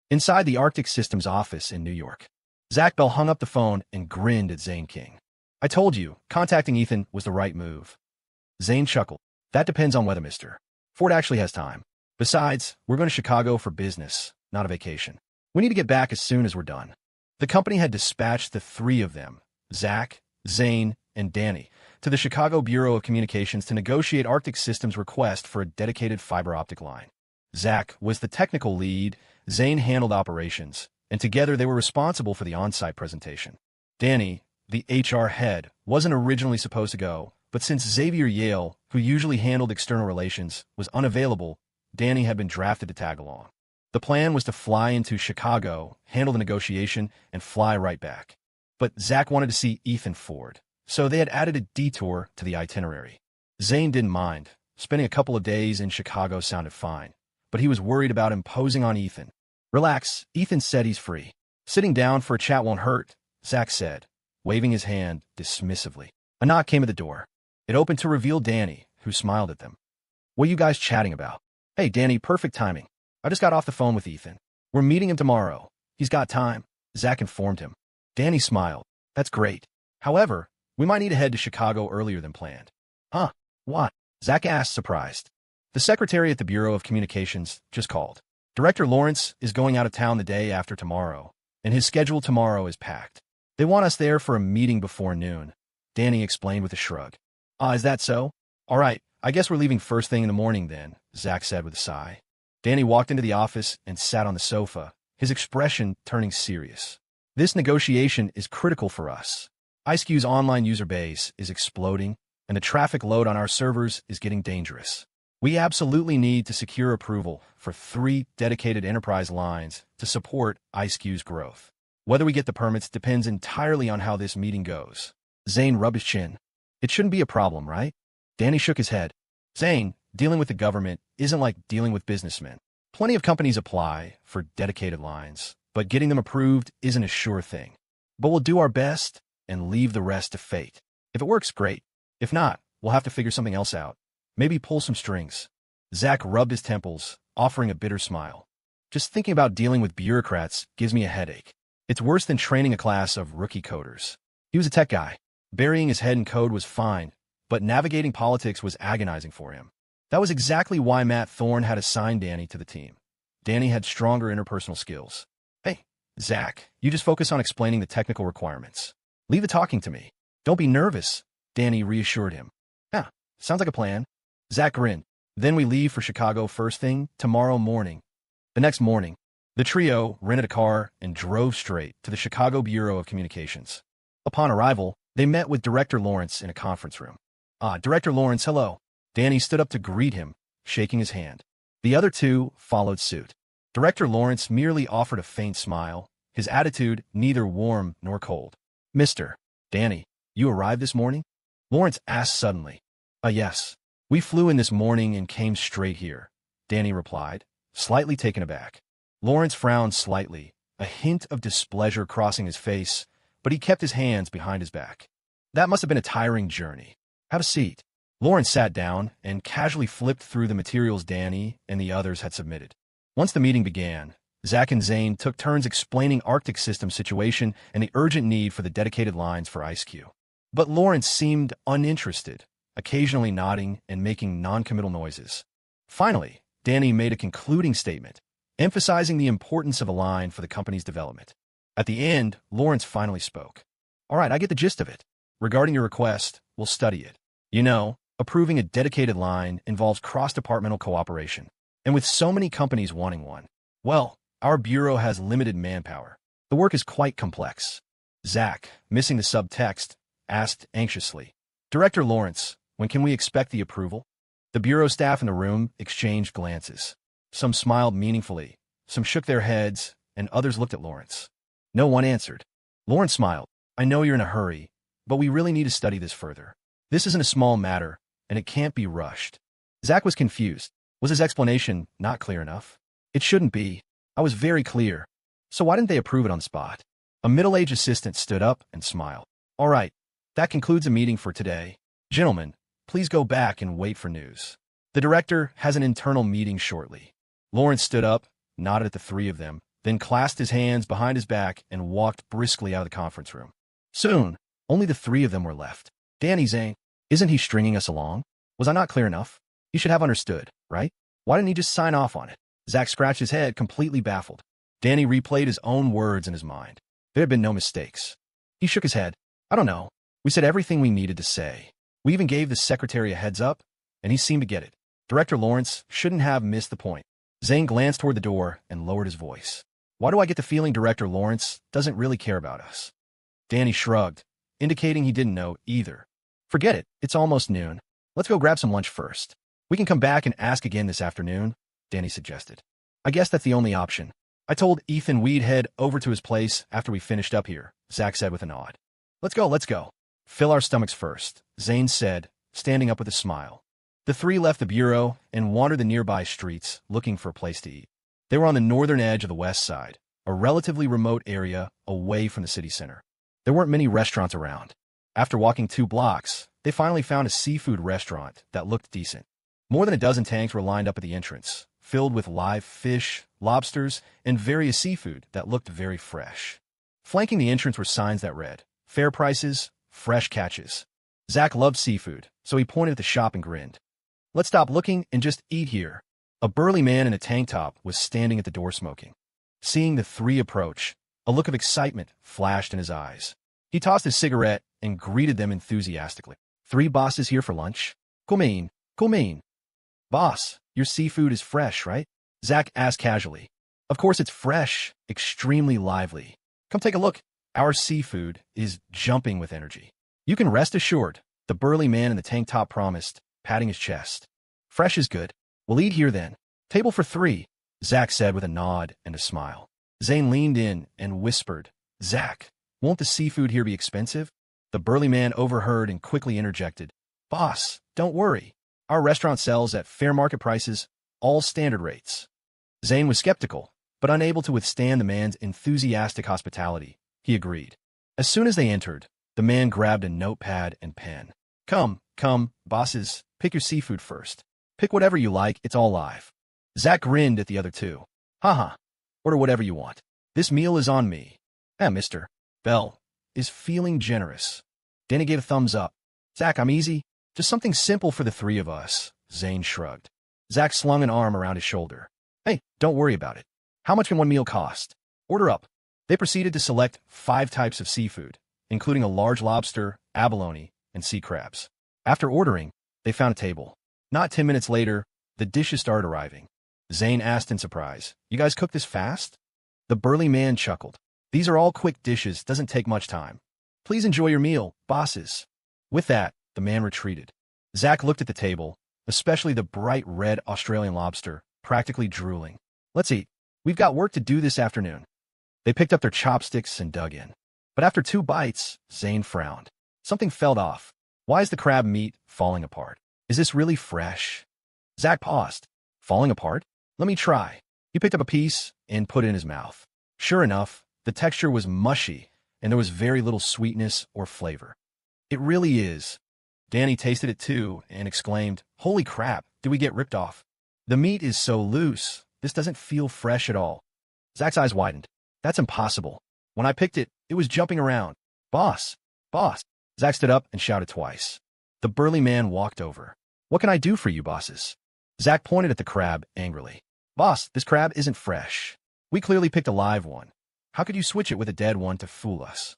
Inside the Arctic Systems office in New York, Zach Bell hung up the phone and grinned at Zane King. I told you, contacting Ethan was the right move. Zane chuckled. That depends on whether Mr. Ford actually has time. Besides, we're going to Chicago for business, not a vacation. We need to get back as soon as we're done. The company had dispatched the three of them, Zach, Zane, and Danny, to the Chicago Bureau of Communications to negotiate Arctic Systems' request for a dedicated fiber optic line. Zach was the technical lead, Zane handled operations, and together they were responsible for the on-site presentation. Danny, the HR head, wasn't originally supposed to go, but since Xavier Yale, who usually handled external relations, was unavailable, Danny had been drafted to tag along. The plan was to fly into Chicago, handle the negotiation, and fly right back. But Zach wanted to see Ethan Ford, so they had added a detour to the itinerary. Zane didn't mind. Spending a couple of days in Chicago sounded fine, but he was worried about imposing on Ethan. Relax, Ethan said he's free. Sitting down for a chat won't hurt, Zach said, waving his hand dismissively. A knock came at the door. It opened to reveal Danny, who smiled at them. What are you guys chatting about? Hey, Danny, perfect timing. I just got off the phone with Ethan. We're meeting him tomorrow. He's got time, Zach informed him. Danny smiled. That's great. However, we might need to head to Chicago earlier than planned. Huh? What? Zach asked, surprised. The secretary at the Bureau of Communications just called. Director Lawrence is going out of town the day after tomorrow, and his schedule tomorrow is packed. They want us there for a meeting before noon, Danny explained with a shrug. Is that so? All right, I guess we're leaving first thing in the morning then, Zach said with a sigh. Danny walked into the office and sat on the sofa, his expression turning serious. This negotiation is critical for us. IceQ's online user base is exploding, and the traffic load on our servers is getting dangerous. We absolutely need to secure approval for 3 dedicated enterprise lines to support IceQ's growth. Whether we get the permits depends entirely on how this meeting goes. Zane rubbed his chin. It shouldn't be a problem, right? Danny shook his head. Zane, dealing with the government isn't like dealing with businessmen. Plenty of companies apply for dedicated lines, but getting them approved isn't a sure thing. But we'll do our best and leave the rest to fate. If it works, great. If not, we'll have to figure something else out. Maybe pull some strings. Zach rubbed his temples, offering a bitter smile. Just thinking about dealing with bureaucrats gives me a headache. It's worse than training a class of rookie coders. He was a tech guy. Burying his head in code was fine, but navigating politics was agonizing for him. That was exactly why Matt Thorne had assigned Danny to the team. Danny had stronger interpersonal skills. Hey, Zach, you just focus on explaining the technical requirements. Leave the talking to me. Don't be nervous, Danny reassured him. Yeah, sounds like a plan. Zach grinned. Then we leave for Chicago first thing tomorrow morning. The next morning, the trio rented a car and drove straight to the Chicago Bureau of Communications. Upon arrival, they met with Director Lawrence in a conference room. Director Lawrence, hello. Danny stood up to greet him, shaking his hand. The other two followed suit. Director Lawrence merely offered a faint smile, his attitude neither warm nor cold. Mr. Danny, you arrived this morning? Lawrence asked suddenly. Yes. We flew in this morning and came straight here, Danny replied, slightly taken aback. Lawrence frowned slightly, a hint of displeasure crossing his face, but he kept his hands behind his back. That must have been a tiring journey. Have a seat. Lawrence sat down and casually flipped through the materials Danny and the others had submitted. Once the meeting began, Zach and Zane took turns explaining Arctic Systems' situation and the urgent need for the dedicated lines for IceQ. But Lawrence seemed uninterested, occasionally nodding and making non-committal noises. Finally, Danny made a concluding statement, emphasizing the importance of a line for the company's development. At the end, Lawrence finally spoke. All right, I get the gist of it. Regarding your request, we'll study it. You know, approving a dedicated line involves cross-departmental cooperation. And with so many companies wanting one, well, our bureau has limited manpower. The work is quite complex. Zach, missing the subtext, asked anxiously. Director Lawrence, when can we expect the approval? The bureau staff in the room exchanged glances. Some smiled meaningfully, some shook their heads, and others looked at Lawrence. No one answered. Lawrence smiled. I know you're in a hurry, but we really need to study this further. This isn't a small matter, and it can't be rushed. Zach was confused. Was his explanation not clear enough? It shouldn't be. I was very clear. So why didn't they approve it on the spot? A middle-aged assistant stood up and smiled. All right, that concludes the meeting for today. Gentlemen, please go back and wait for news. The director has an internal meeting shortly. Lawrence stood up, nodded at the three of them, then clasped his hands behind his back and walked briskly out of the conference room. Soon, only the three of them were left. Danny, Zane, isn't he stringing us along? Was I not clear enough? You should have understood, right? Why didn't he just sign off on it? Zach scratched his head, completely baffled. Danny replayed his own words in his mind. There had been no mistakes. He shook his head. I don't know. We said everything we needed to say. We even gave the secretary a heads up, and he seemed to get it. Director Lawrence shouldn't have missed the point. Zane glanced toward the door and lowered his voice. Why do I get the feeling Director Lawrence doesn't really care about us? Danny shrugged, indicating he didn't know either. Forget it. It's almost noon. Let's go grab some lunch first. We can come back and ask again this afternoon, Danny suggested. I guess that's the only option. I told Ethan we'd head over to his place after we finished up here, Zach said with a nod. Let's go. Fill our stomachs first, Zane said, standing up with a smile. The three left the bureau and wandered the nearby streets, looking for a place to eat. They were on the northern edge of the west side, a relatively remote area away from the city center. There weren't many restaurants around. After walking 2 blocks, they finally found a seafood restaurant that looked decent. More than a dozen tanks were lined up at the entrance, filled with live fish, lobsters, and various seafood that looked very fresh. Flanking the entrance were signs that read, fair prices, fresh catches. Zach loved seafood, so he pointed at the shop and grinned. Let's stop looking and just eat here. A burly man in a tank top was standing at the door smoking. Seeing the three approach, a look of excitement flashed in his eyes. He tossed his cigarette and greeted them enthusiastically. 3 bosses here for lunch? Come in. Boss, your seafood is fresh, right? Zach asked casually. Of course it's fresh, extremely lively. Come take a look. Our seafood is jumping with energy. You can rest assured, the burly man in the tank top promised, patting his chest. Fresh is good. We'll eat here then. Table for 3, Zach said with a nod and a smile. Zane leaned in and whispered, Zach, won't the seafood here be expensive? The burly man overheard and quickly interjected. Boss, don't worry. Our restaurant sells at fair market prices, all standard rates. Zane was skeptical, but unable to withstand the man's enthusiastic hospitality. He agreed. As soon as they entered, the man grabbed a notepad and pen. Come, bosses, pick your seafood first. Pick whatever you like, it's all live. Zach grinned at the other two. Haha, order whatever you want. This meal is on me. Mr. Bell is feeling generous. Danny gave a thumbs up. Zach, I'm easy. Just something simple for the 3 of us. Zane shrugged. Zach slung an arm around his shoulder. Hey, don't worry about it. How much can one meal cost? Order up. They proceeded to select 5 types of seafood, including a large lobster, abalone, and sea crabs. After ordering, they found a table. Not 10 minutes later, the dishes started arriving. Zane asked in surprise, You guys cook this fast? The burly man chuckled. These are all quick dishes, doesn't take much time. Please enjoy your meal, bosses. With that, the man retreated. Zach looked at the table, especially the bright red Australian lobster, practically drooling. Let's eat. We've got work to do this afternoon. They picked up their chopsticks and dug in. But after 2 bites, Zane frowned. Something fell off. Why is the crab meat falling apart? Is this really fresh? Zach paused. Falling apart? Let me try. He picked up a piece and put it in his mouth. Sure enough, the texture was mushy, and there was very little sweetness or flavor. It really is. Danny tasted it too and exclaimed, Holy crap, did we get ripped off? The meat is so loose. This doesn't feel fresh at all. Zach's eyes widened. That's impossible. When I picked it, it was jumping around. Boss! Zach stood up and shouted twice. The burly man walked over. What can I do for you, bosses? Zach pointed at the crab angrily. Boss, this crab isn't fresh. We clearly picked a live one. How could you switch it with a dead one to fool us?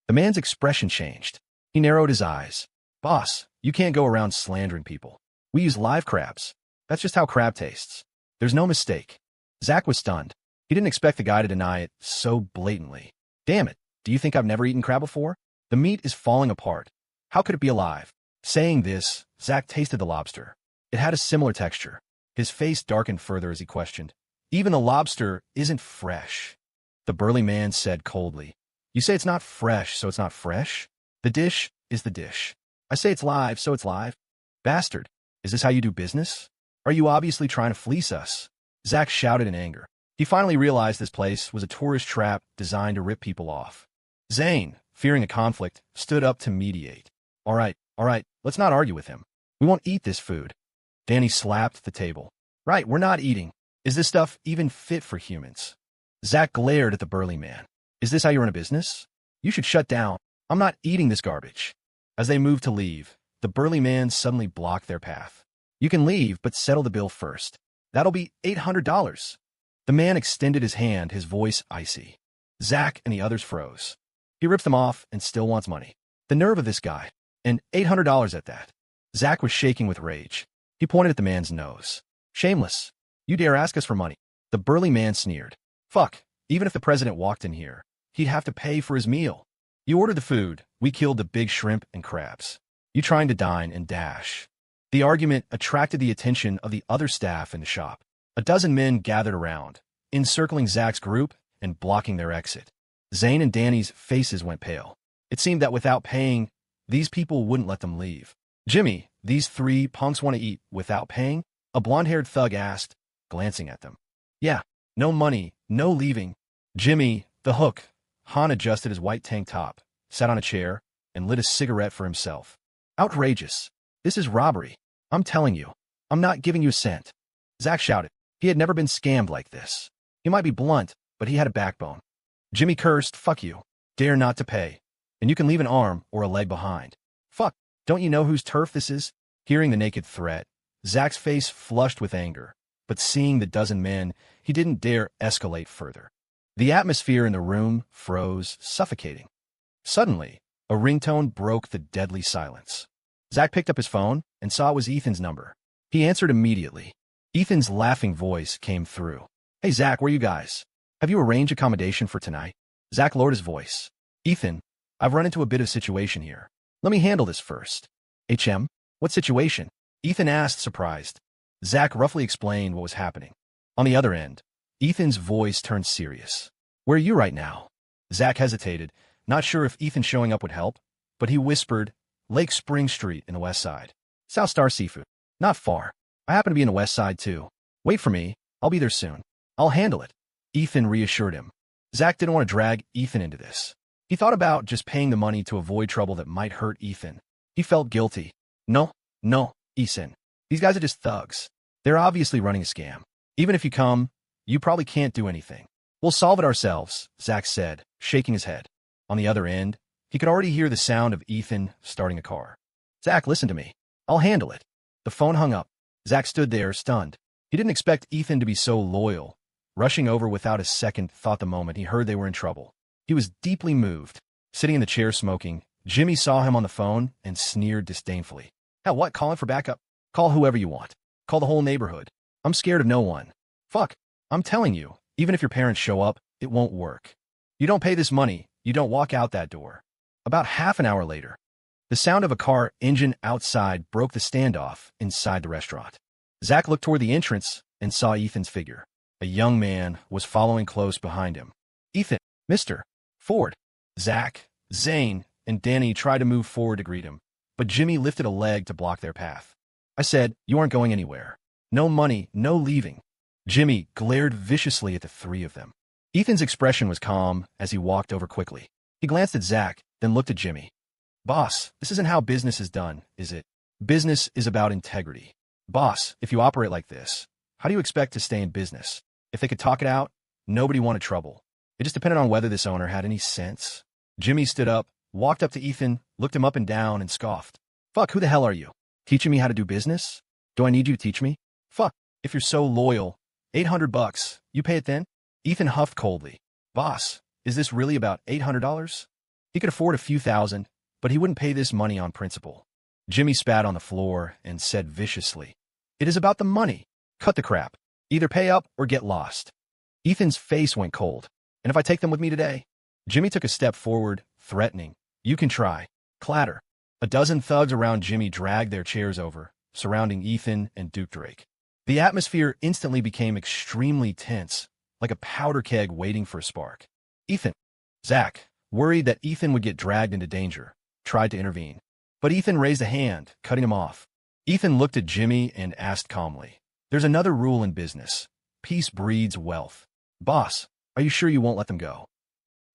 The man's expression changed. He narrowed his eyes. Boss, you can't go around slandering people. We use live crabs. That's just how crab tastes. There's no mistake. Zach was stunned. He didn't expect the guy to deny it so blatantly. Damn it, do you think I've never eaten crab before? The meat is falling apart. How could it be alive? Saying this, Zach tasted the lobster. It had a similar texture. His face darkened further as he questioned. Even the lobster isn't fresh. The burly man said coldly. You say it's not fresh, so it's not fresh? The dish is the dish. I say it's live, so it's live. Bastard, is this how you do business? Are you obviously trying to fleece us? Zach shouted in anger. He finally realized this place was a tourist trap designed to rip people off. Zane, fearing a conflict, stood up to mediate. All right, let's not argue with him. We won't eat this food. Danny slapped the table. Right, we're not eating. Is this stuff even fit for humans? Zach glared at the burly man. Is this how you run a business? You should shut down. I'm not eating this garbage. As they moved to leave, the burly man suddenly blocked their path. You can leave, but settle the bill first. That'll be $800. The man extended his hand, his voice icy. Zach and the others froze. He ripped them off and still wants money. The nerve of this guy. And $800 at that. Zach was shaking with rage. He pointed at the man's nose. Shameless. You dare ask us for money? The burly man sneered. Fuck, even if the president walked in here, he'd have to pay for his meal. You ordered the food, we killed the big shrimp and crabs. You trying to dine and dash. The argument attracted the attention of the other staff in the shop. A dozen men gathered around, encircling Zach's group and blocking their exit. Zane and Danny's faces went pale. It seemed that without paying, these people wouldn't let them leave. Jimmy, these three punks want to eat without paying? A blonde-haired thug asked, glancing at them. Yeah, no money, no leaving. Jimmy, the hook. Han adjusted his white tank top, sat on a chair, and lit a cigarette for himself. Outrageous. This is robbery. I'm telling you. I'm not giving you a cent. Zach shouted. He had never been scammed like this. He might be blunt, but he had a backbone. Jimmy cursed, fuck you. Dare not to pay. And you can leave an arm or a leg behind. Fuck. Don't you know whose turf this is? Hearing the naked threat, Zach's face flushed with anger. But seeing the dozen men, he didn't dare escalate further. The atmosphere in the room froze, suffocating. Suddenly, a ringtone broke the deadly silence. Zach picked up his phone and saw it was Ethan's number. He answered immediately. Ethan's laughing voice came through. Hey Zach, where you guys? Have you arranged accommodation for tonight? Zach lowered his voice. Ethan, I've run into a bit of a situation here. Let me handle this first. HM? What situation? Ethan asked, surprised. Zach roughly explained what was happening. On the other end, Ethan's voice turned serious. Where are you right now? Zach hesitated, not sure if Ethan showing up would help, but he whispered, Lake Spring Street in the west side. South Star Seafood. Not far. I happen to be in the west side too. Wait for me. I'll be there soon. I'll handle it. Ethan reassured him. Zach didn't want to drag Ethan into this. He thought about just paying the money to avoid trouble that might hurt Ethan. He felt guilty. No, Ethan. These guys are just thugs. They're obviously running a scam. Even if you come, you probably can't do anything. We'll solve it ourselves, Zach said, shaking his head. On the other end, he could already hear the sound of Ethan starting a car. Zach, listen to me. I'll handle it. The phone hung up. Zach stood there, stunned. He didn't expect Ethan to be so loyal. Rushing over without a second thought the moment he heard they were in trouble. He was deeply moved. Sitting in the chair smoking, Jimmy saw him on the phone and sneered disdainfully. Hell, what, calling for backup? Call whoever you want. Call the whole neighborhood. I'm scared of no one. Fuck. I'm telling you, even if your parents show up, it won't work. You don't pay this money, you don't walk out that door. About half an hour later, the sound of a car engine outside broke the standoff inside the restaurant. Zach looked toward the entrance and saw Ethan's figure. A young man was following close behind him. Ethan, Mr. Ford. Zach, Zane, and Danny tried to move forward to greet him, but Jimmy lifted a leg to block their path. I said, you aren't going anywhere. No money, no leaving. Jimmy glared viciously at the three of them. Ethan's expression was calm as he walked over quickly. He glanced at Zach, then looked at Jimmy. Boss, this isn't how business is done, is it? Business is about integrity. Boss, if you operate like this, how do you expect to stay in business? If they could talk it out, nobody wanted trouble. It just depended on whether this owner had any sense. Jimmy stood up, walked up to Ethan, looked him up and down, and scoffed. Fuck, who the hell are you? Teaching me how to do business? Do I need you to teach me? Fuck, if you're so loyal. $800, you pay it then? Ethan huffed coldly. Boss, is this really about $800? He could afford a few thousand, but he wouldn't pay this money on principle. Jimmy spat on the floor and said viciously, It is about the money. Cut the crap. Either pay up or get lost. Ethan's face went cold. And if I take them with me today? Jimmy took a step forward, threatening. You can try. Clatter. A dozen thugs around Jimmy dragged their chairs over, surrounding Ethan and Duke Drake. The atmosphere instantly became extremely tense, like a powder keg waiting for a spark. Ethan. Zach, worried that Ethan would get dragged into danger, tried to intervene. But Ethan raised a hand, cutting him off. Ethan looked at Jimmy and asked calmly, There's another rule in business. Peace breeds wealth. Boss, are you sure you won't let them go?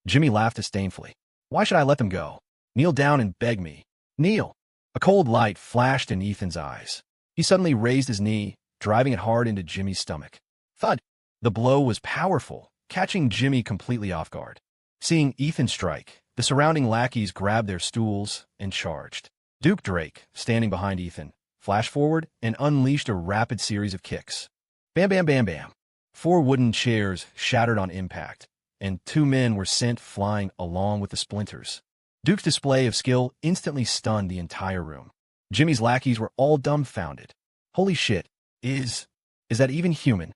Jimmy laughed disdainfully. Why should I let them go? Kneel down and beg me. Kneel. A cold light flashed in Ethan's eyes. He suddenly raised his knee, driving it hard into Jimmy's stomach. Thud. The blow was powerful, catching Jimmy completely off guard. Seeing Ethan strike, the surrounding lackeys grabbed their stools and charged. Duke Drake, standing behind Ethan, flashed forward and unleashed a rapid series of kicks. Bam, bam, bam, bam. 4 wooden chairs shattered on impact, and 2 men were sent flying along with the splinters. Duke's display of skill instantly stunned the entire room. Jimmy's lackeys were all dumbfounded. Holy shit, is that even human?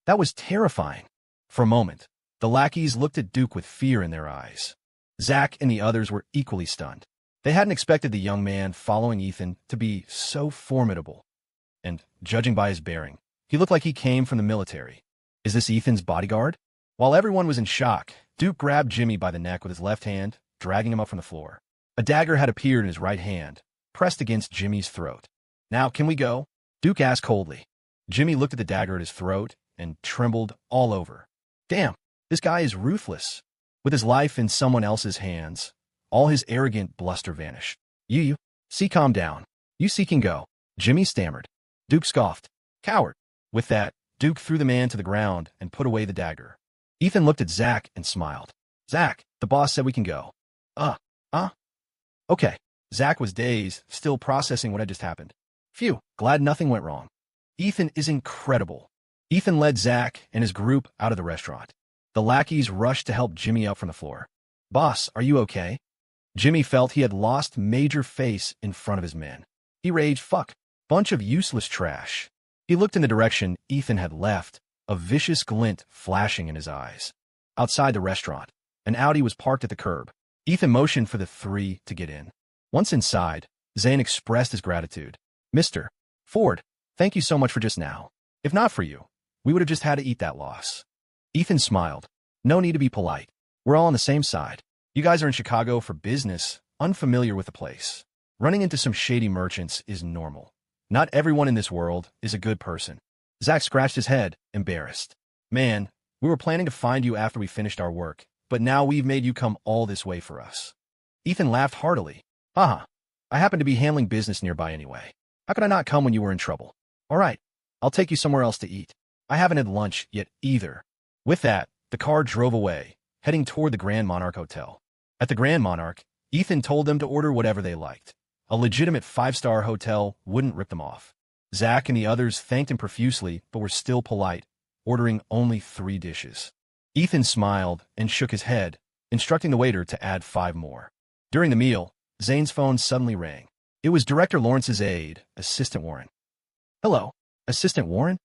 That was terrifying. For a moment, the lackeys looked at Duke with fear in their eyes. Zach and the others were equally stunned. They hadn't expected the young man following Ethan to be so formidable. And, judging by his bearing, he looked like he came from the military. Is this Ethan's bodyguard? While everyone was in shock, Duke grabbed Jimmy by the neck with his left hand, dragging him up from the floor. A dagger had appeared in his right hand, pressed against Jimmy's throat. Now, can we go? Duke asked coldly. Jimmy looked at the dagger at his throat and trembled all over. Damn, this guy is ruthless. With his life in someone else's hands, all his arrogant bluster vanished. You, calm down. You can go. Jimmy stammered. Duke scoffed. Coward. With that, Duke threw the man to the ground and put away the dagger. Ethan looked at Zach and smiled. Zach, the boss said we can go. Okay. Zach was dazed, still processing what had just happened. Phew, glad nothing went wrong. Ethan is incredible. Ethan led Zach and his group out of the restaurant. The lackeys rushed to help Jimmy up from the floor. Boss, are you okay? Jimmy felt he had lost major face in front of his men. He raged, fuck, bunch of useless trash. He looked in the direction Ethan had left, a vicious glint flashing in his eyes. Outside the restaurant, an Audi was parked at the curb. Ethan motioned for the 3 to get in. Once inside, Zane expressed his gratitude. Mr. Ford, thank you so much for just now. If not for you, we would have just had to eat that loss. Ethan smiled. No need to be polite. We're all on the same side. You guys are in Chicago for business, unfamiliar with the place. Running into some shady merchants is normal. Not everyone in this world is a good person. Zach scratched his head, embarrassed. Man, we were planning to find you after we finished our work, but now we've made you come all this way for us. Ethan laughed heartily. I happened to be handling business nearby anyway. How could I not come when you were in trouble? All right, I'll take you somewhere else to eat. I haven't had lunch yet either. With that, the car drove away, heading toward the Grand Monarch Hotel. At the Grand Monarch, Ethan told them to order whatever they liked. A legitimate 5-star hotel wouldn't rip them off. Zach and the others thanked him profusely, but were still polite, ordering only 3 dishes. Ethan smiled and shook his head, instructing the waiter to add 5 more. During the meal, Zane's phone suddenly rang. It was Director Lawrence's aide, Assistant Warren. Hello, Assistant Warren?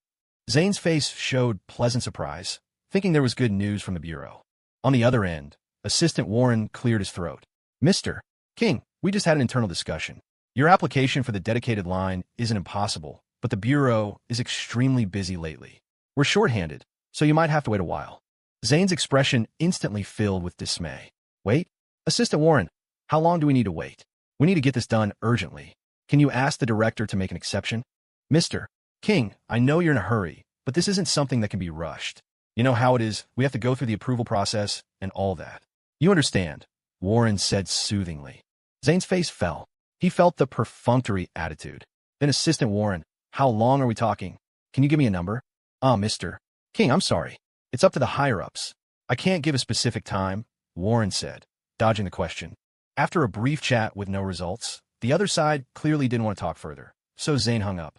Zane's face showed pleasant surprise, thinking there was good news from the bureau. On the other end, Assistant Warren cleared his throat. Mr. King, we just had an internal discussion. Your application for the dedicated line isn't impossible, but the bureau is extremely busy lately. We're shorthanded, so you might have to wait a while. Zane's expression instantly filled with dismay. Wait? Assistant Warren, how long do we need to wait? We need to get this done urgently. Can you ask the director to make an exception? Mr. King, I know you're in a hurry, but this isn't something that can be rushed. You know how it is, we have to go through the approval process and all that. You understand, Warren said soothingly. Zane's face fell. He felt the perfunctory attitude. Then Assistant Warren, how long are we talking? Can you give me a number? Mr. King, I'm sorry. It's up to the higher-ups. I can't give a specific time, Warren said, dodging the question. After a brief chat with no results, the other side clearly didn't want to talk further, so Zane hung up.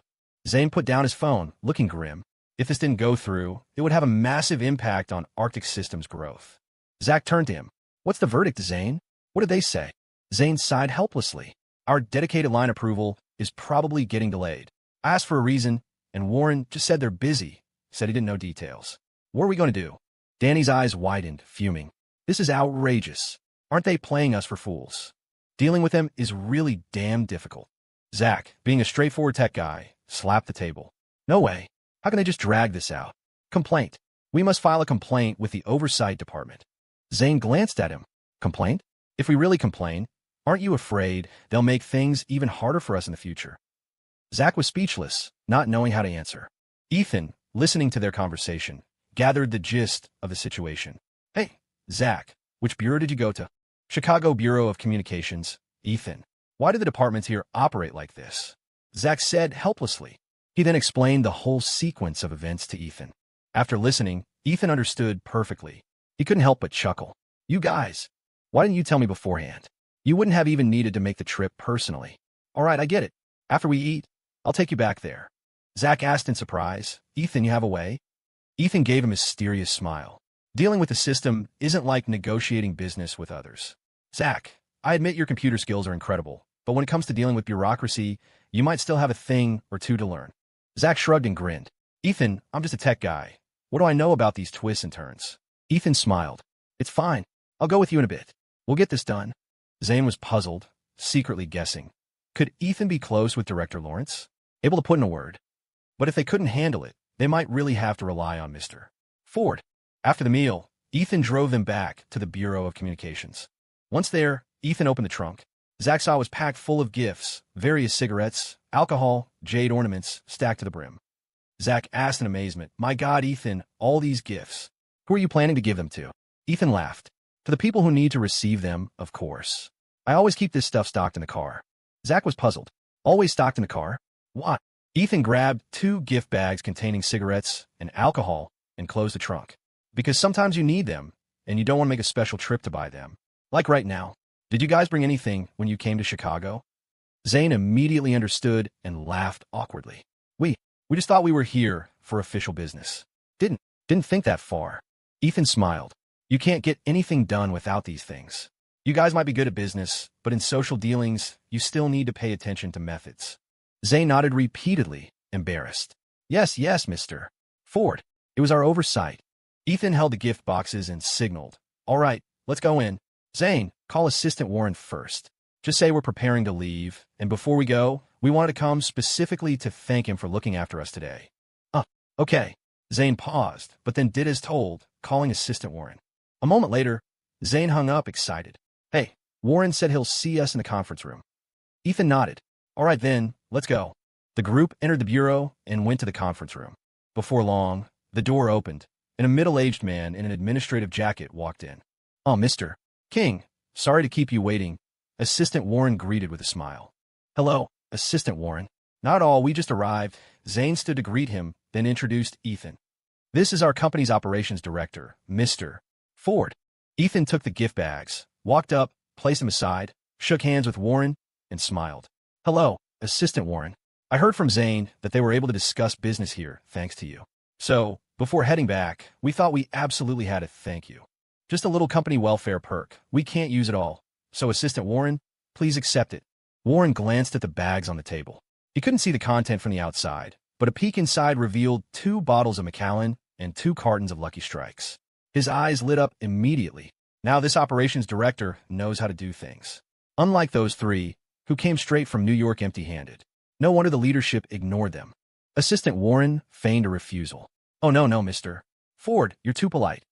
Zane put down his phone, looking grim. If this didn't go through, it would have a massive impact on Arctic Systems' growth. Zach turned to him. What's the verdict, Zane? What did they say? Zane sighed helplessly. Our dedicated line approval is probably getting delayed. I asked for a reason, and Warren just said they're busy, said he didn't know details. What are we going to do? Danny's eyes widened, fuming. This is outrageous. Aren't they playing us for fools? Dealing with them is really damn difficult. Zach, being a straightforward tech guy, slapped the table. No way. How can they just drag this out? Complaint. We must file a complaint with the Oversight Department. Zane glanced at him. Complaint? If we really complain, aren't you afraid they'll make things even harder for us in the future? Zach was speechless, not knowing how to answer. Ethan, listening to their conversation, gathered the gist of the situation. Hey, Zach, which bureau did you go to? Chicago Bureau of Communications. Ethan, why do the departments here operate like this? Zach said helplessly. He then explained the whole sequence of events to Ethan. After listening, Ethan understood perfectly. He couldn't help but chuckle. You guys, why didn't you tell me beforehand? You wouldn't have even needed to make the trip personally. All right, I get it. After we eat, I'll take you back there. Zach asked in surprise. Ethan, you have a way? Ethan gave a mysterious smile. Dealing with the system isn't like negotiating business with others. Zach, I admit your computer skills are incredible, but when it comes to dealing with bureaucracy, you might still have a thing or two to learn. Zach shrugged and grinned. Ethan, I'm just a tech guy. What do I know about these twists and turns? Ethan smiled. It's fine. I'll go with you in a bit. We'll get this done. Zane was puzzled, secretly guessing. Could Ethan be close with Director Lawrence? Able to put in a word. But if they couldn't handle it, they might really have to rely on Mr. Ford. After the meal, Ethan drove them back to the Bureau of Communications. Once there, Ethan opened the trunk. Zach saw it was packed full of gifts, various cigarettes, alcohol, jade ornaments stacked to the brim. Zach asked in amazement, My God, Ethan, all these gifts. Who are you planning to give them to? Ethan laughed. To the people who need to receive them, of course. I always keep this stuff stocked in the car. Zach was puzzled. Always stocked in the car? Why? Ethan grabbed 2 gift bags containing cigarettes and alcohol and closed the trunk. Because sometimes you need them, and you don't want to make a special trip to buy them. Like right now. Did you guys bring anything when you came to Chicago? Zane immediately understood and laughed awkwardly. We just thought we were here for official business. Didn't think that far. Ethan smiled. You can't get anything done without these things. You guys might be good at business, but in social dealings, you still need to pay attention to methods. Zane nodded repeatedly, embarrassed. Yes, Mr. Ford. It was our oversight. Ethan held the gift boxes and signaled. All right, let's go in. Zane, call Assistant Warren first. Just say we're preparing to leave, and before we go, we wanted to come specifically to thank him for looking after us today. Okay. Zane paused, but then did as told, calling Assistant Warren. A moment later, Zane hung up, excited. Hey, Warren said he'll see us in the conference room. Ethan nodded. All right then, let's go. The group entered the bureau and went to the conference room. Before long, the door opened, and a middle-aged man in an administrative jacket walked in. Oh, Mr. King, sorry to keep you waiting. Assistant Warren greeted with a smile. Hello, Assistant Warren. Not at all, we just arrived. Zane stood to greet him, then introduced Ethan. This is our company's operations director, Mr. Ford. Ethan took the gift bags, walked up, placed them aside, shook hands with Warren, and smiled. Hello, Assistant Warren. I heard from Zane that they were able to discuss business here, thanks to you. So, before heading back, we thought we absolutely had to thank you. Just a little company welfare perk. We can't use it all. So, Assistant Warren, please accept it. Warren glanced at the bags on the table. He couldn't see the content from the outside, but a peek inside revealed 2 bottles of Macallan and 2 cartons of Lucky Strikes. His eyes lit up immediately. Now this operations director knows how to do things. Unlike those 3, who came straight from New York empty-handed. No wonder the leadership ignored them. Assistant Warren feigned a refusal. Oh no, Mr. Ford, you're too polite.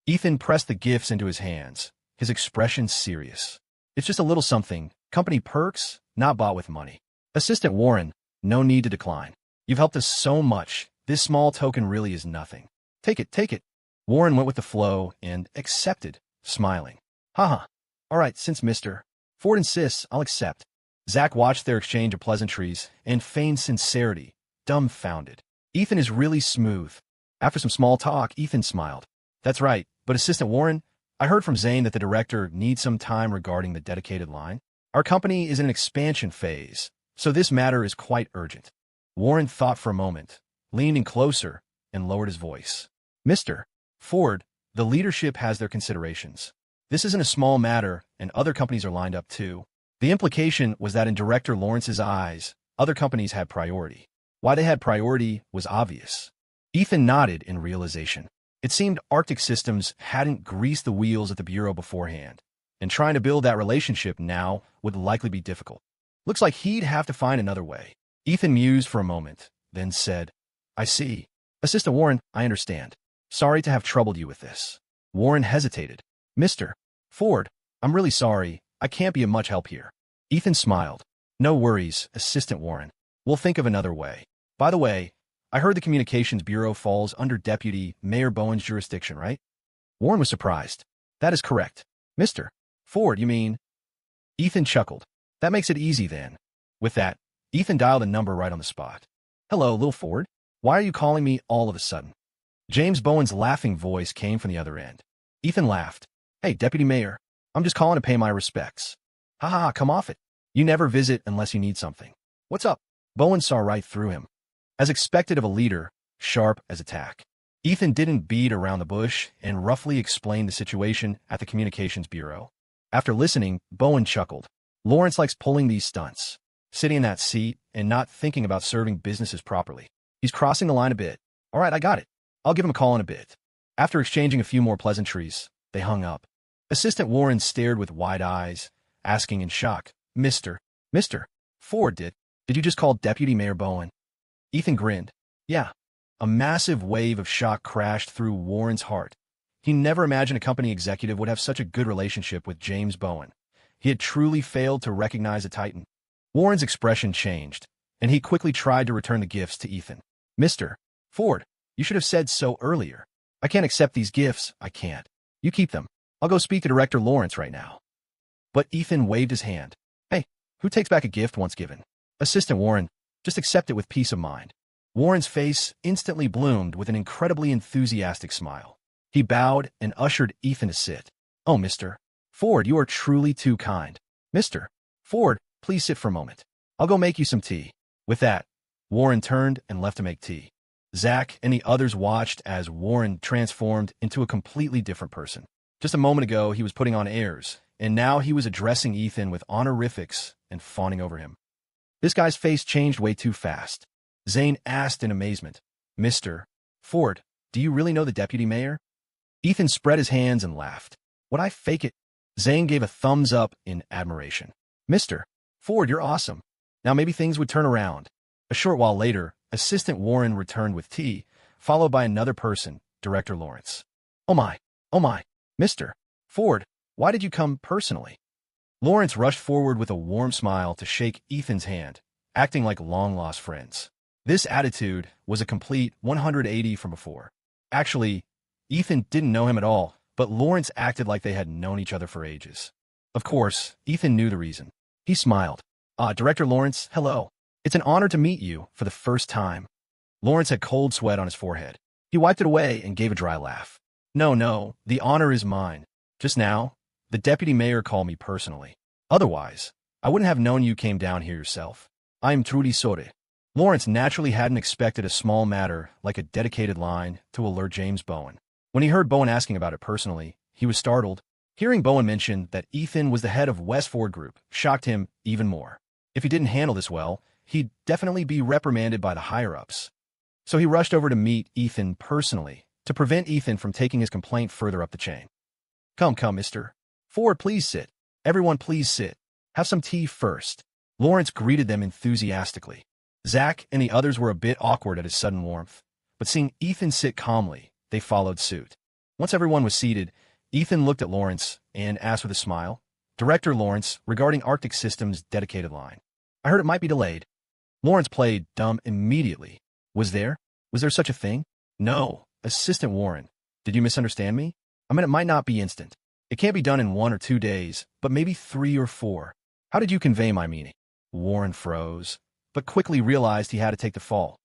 Ethan pressed the gifts into his hands, his expression serious. It's just a little something, company perks, not bought with money. Assistant Warren, no need to decline. You've helped us so much, this small token really is nothing. Take it. Warren went with the flow and accepted, smiling. Haha. All right, since Mr. Ford insists, I'll accept. Zach watched their exchange of pleasantries and feigned sincerity, dumbfounded. Ethan is really smooth. After some small talk, Ethan smiled. That's right, but Assistant Warren, I heard from Zane that the director needs some time regarding the dedicated line. Our company is in an expansion phase, so this matter is quite urgent. Warren thought for a moment, leaned in closer, and lowered his voice. Mr. Ford, the leadership has their considerations. This isn't a small matter, and other companies are lined up too. The implication was that in Director Lawrence's eyes, other companies had priority. Why they had priority was obvious. Ethan nodded in realization. It seemed Arctic Systems hadn't greased the wheels at the Bureau beforehand, and trying to build that relationship now would likely be difficult. Looks like he'd have to find another way. Ethan mused for a moment, then said, I see. Assistant Warren, I understand. Sorry to have troubled you with this. Warren hesitated. Mr. Ford, I'm really sorry. I can't be of much help here. Ethan smiled. No worries, Assistant Warren. We'll think of another way. By the way, I heard the Communications Bureau falls under Deputy Mayor Bowen's jurisdiction, right? Warren was surprised. That is correct. Mr. Ford, you mean? Ethan chuckled. That makes it easy then. With that, Ethan dialed a number right on the spot. Hello, Lil Ford. Why are you calling me all of a sudden? James Bowen's laughing voice came from the other end. Ethan laughed. Hey, Deputy Mayor, I'm just calling to pay my respects. Ha ha, come off it. You never visit unless you need something. What's up? Bowen saw right through him. As expected of a leader, sharp as a tack. Ethan didn't beat around the bush and roughly explained the situation at the Communications Bureau. After listening, Bowen chuckled. Lawrence likes pulling these stunts, sitting in that seat and not thinking about serving businesses properly. He's crossing the line a bit. All right, I got it. I'll give him a call in a bit. After exchanging a few more pleasantries, they hung up. Assistant Warren stared with wide eyes, asking in shock, Mr. Ford, did you just call Deputy Mayor Bowen? Ethan grinned. Yeah. A massive wave of shock crashed through Warren's heart. He never imagined a company executive would have such a good relationship with James Bowen. He had truly failed to recognize a titan. Warren's expression changed, and he quickly tried to return the gifts to Ethan. Mr. Ford, you should have said so earlier. I can't accept these gifts, I can't. You keep them. I'll go speak to Director Lawrence right now. But Ethan waved his hand. Hey, who takes back a gift once given? Assistant Warren, just accept it with peace of mind. Warren's face instantly bloomed with an incredibly enthusiastic smile. He bowed and ushered Ethan to sit. Oh, Mr. Ford, you are truly too kind. Mr. Ford, please sit for a moment. I'll go make you some tea. With that, Warren turned and left to make tea. Zach and the others watched as Warren transformed into a completely different person. Just a moment ago, he was putting on airs, and now he was addressing Ethan with honorifics and fawning over him. This guy's face changed way too fast. Zane asked in amazement, Mr. Ford, do you really know the deputy mayor? Ethan spread his hands and laughed. Would I fake it? Zane gave a thumbs up in admiration. Mr. Ford, you're awesome. Now maybe things would turn around. A short while later, Assistant Warren returned with tea, followed by another person, Director Lawrence. Oh my, Mr. Ford, why did you come personally? Lawrence rushed forward with a warm smile to shake Ethan's hand, acting like long-lost friends. This attitude was a complete 180 from before. Actually, Ethan didn't know him at all, but Lawrence acted like they had known each other for ages. Of course, Ethan knew the reason. He smiled. Director Lawrence, hello. It's an honor to meet you for the first time. Lawrence had cold sweat on his forehead. He wiped it away and gave a dry laugh. No, the honor is mine. Just now, the deputy mayor called me personally. Otherwise, I wouldn't have known you came down here yourself. I'm truly sorry. Lawrence naturally hadn't expected a small matter like a dedicated line to alert James Bowen. When he heard Bowen asking about it personally, he was startled. Hearing Bowen mention that Ethan was the head of West Ford Group shocked him even more. If he didn't handle this well, he'd definitely be reprimanded by the higher-ups. So he rushed over to meet Ethan personally to prevent Ethan from taking his complaint further up the chain. Come, Mr. Ford, please sit. Everyone, please sit. Have some tea first. Lawrence greeted them enthusiastically. Zach and the others were a bit awkward at his sudden warmth, but seeing Ethan sit calmly, they followed suit. Once everyone was seated, Ethan looked at Lawrence and asked with a smile, Director Lawrence, regarding Arctic Systems' dedicated line. I heard it might be delayed. Lawrence played dumb immediately. Was there such a thing? No. Assistant Warren, did you misunderstand me? I mean, it might not be instant. It can't be done in 1 or 2 days, but maybe 3 or 4. How did you convey my meaning? Warren froze, but quickly realized he had to take the fall.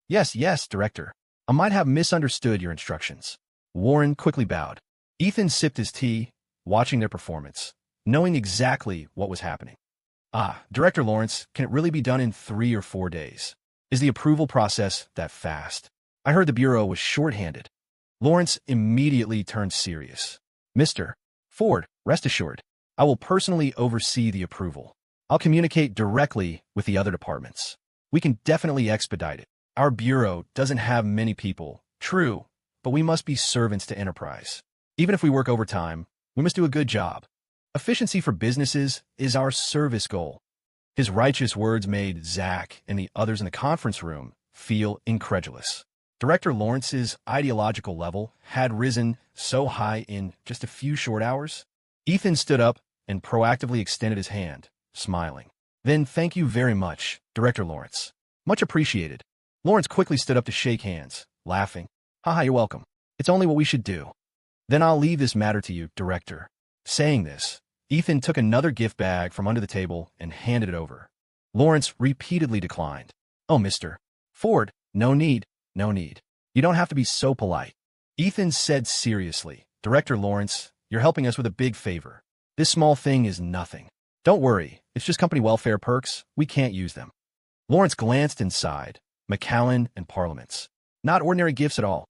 Yes, Director. I might have misunderstood your instructions. Warren quickly bowed. Ethan sipped his tea, watching their performance, knowing exactly what was happening. Director Lawrence, can it really be done in 3 or 4 days? Is the approval process that fast? I heard the Bureau was short-handed. Lawrence immediately turned serious. Mr. Ford, rest assured, I will personally oversee the approval. I'll communicate directly with the other departments. We can definitely expedite it. Our Bureau doesn't have many people, true, but we must be servants to enterprise. Even if we work overtime, we must do a good job. Efficiency for businesses is our service goal. His righteous words made Zach and the others in the conference room feel incredulous. Director Lawrence's ideological level had risen so high in just a few short hours. Ethan stood up and proactively extended his hand, smiling. Then thank you very much, Director Lawrence. Much appreciated. Lawrence quickly stood up to shake hands, laughing. Haha, you're welcome. It's only what we should do. Then I'll leave this matter to you, Director. Saying this, Ethan took another gift bag from under the table and handed it over. Lawrence repeatedly declined. Oh, Mr. Ford, no need. You don't have to be so polite. Ethan said seriously, Director Lawrence, you're helping us with a big favor. This small thing is nothing. Don't worry, it's just company welfare perks. We can't use them. Lawrence glanced inside, McAllen and Parliaments. Not ordinary gifts at all.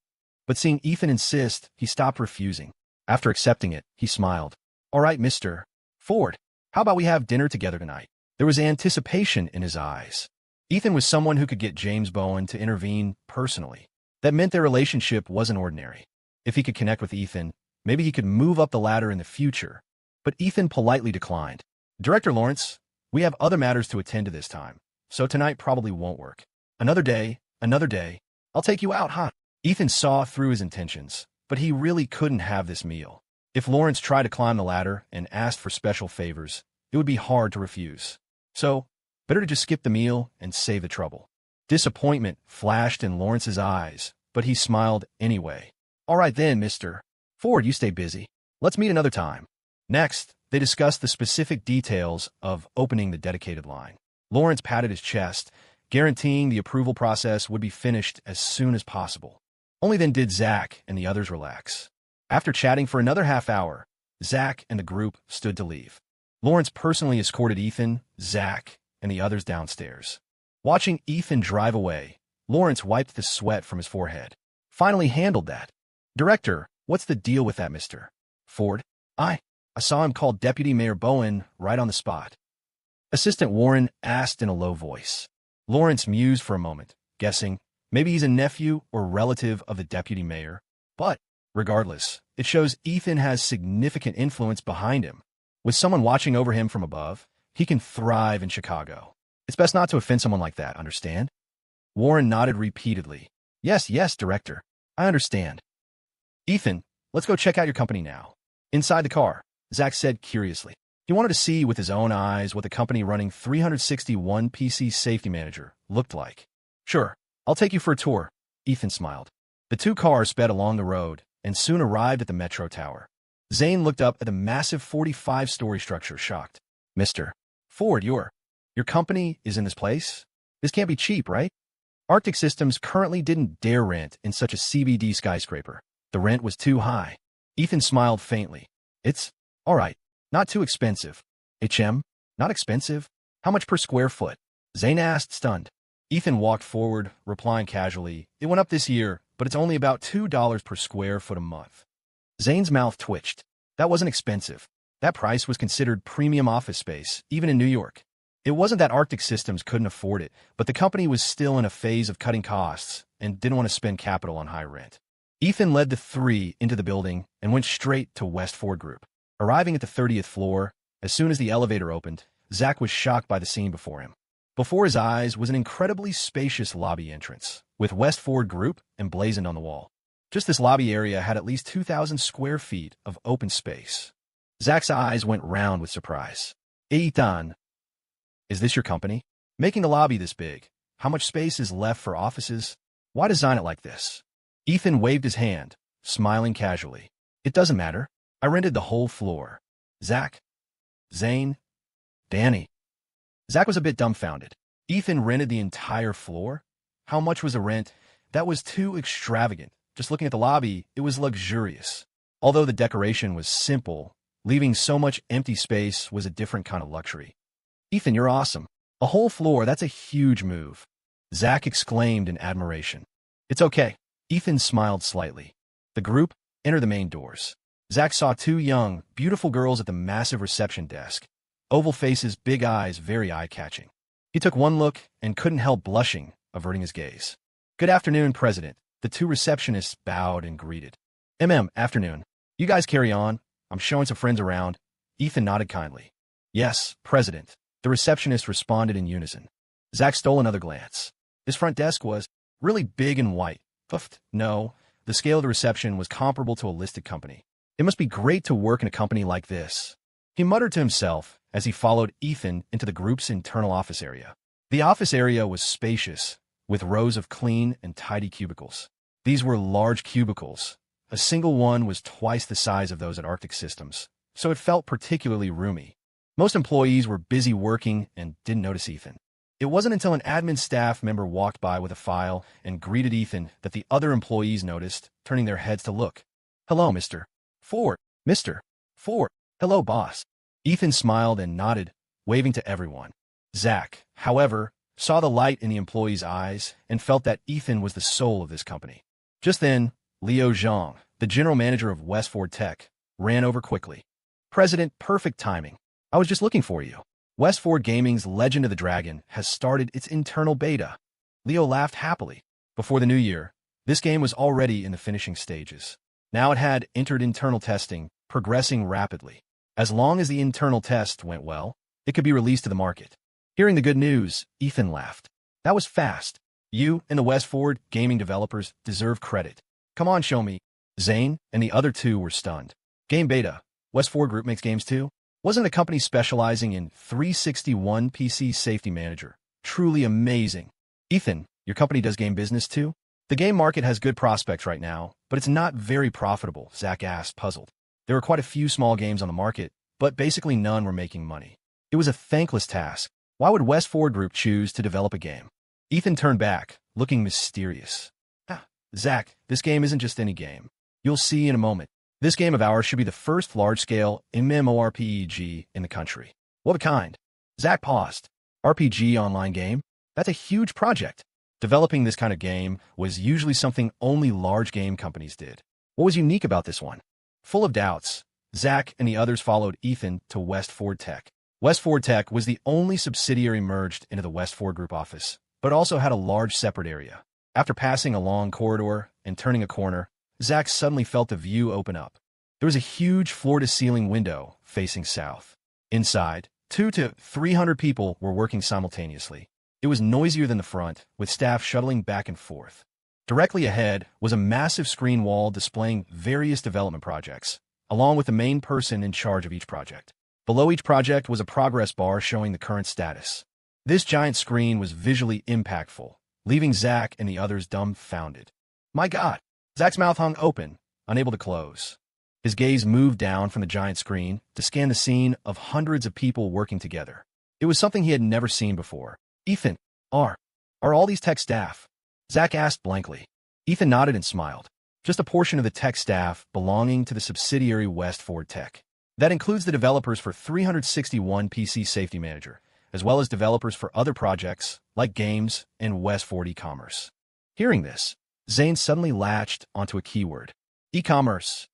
But seeing Ethan insist, he stopped refusing. After accepting it, he smiled. All right, Mr. Ford, how about we have dinner together tonight? There was anticipation in his eyes. Ethan was someone who could get James Bowen to intervene personally. That meant their relationship wasn't ordinary. If he could connect with Ethan, maybe he could move up the ladder in the future. But Ethan politely declined. Director Lawrence, we have other matters to attend to this time, so tonight probably won't work. Another day, I'll take you out, huh? Ethan saw through his intentions, but he really couldn't have this meal. If Lawrence tried to climb the ladder and asked for special favors, it would be hard to refuse. So, better to just skip the meal and save the trouble. Disappointment flashed in Lawrence's eyes, but he smiled anyway. All right then, Mr. Ford, you stay busy. Let's meet another time. Next, they discussed the specific details of opening the dedicated line. Lawrence patted his chest, guaranteeing the approval process would be finished as soon as possible. Only then did Zach and the others relax. After chatting for another half hour, Zach and the group stood to leave. Lawrence personally escorted Ethan, Zach, and the others downstairs. Watching Ethan drive away, Lawrence wiped the sweat from his forehead. Finally handled that. Director, what's the deal with that, Mr. Ford? I saw him call Deputy Mayor Bowen right on the spot. Assistant Warren asked in a low voice. Lawrence mused for a moment, guessing maybe he's a nephew or relative of the deputy mayor. But, regardless, it shows Ethan has significant influence behind him. With someone watching over him from above, he can thrive in Chicago. It's best not to offend someone like that, understand? Warren nodded repeatedly. Yes, Director. I understand. Ethan, let's go check out your company now. Inside the car, Zach said curiously. He wanted to see with his own eyes what the company running 361 PC Safety Manager looked like. Sure, I'll take you for a tour, Ethan smiled. The two cars sped along the road and soon arrived at the Metro Tower. Zane looked up at the massive 45-story structure, shocked. Mr. Ford, your company is in this place? This can't be cheap, right? Arctic Systems currently didn't dare rent in such a CBD skyscraper. The rent was too high. Ethan smiled faintly. It's all right. Not too expensive. Not expensive? How much per square foot? Zane asked, stunned. Ethan walked forward, replying casually, It went up this year, but it's only about $2 per square foot a month. Zane's mouth twitched. That wasn't expensive. That price was considered premium office space, even in New York. It wasn't that Arctic Systems couldn't afford it, but the company was still in a phase of cutting costs and didn't want to spend capital on high rent. Ethan led the three into the building and went straight to West Ford Group. Arriving at the 30th floor, as soon as the elevator opened, Zach was shocked by the scene before him. Before his eyes was an incredibly spacious lobby entrance, with West Ford Group emblazoned on the wall. Just this lobby area had at least 2,000 square feet of open space. Zach's eyes went round with surprise. Ethan, is this your company? Making the lobby this big, how much space is left for offices? Why design it like this? Ethan waved his hand, smiling casually. It doesn't matter. I rented the whole floor. Zach? Zane? Danny? Zach was a bit dumbfounded. Ethan rented the entire floor? How much was the rent? That was too extravagant. Just looking at the lobby, it was luxurious. Although the decoration was simple, leaving so much empty space was a different kind of luxury. Ethan, you're awesome. A whole floor, that's a huge move. Zach exclaimed in admiration. It's okay. Ethan smiled slightly. The group entered the main doors. Zach saw two young, beautiful girls at the massive reception desk. Oval faces, big eyes, very eye-catching. He took one look and couldn't help blushing, averting his gaze. Good afternoon, President. The two receptionists bowed and greeted. Afternoon. You guys carry on. I'm showing some friends around. Ethan nodded kindly. Yes, President. The receptionist responded in unison. Zach stole another glance. His front desk was really big and white. No, the scale of the reception was comparable to a listed company. It must be great to work in a company like this. He muttered to himself as he followed Ethan into the group's internal office area. The office area was spacious, with rows of clean and tidy cubicles. These were large cubicles. A single one was twice the size of those at Arctic Systems, so it felt particularly roomy. Most employees were busy working and didn't notice Ethan. It wasn't until an admin staff member walked by with a file and greeted Ethan that the other employees noticed, turning their heads to look. "Hello, Mr. Ford. Mr. Ford. Hello, boss." Ethan smiled and nodded, waving to everyone. Zach, however, saw the light in the employee's eyes and felt that Ethan was the soul of this company. Just then, Liu Zhang, the general manager of Westford Tech, ran over quickly. "President, perfect timing. I was just looking for you. Westford Gaming's Legend of the Dragon has started its internal beta." Leo laughed happily. Before the new year, this game was already in the finishing stages. Now it had entered internal testing, progressing rapidly. As long as the internal test went well, it could be released to the market. Hearing the good news, Ethan laughed. "That was fast. You and the Westford Gaming developers deserve credit. Come on, show me." Zane and the other two were stunned. Game beta. Westford Group makes games too? Wasn't a company specializing in 361 PC Safety Manager? Truly amazing. "Ethan, your company does game business too?" "The game market has good prospects right now, but it's not very profitable," Zach asked, puzzled. There were quite a few small games on the market, but basically none were making money. It was a thankless task. Why would Westford Group choose to develop a game? Ethan turned back, looking mysterious. Zach, this game isn't just any game. You'll see in a moment. This game of ours should be the first large-scale MMORPG in the country." "What kind?" Zach paused. "RPG online game? That's a huge project." Developing this kind of game was usually something only large game companies did. What was unique about this one? Full of doubts, Zach and the others followed Ethan to Westford Tech. Westford Tech was the only subsidiary merged into the Westford Group office, but also had a large separate area. After passing a long corridor and turning a corner, Zach suddenly felt the view open up. There was a huge floor-to-ceiling window facing south. Inside, 200 to 300 people were working simultaneously. It was noisier than the front, with staff shuttling back and forth. Directly ahead was a massive screen wall displaying various development projects, along with the main person in charge of each project. Below each project was a progress bar showing the current status. This giant screen was visually impactful, leaving Zach and the others dumbfounded. "My God!" Zach's mouth hung open, unable to close. His gaze moved down from the giant screen to scan the scene of hundreds of people working together. It was something he had never seen before. "Ethan, are all these tech staff?" Zach asked blankly. Ethan nodded and smiled. "Just a portion of the tech staff belonging to the subsidiary Westford Tech. That includes the developers for 361 PC Safety Manager, as well as developers for other projects like games and Westford e-commerce." Hearing this, Zane suddenly latched onto a keyword. "E-commerce.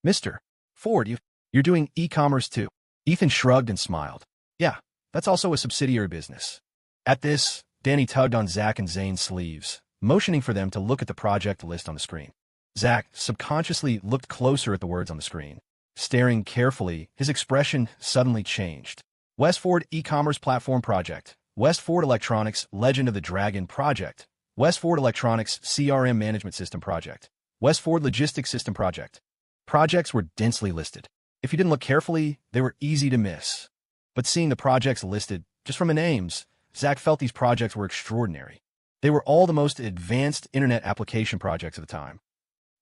Mr. Ford, you're doing e-commerce too?" Ethan shrugged and smiled. "Yeah, that's also a subsidiary business." At this, Danny tugged on Zach and Zane's sleeves, motioning for them to look at the project list on the screen. Zach subconsciously looked closer at the words on the screen. Staring carefully, his expression suddenly changed. "Westford E-commerce Platform Project. Westford Electronics Legend of the Dragon Project. Westford Electronics CRM Management System Project. Westford Logistics System Project." Projects were densely listed. If you didn't look carefully, they were easy to miss. But seeing the projects listed, just from the names, Zach felt these projects were extraordinary. They were all the most advanced internet application projects of the time.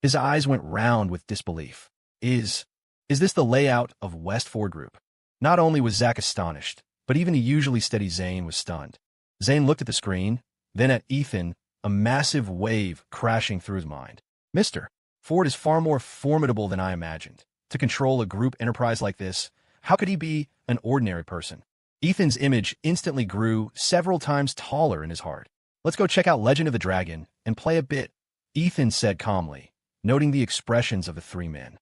His eyes went round with disbelief. Is this the layout of Westford Group? Not only was Zach astonished, but even the usually steady Zane was stunned. Zane looked at the screen, then at Ethan, a massive wave crashing through his mind. "Mr. Ford is far more formidable than I imagined. To control a group enterprise like this, how could he be an ordinary person?" Ethan's image instantly grew several times taller in his heart. "Let's go check out Legend of the Dragon and play a bit," Ethan said calmly, noting the expressions of the three men.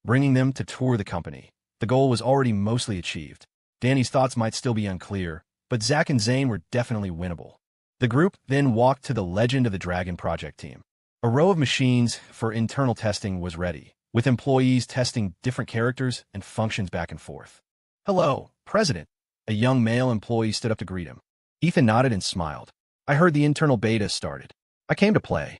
Bringing them to tour the company. The goal was already mostly achieved. Danny's thoughts might still be unclear, but Zach and Zane were definitely winnable. The group then walked to the Legend of the Dragon project team. A row of machines for internal testing was ready, with employees testing different characters and functions back and forth. "Hello, President." A young male employee stood up to greet him. Ethan nodded and smiled. "I heard the internal beta started. I came to play."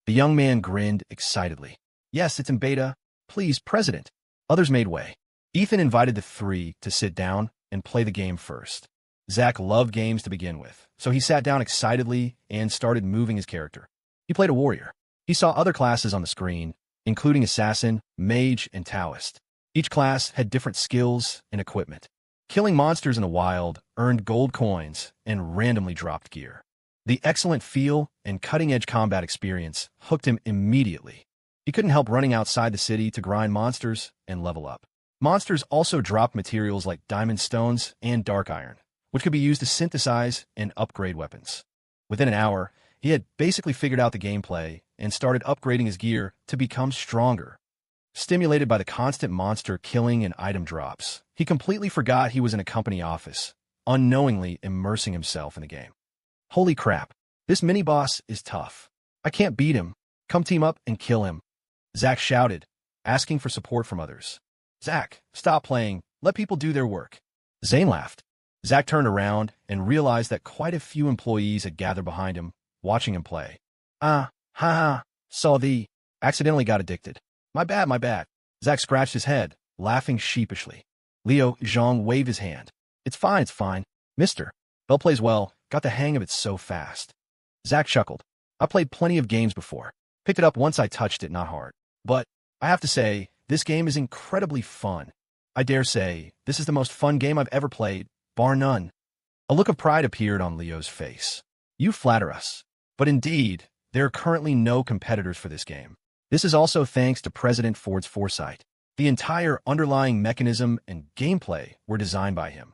The young man grinned excitedly. "Yes, it's in beta. Please, President." Others made way. Ethan invited the three to sit down and play the game first. Zach loved games to begin with, so he sat down excitedly and started moving his character. He played a warrior. He saw other classes on the screen, including assassin, mage, and Taoist. Each class had different skills and equipment. Killing monsters in the wild earned gold coins and randomly dropped gear. The excellent feel and cutting-edge combat experience hooked him immediately. He couldn't help running outside the city to grind monsters and level up. Monsters also dropped materials like diamond stones and dark iron, which could be used to synthesize and upgrade weapons. Within an hour, he had basically figured out the gameplay and started upgrading his gear to become stronger. Stimulated by the constant monster killing and item drops, he completely forgot he was in a company office, unknowingly immersing himself in the game. Holy crap, this mini-boss is tough. I can't beat him. Come team up and kill him. Zack shouted, asking for support from others. Zack, stop playing. Let people do their work. Zane laughed. Zack turned around and realized that quite a few employees had gathered behind him, watching him play. Saw thee. Accidentally got addicted. My bad. Zack scratched his head, laughing sheepishly. Leo Zhang waved his hand. It's fine. Mister. Bell plays well, got the hang of it so fast. Zack chuckled. I played plenty of games before. Picked it up once I touched it, not hard. But, I have to say, this game is incredibly fun. I dare say, this is the most fun game I've ever played, bar none. A look of pride appeared on Leo's face. You flatter us. But indeed, there are currently no competitors for this game. This is also thanks to President Ford's foresight. The entire underlying mechanism and gameplay were designed by him.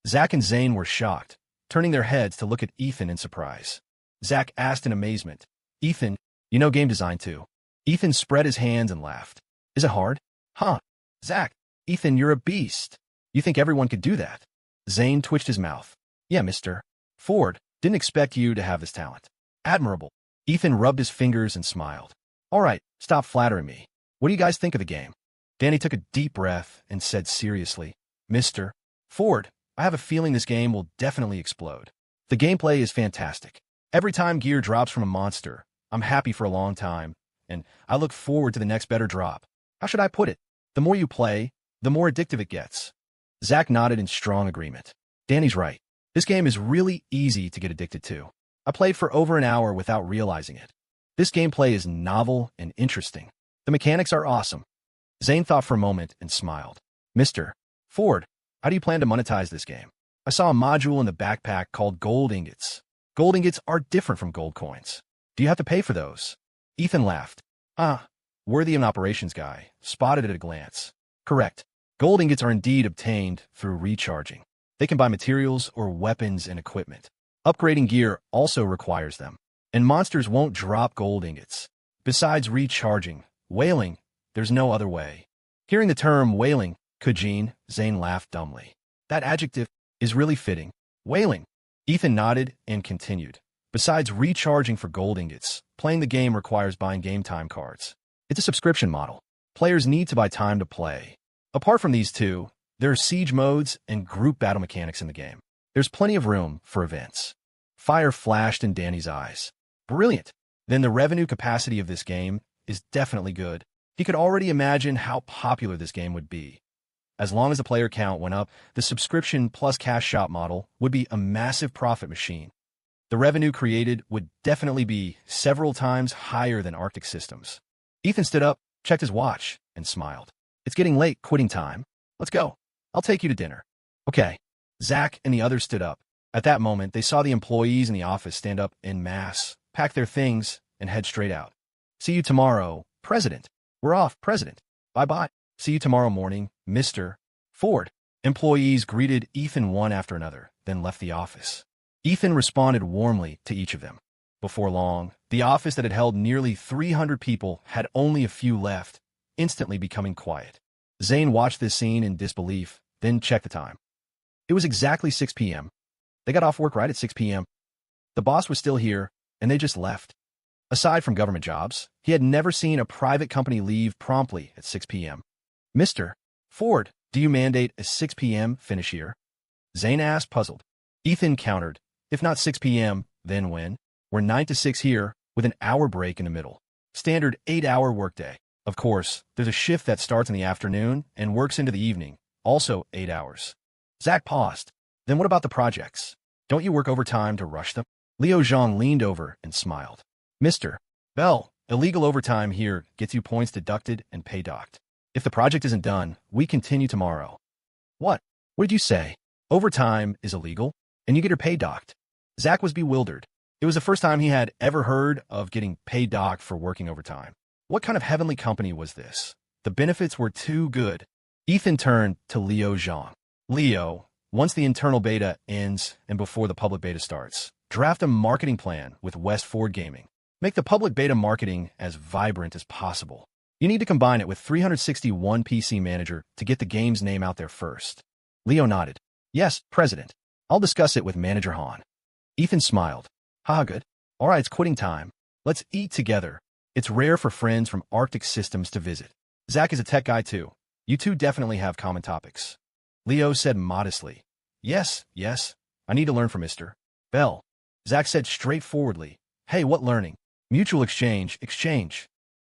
Zack and Zane were shocked, turning their heads to look at Ethan in surprise. Zack asked in amazement, Ethan, you know game design too. Ethan spread his hands and laughed. Is it hard? Huh. Zack, Ethan, you're a beast. You think everyone could do that? Zane twitched his mouth. Yeah, Mr. Ford, didn't expect you to have this talent. Admirable. Ethan rubbed his fingers and smiled. All right, stop flattering me. What do you guys think of the game? Danny took a deep breath and said seriously, Mr. Ford, I have a feeling this game will definitely explode. The gameplay is fantastic. Every time gear drops from a monster, I'm happy for a long time, and I look forward to the next better drop. How should I put it? The more you play, the more addictive it gets. Zack nodded in strong agreement. Danny's right. This game is really easy to get addicted to. I played for over an hour without realizing it. This gameplay is novel and interesting. The mechanics are awesome. Zane thought for a moment and smiled. Mr. Ford, how do you plan to monetize this game? I saw a module in the backpack called gold ingots. Gold ingots are different from gold coins. Do you have to pay for those? Ethan laughed. Worthy of an operations guy, spotted at a glance. Correct. Gold ingots are indeed obtained through recharging. They can buy materials or weapons and equipment. Upgrading gear also requires them. And monsters won't drop gold ingots. Besides recharging, whaling, there's no other way. Hearing the term whaling, Kujin, Zane laughed dumbly. That adjective is really fitting. Whaling. Ethan nodded and continued. Besides recharging for gold ingots, playing the game requires buying game time cards. It's a subscription model. Players need to buy time to play. Apart from these two, there are siege modes and group battle mechanics in the game. There's plenty of room for events. Fire flashed in Danny's eyes. Brilliant. Then the revenue capacity of this game is definitely good. He could already imagine how popular this game would be. As long as the player count went up, the subscription plus cash shop model would be a massive profit machine. The revenue created would definitely be several times higher than Arctic Systems. Ethan stood up, checked his watch, and smiled. It's getting late, quitting time. Let's go. I'll take you to dinner. Okay. Zack and the others stood up. At that moment, they saw the employees in the office stand up en masse, pack their things, and head straight out. See you tomorrow, President. We're off, President. Bye-bye. See you tomorrow morning, Mr. Ford. Employees greeted Ethan one after another, then left the office. Ethan responded warmly to each of them. Before long, the office that had held nearly 300 people had only a few left, instantly becoming quiet. Zane watched this scene in disbelief, then checked the time. It was exactly 6 p.m. They got off work right at 6 p.m. The boss was still here, and they just left. Aside from government jobs, he had never seen a private company leave promptly at 6 p.m. Mr. Ford, do you mandate a 6 p.m. finish here? Zane asked, puzzled. Ethan countered, if not 6 p.m., then when? We're 9 to 6 here, with an hour break in the middle. Standard 8-hour workday. Of course, there's a shift that starts in the afternoon and works into the evening, also 8 hours. Zack paused. Then what about the projects? Don't you work overtime to rush them? Leo Zhang leaned over and smiled. Mr. Bell, illegal overtime here gets you points deducted and pay docked. If the project isn't done, we continue tomorrow. What? What did you say? Overtime is illegal, and you get your pay docked. Zach was bewildered. It was the first time he had ever heard of getting pay docked for working overtime. What kind of heavenly company was this? The benefits were too good. Ethan turned to Leo Zhang. Leo, once the internal beta ends and before the public beta starts, draft a marketing plan with West Ford Gaming. Make the public beta marketing as vibrant as possible. You need to combine it with 361 PC Manager to get the game's name out there first. Leo nodded. Yes, President. I'll discuss it with Manager Han. Ethan smiled. Haha, good. All right, it's quitting time. Let's eat together. It's rare for friends from Arctic Systems to visit. Zach is a tech guy too. You two definitely have common topics. Leo said modestly. Yes. I need to learn from Mr. Bell. Zach said straightforwardly. Hey, what learning? Mutual exchange.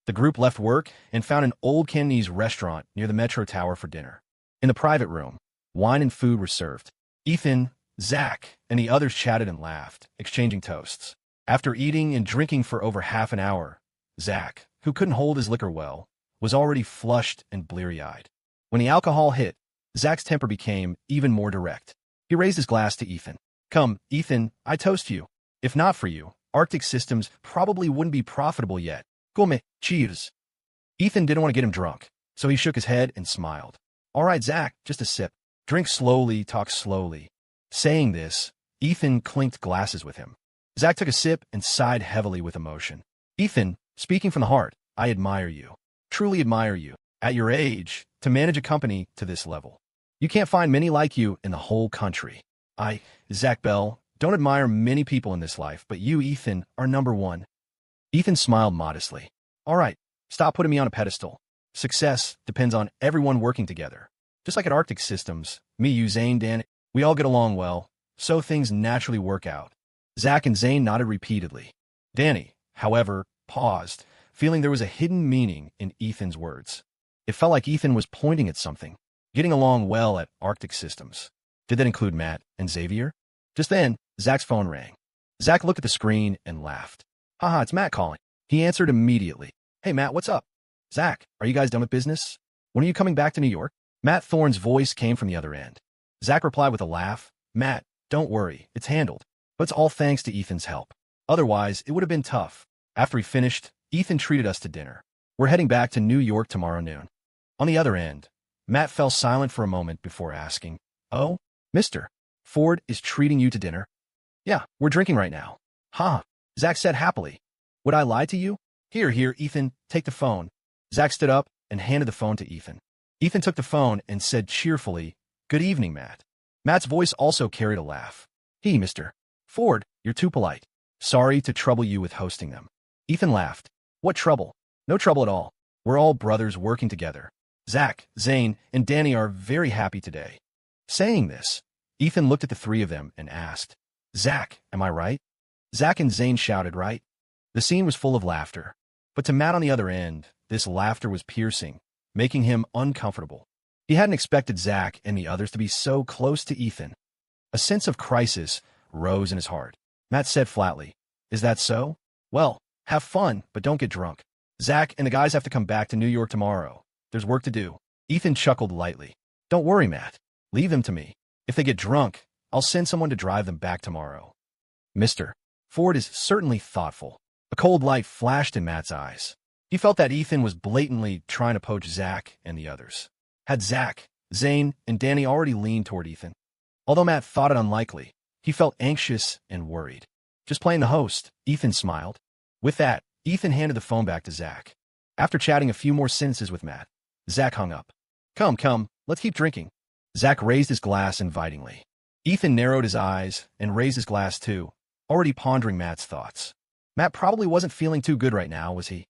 The group left work and found an old Cantonese restaurant near the Metro Tower for dinner. In the private room, wine and food were served. Ethan, Zach, and the others chatted and laughed, exchanging toasts. After eating and drinking for over half an hour, Zach, who couldn't hold his liquor well, was already flushed and bleary-eyed. When the alcohol hit, Zach's temper became even more direct. He raised his glass to Ethan. Come, Ethan, I toast you. If not for you, Arctic Systems probably wouldn't be profitable yet. Gourmet, cheers. Ethan didn't want to get him drunk, so he shook his head and smiled. All right, Zach, just a sip. Drink slowly, talk slowly. Saying this, Ethan clinked glasses with him. Zach took a sip and sighed heavily with emotion. Ethan, speaking from the heart, I admire you. Truly admire you. At your age, to manage a company to this level. You can't find many like you in the whole country. Zach Bell, don't admire many people in this life, but you, Ethan, are number one. Ethan smiled modestly. All right, stop putting me on a pedestal. Success depends on everyone working together. Just like at Arctic Systems, me, you, Zane, Dan, we all get along well, so things naturally work out. Zach and Zane nodded repeatedly. Danny, however, paused, feeling there was a hidden meaning in Ethan's words. It felt like Ethan was pointing at something. Getting along well at Arctic Systems. Did that include Matt and Xavier? Just then, Zach's phone rang. Zach looked at the screen and laughed. Haha, it's Matt calling. He answered immediately. Hey, Matt, what's up? Zach, are you guys done with business? When are you coming back to New York? Matt Thorne's voice came from the other end. Zach replied with a laugh. Matt, don't worry, it's handled. But it's all thanks to Ethan's help. Otherwise, it would have been tough. After he finished, Ethan treated us to dinner. We're heading back to New York tomorrow noon. On the other end, Matt fell silent for a moment before asking, Oh, Mr. Ford is treating you to dinner? Yeah, we're drinking right now. Huh, Zach said happily. Would I lie to you? Here, Ethan, take the phone. Zach stood up and handed the phone to Ethan. Ethan took the phone and said cheerfully, Good evening, Matt. Matt's voice also carried a laugh. Hey, Mr. Ford, you're too polite. Sorry to trouble you with hosting them. Ethan laughed. What trouble? No trouble at all. We're all brothers working together. Zach, Zane, and Danny are very happy today. Saying this, Ethan looked at the three of them and asked, Zach, am I right? Zach and Zane shouted, right? The scene was full of laughter. But to Matt on the other end, this laughter was piercing, making him uncomfortable. He hadn't expected Zach and the others to be so close to Ethan. A sense of crisis rose in his heart. Matt said flatly, Is that so? Well, have fun, but don't get drunk. Zach and the guys have to come back to New York tomorrow. There's work to do. Ethan chuckled lightly. Don't worry, Matt. Leave them to me. If they get drunk, I'll send someone to drive them back tomorrow. Mr. Ford is certainly thoughtful. A cold light flashed in Matt's eyes. He felt that Ethan was blatantly trying to poach Zach and the others. Had Zach, Zane, and Danny already leaned toward Ethan? Although Matt thought it unlikely, he felt anxious and worried. Just playing the host, Ethan smiled. With that, Ethan handed the phone back to Zach. After chatting a few more sentences with Matt, Zach hung up. Come, let's keep drinking. Zach raised his glass invitingly. Ethan narrowed his eyes and raised his glass too, already pondering Matt's thoughts. Matt probably wasn't feeling too good right now, was he?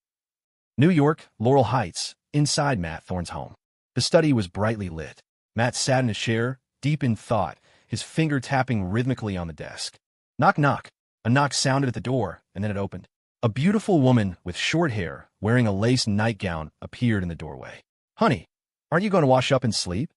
New York, Laurel Heights, inside Matt Thorne's home. The study was brightly lit. Matt sat in his chair, deep in thought, his finger tapping rhythmically on the desk. Knock, knock. A knock sounded at the door, and then it opened. A beautiful woman with short hair, wearing a lace nightgown, appeared in the doorway. Honey, aren't you going to wash up and sleep?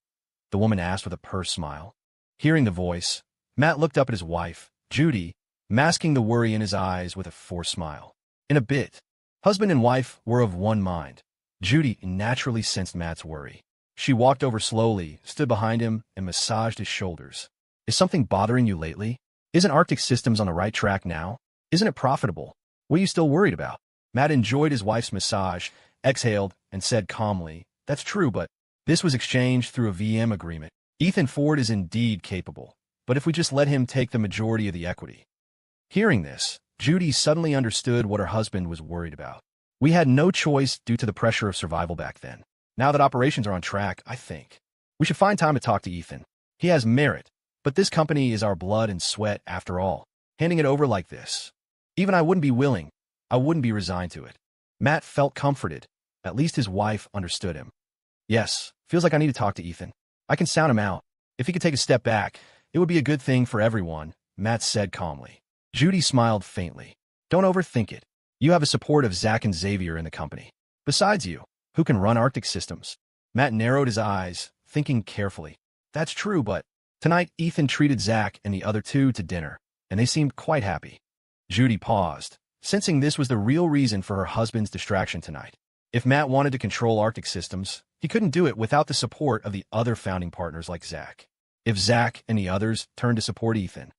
The woman asked with a purse smile. Hearing the voice, Matt looked up at his wife, Judy, masking the worry in his eyes with a forced smile. In a bit, husband and wife were of one mind. Judy naturally sensed Matt's worry. She walked over slowly, stood behind him, and massaged his shoulders. Is something bothering you lately? Isn't Arctic Systems on the right track now? Isn't it profitable? What are you still worried about? Matt enjoyed his wife's massage, exhaled, and said calmly, "That's true, but this was exchanged through a VM agreement. Ethan Ford is indeed capable, but if we just let him take the majority of the equity." Hearing this, Judy suddenly understood what her husband was worried about. We had no choice due to the pressure of survival back then. Now that operations are on track, I think we should find time to talk to Ethan. He has merit, but this company is our blood and sweat after all. Handing it over like this, even I wouldn't be willing. I wouldn't be resigned to it. Matt felt comforted. At least his wife understood him. Yes, feels like I need to talk to Ethan. I can sound him out. If he could take a step back, it would be a good thing for everyone, Matt said calmly. Judy smiled faintly. Don't overthink it. You have the support of Zach and Xavier in the company. Besides you, who can run Arctic Systems? Matt narrowed his eyes, thinking carefully. That's true, but tonight Ethan treated Zach and the other two to dinner, and they seemed quite happy. Judy paused, sensing this was the real reason for her husband's distraction tonight. If Matt wanted to control Arctic Systems, he couldn't do it without the support of the other founding partners like Zach. If Zach and the others turned to support Ethan,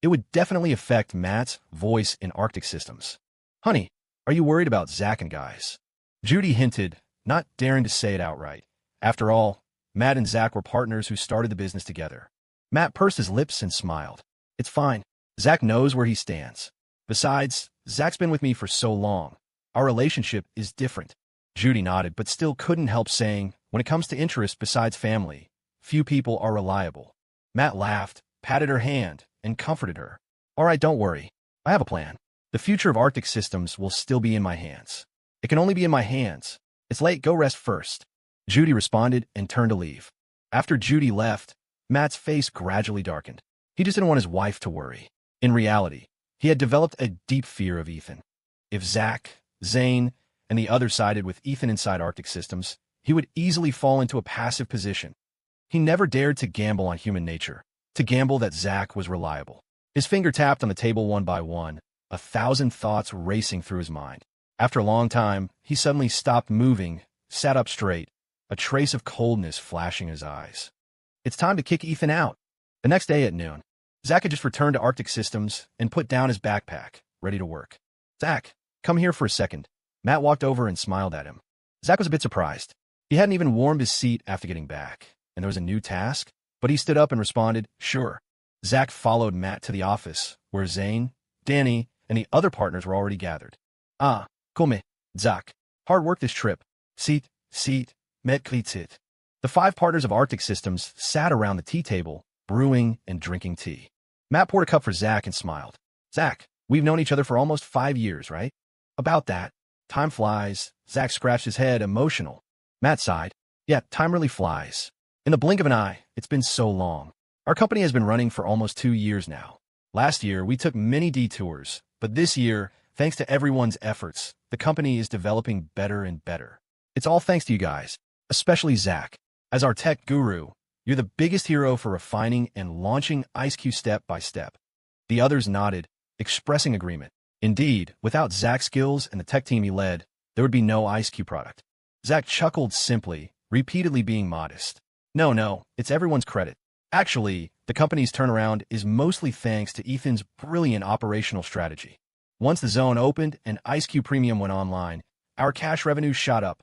it would definitely affect Matt's voice in Arctic Systems. Honey, are you worried about Zach and guys? Judy hinted, not daring to say it outright. After all, Matt and Zach were partners who started the business together. Matt pursed his lips and smiled. It's fine. Zach knows where he stands. Besides, Zach's been with me for so long. Our relationship is different. Judy nodded, but still couldn't help saying, when it comes to interest besides family, few people are reliable. Matt laughed, patted her hand, and comforted her. All right, don't worry. I have a plan. The future of Arctic Systems will still be in my hands. It can only be in my hands. It's late, go rest first. Judy responded and turned to leave. After Judy left, Matt's face gradually darkened. He just didn't want his wife to worry. In reality, he had developed a deep fear of Ethan. If Zach, Zane, and the other sided with Ethan inside Arctic Systems, he would easily fall into a passive position. He never dared to gamble on human nature, to gamble that Zach was reliable. His finger tapped on the table one by one, 1,000 thoughts racing through his mind. After a long time, he suddenly stopped moving, sat up straight, a trace of coldness flashing in his eyes. It's time to kick Ethan out. The next day at noon, Zach had just returned to Arctic Systems and put down his backpack, ready to work. Zach, come here for a second. Matt walked over and smiled at him. Zach was a bit surprised. He hadn't even warmed his seat after getting back, and there was a new task, but he stood up and responded, sure. Zach followed Matt to the office, where Zane, Danny, and the other partners were already gathered. Ah, come, Zach. Hard work this trip. Seat, met kritit. The 5 partners of Arctic Systems sat around the tea table, brewing and drinking tea. Matt poured a cup for Zach and smiled. Zach, we've known each other for almost 5 years, right? About that. Time flies. Zach scratched his head, emotional. Matt sighed. Yeah, time really flies. In the blink of an eye, it's been so long. Our company has been running for almost 2 years now. Last year, we took many detours, but this year, thanks to everyone's efforts, the company is developing better and better. It's all thanks to you guys, especially Zach. As our tech guru, you're the biggest hero for refining and launching IceQ step by step. The others nodded, expressing agreement. Indeed, without Zach's skills and the tech team he led, there would be no IceQ product. Zach chuckled simply, repeatedly being modest. No, it's everyone's credit. Actually, the company's turnaround is mostly thanks to Ethan's brilliant operational strategy. Once the zone opened and IceQ Premium went online, our cash revenue shot up.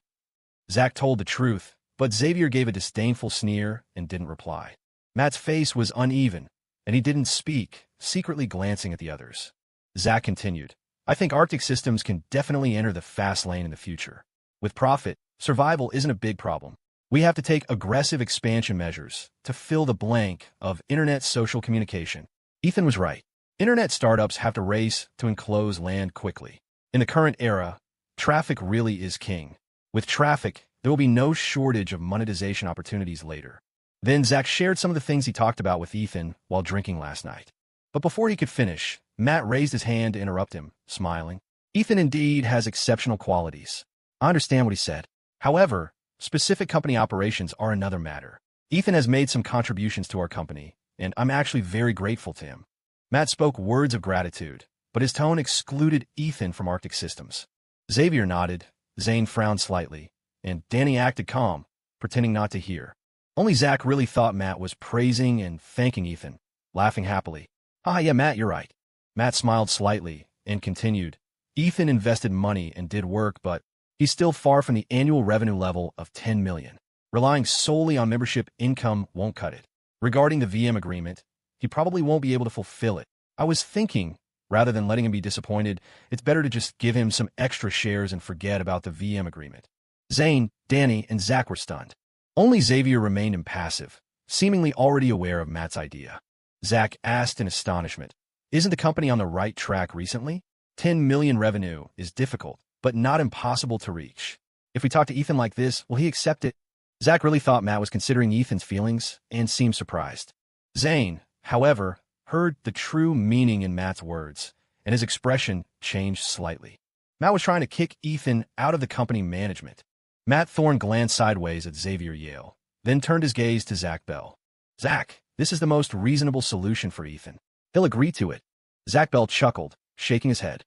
Zach told the truth, but Xavier gave a disdainful sneer and didn't reply. Matt's face was uneven, and he didn't speak, secretly glancing at the others. Zach continued, I think Arctic Systems can definitely enter the fast lane in the future. With profit, survival isn't a big problem. We have to take aggressive expansion measures to fill the blank of internet social communication. Ethan was right. Internet startups have to race to enclose land quickly. In the current era, traffic really is king. With traffic, there will be no shortage of monetization opportunities later. Then Zach shared some of the things he talked about with Ethan while drinking last night. But before he could finish, Matt raised his hand to interrupt him, smiling. Ethan indeed has exceptional qualities. I understand what he said. However, specific company operations are another matter. Ethan has made some contributions to our company, and I'm actually very grateful to him. Matt spoke words of gratitude, but his tone excluded Ethan from Arctic Systems. Xavier nodded, Zane frowned slightly, and Danny acted calm. pretending not to hear. Only Zach really thought Matt was praising and thanking Ethan, laughing happily. "Ah, yeah, Matt, you're right." Matt smiled slightly and continued. "Ethan invested money and did work, but he's still far from the annual revenue level of 10 million. Relying solely on membership income won't cut it. Regarding the VM agreement, he probably won't be able to fulfill it. I was thinking, rather than letting him be disappointed, it's better to just give him some extra shares and forget about the VM agreement." Zane, Danny, and Zach were stunned. Only Xavier remained impassive, seemingly already aware of Matt's idea. Zach asked in astonishment, "Isn't the company on the right track recently? 10 million revenue is difficult, but not impossible to reach. If we talk to Ethan like this, will he accept it?" Zach really thought Matt was considering Ethan's feelings and seemed surprised. Zane, however, heard the true meaning in Matt's words, and his expression changed slightly. Matt was trying to kick Ethan out of the company management. Matt Thorne glanced sideways at Xavier Yale, then turned his gaze to Zach Bell. "Zach, this is the most reasonable solution for Ethan. He'll agree to it." Zach Bell chuckled, shaking his head.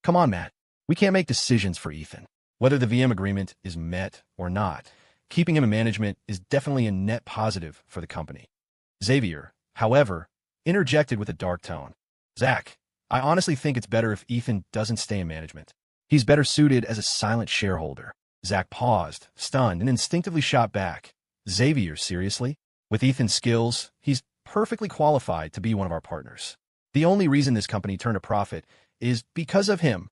"Come on, Matt. We can't make decisions for Ethan. Whether the VM agreement is met or not, keeping him in management is definitely a net positive for the company." Xavier, however, interjected with a dark tone. "Zach, I honestly think it's better if Ethan doesn't stay in management. He's better suited as a silent shareholder." Zach paused, stunned, and instinctively shot back. "Xavier, seriously? With Ethan's skills, he's perfectly qualified to be one of our partners. The only reason this company turned a profit is because of him."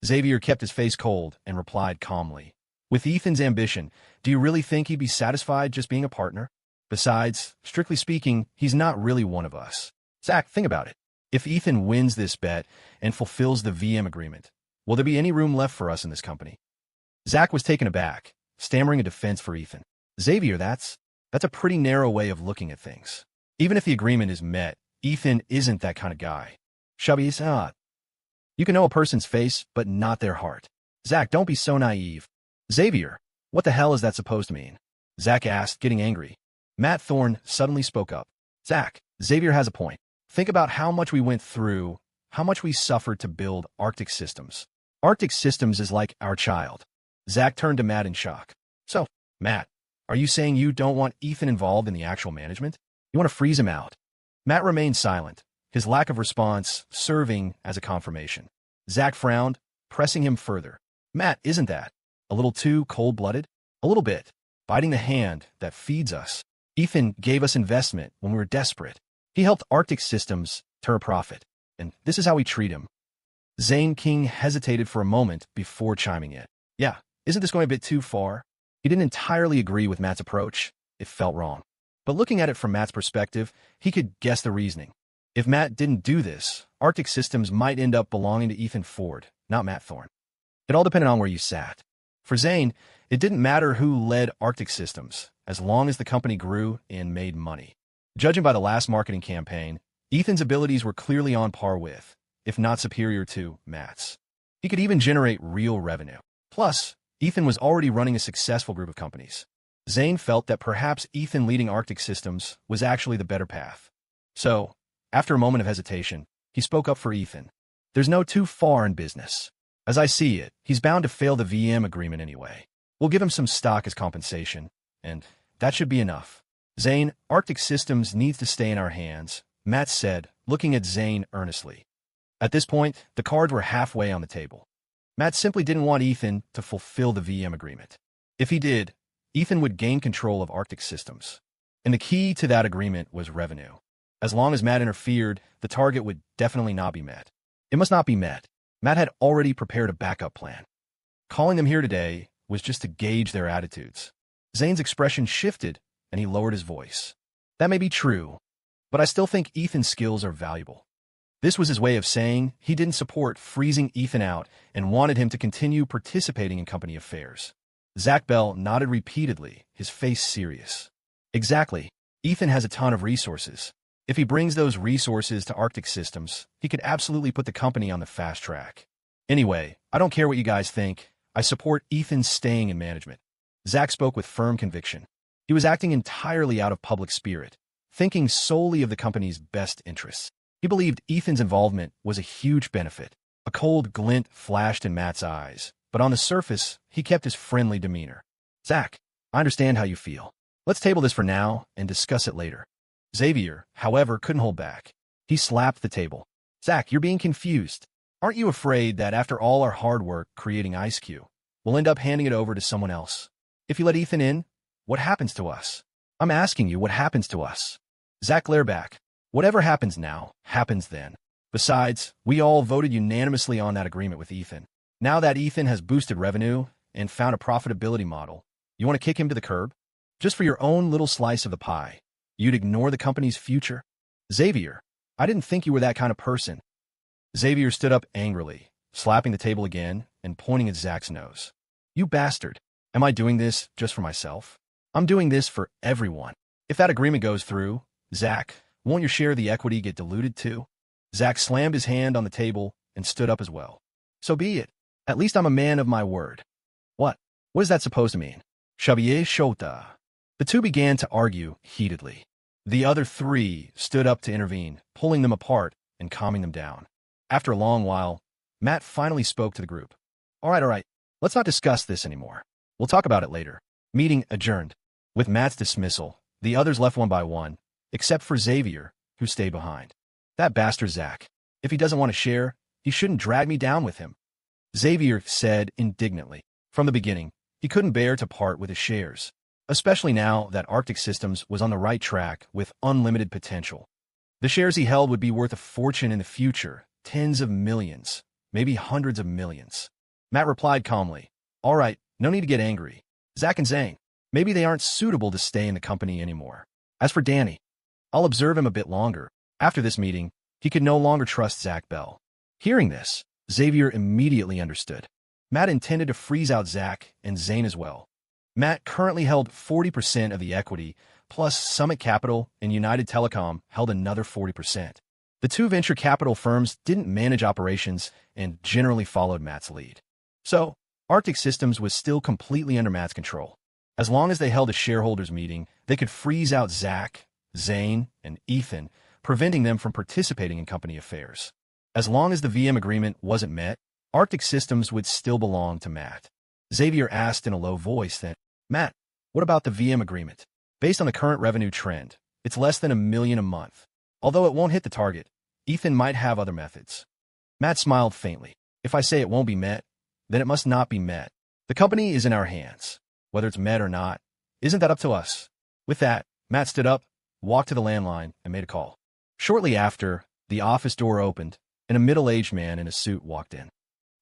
Xavier kept his face cold and replied calmly. "With Ethan's ambition, do you really think he'd be satisfied just being a partner? Besides, strictly speaking, he's not really one of us. Zach, think about it. If Ethan wins this bet and fulfills the VM agreement, will there be any room left for us in this company?" Zach was taken aback, stammering a defense for Ethan. "Xavier, that's a pretty narrow way of looking at things. Even if the agreement is met, Ethan isn't that kind of guy. Shubby's not. You can know a person's face, but not their heart. Zach, don't be so naive." "Xavier, what the hell is that supposed to mean?" Zach asked, getting angry. Matt Thorne suddenly spoke up. "Zach, Xavier has a point. Think about how much we went through, how much we suffered to build Arctic Systems. Arctic Systems is like our child." Zach turned to Matt in shock. "So, Matt, are you saying you don't want Ethan involved in the actual management? You want to freeze him out?" Matt remained silent, his lack of response serving as a confirmation. Zach frowned, pressing him further. "Matt, isn't that a little too cold-blooded? A little bit. Biting the hand that feeds us. Ethan gave us investment when we were desperate. He helped Arctic Systems turn a profit, and this is how we treat him." Zane King hesitated for a moment before chiming in. "Yeah, isn't this going a bit too far?" He didn't entirely agree with Matt's approach. It felt wrong. But looking at it from Matt's perspective, he could guess the reasoning. If Matt didn't do this, Arctic Systems might end up belonging to Ethan Ford, not Matt Thorne. It all depended on where you sat. For Zane, it didn't matter who led Arctic Systems, as long as the company grew and made money. Judging by the last marketing campaign, Ethan's abilities were clearly on par with, if not superior to, Matt's. He could even generate real revenue. Plus, Ethan was already running a successful group of companies. Zane felt that perhaps Ethan leading Arctic Systems was actually the better path. So, after a moment of hesitation, he spoke up for Ethan. "There's no too far in business. As I see it, he's bound to fail the VM agreement anyway. We'll give him some stock as compensation, and that should be enough. Zane, Arctic Systems needs to stay in our hands," Matt said, looking at Zane earnestly. At this point, the cards were halfway on the table. Matt simply didn't want Ethan to fulfill the VM agreement. If he did, Ethan would gain control of Arctic Systems. And the key to that agreement was revenue. As long as Matt interfered, the target would definitely not be met. It must not be met. Matt had already prepared a backup plan. Calling them here today was just to gauge their attitudes. Zane's expression shifted, and he lowered his voice. "That may be true, but I still think Ethan's skills are valuable." This was his way of saying he didn't support freezing Ethan out and wanted him to continue participating in company affairs. Zach Bell nodded repeatedly, his face serious. "Exactly. Ethan has a ton of resources. If he brings those resources to Arctic Systems, he could absolutely put the company on the fast track. Anyway, I don't care what you guys think. I support Ethan staying in management." Zach spoke with firm conviction. He was acting entirely out of public spirit, thinking solely of the company's best interests. He believed Ethan's involvement was a huge benefit. A cold glint flashed in Matt's eyes, but on the surface, he kept his friendly demeanor. "Zach, I understand how you feel. Let's table this for now and discuss it later. Xavier, however, couldn't hold back. He slapped the table. Zach, you're being confused. Aren't you afraid that after all our hard work creating IceQ, we'll end up handing it over to someone else? If you let Ethan in, what happens to us? I'm asking you, what happens to us? Zach glared back. Whatever happens now, happens then. Besides, we all voted unanimously on that agreement with Ethan. Now that Ethan has boosted revenue and found a profitability model, you want to kick him to the curb? Just for your own little slice of the pie, you'd ignore the company's future? Xavier, I didn't think you were that kind of person. Xavier stood up angrily, slapping the table again and pointing at Zach's nose. You bastard. Am I doing this just for myself? I'm doing this for everyone. If that agreement goes through, Zach, won't your share of the equity get diluted too? Zach slammed his hand on the table and stood up as well. So be it. At least I'm a man of my word. What? What is that supposed to mean? Xavier Shota. The two began to argue heatedly. The other three stood up to intervene, pulling them apart and calming them down. After a long while, Matt finally spoke to the group. All right. Let's not discuss this anymore. We'll talk about it later. Meeting adjourned. With Matt's dismissal, the others left one by one, except for Xavier, who stayed behind. That bastard Zach. If he doesn't want to share, he shouldn't drag me down with him. Xavier said indignantly. From the beginning, he couldn't bear to part with his shares, especially now that Arctic Systems was on the right track with unlimited potential. The shares he held would be worth a fortune in the future, tens of millions, maybe hundreds of millions. Matt replied calmly, all right, no need to get angry. Zach and Zane, maybe they aren't suitable to stay in the company anymore. As for Danny, I'll observe him a bit longer. After this meeting, he could no longer trust Zach Bell. Hearing this, Xavier immediately understood. Matt intended to freeze out Zach and Zane as well. Matt currently held 40% of the equity, plus Summit Capital and United Telecom held another 40%. The two venture capital firms didn't manage operations and generally followed Matt's lead. So, Arctic Systems was still completely under Matt's control. As long as they held a shareholders meeting, they could freeze out Zach, Zane, and Ethan, preventing them from participating in company affairs. As long as the VM agreement wasn't met, Arctic Systems would still belong to Matt. Xavier asked in a low voice then, Matt, what about the VM agreement? Based on the current revenue trend, it's less than $1 million a month. Although it won't hit the target, Ethan might have other methods. Matt smiled faintly. If I say it won't be met, then it must not be met. The company is in our hands. Whether it's met or not, isn't that up to us? With that, Matt stood up, walked to the landline, and made a call. Shortly after, the office door opened, and a middle-aged man in a suit walked in.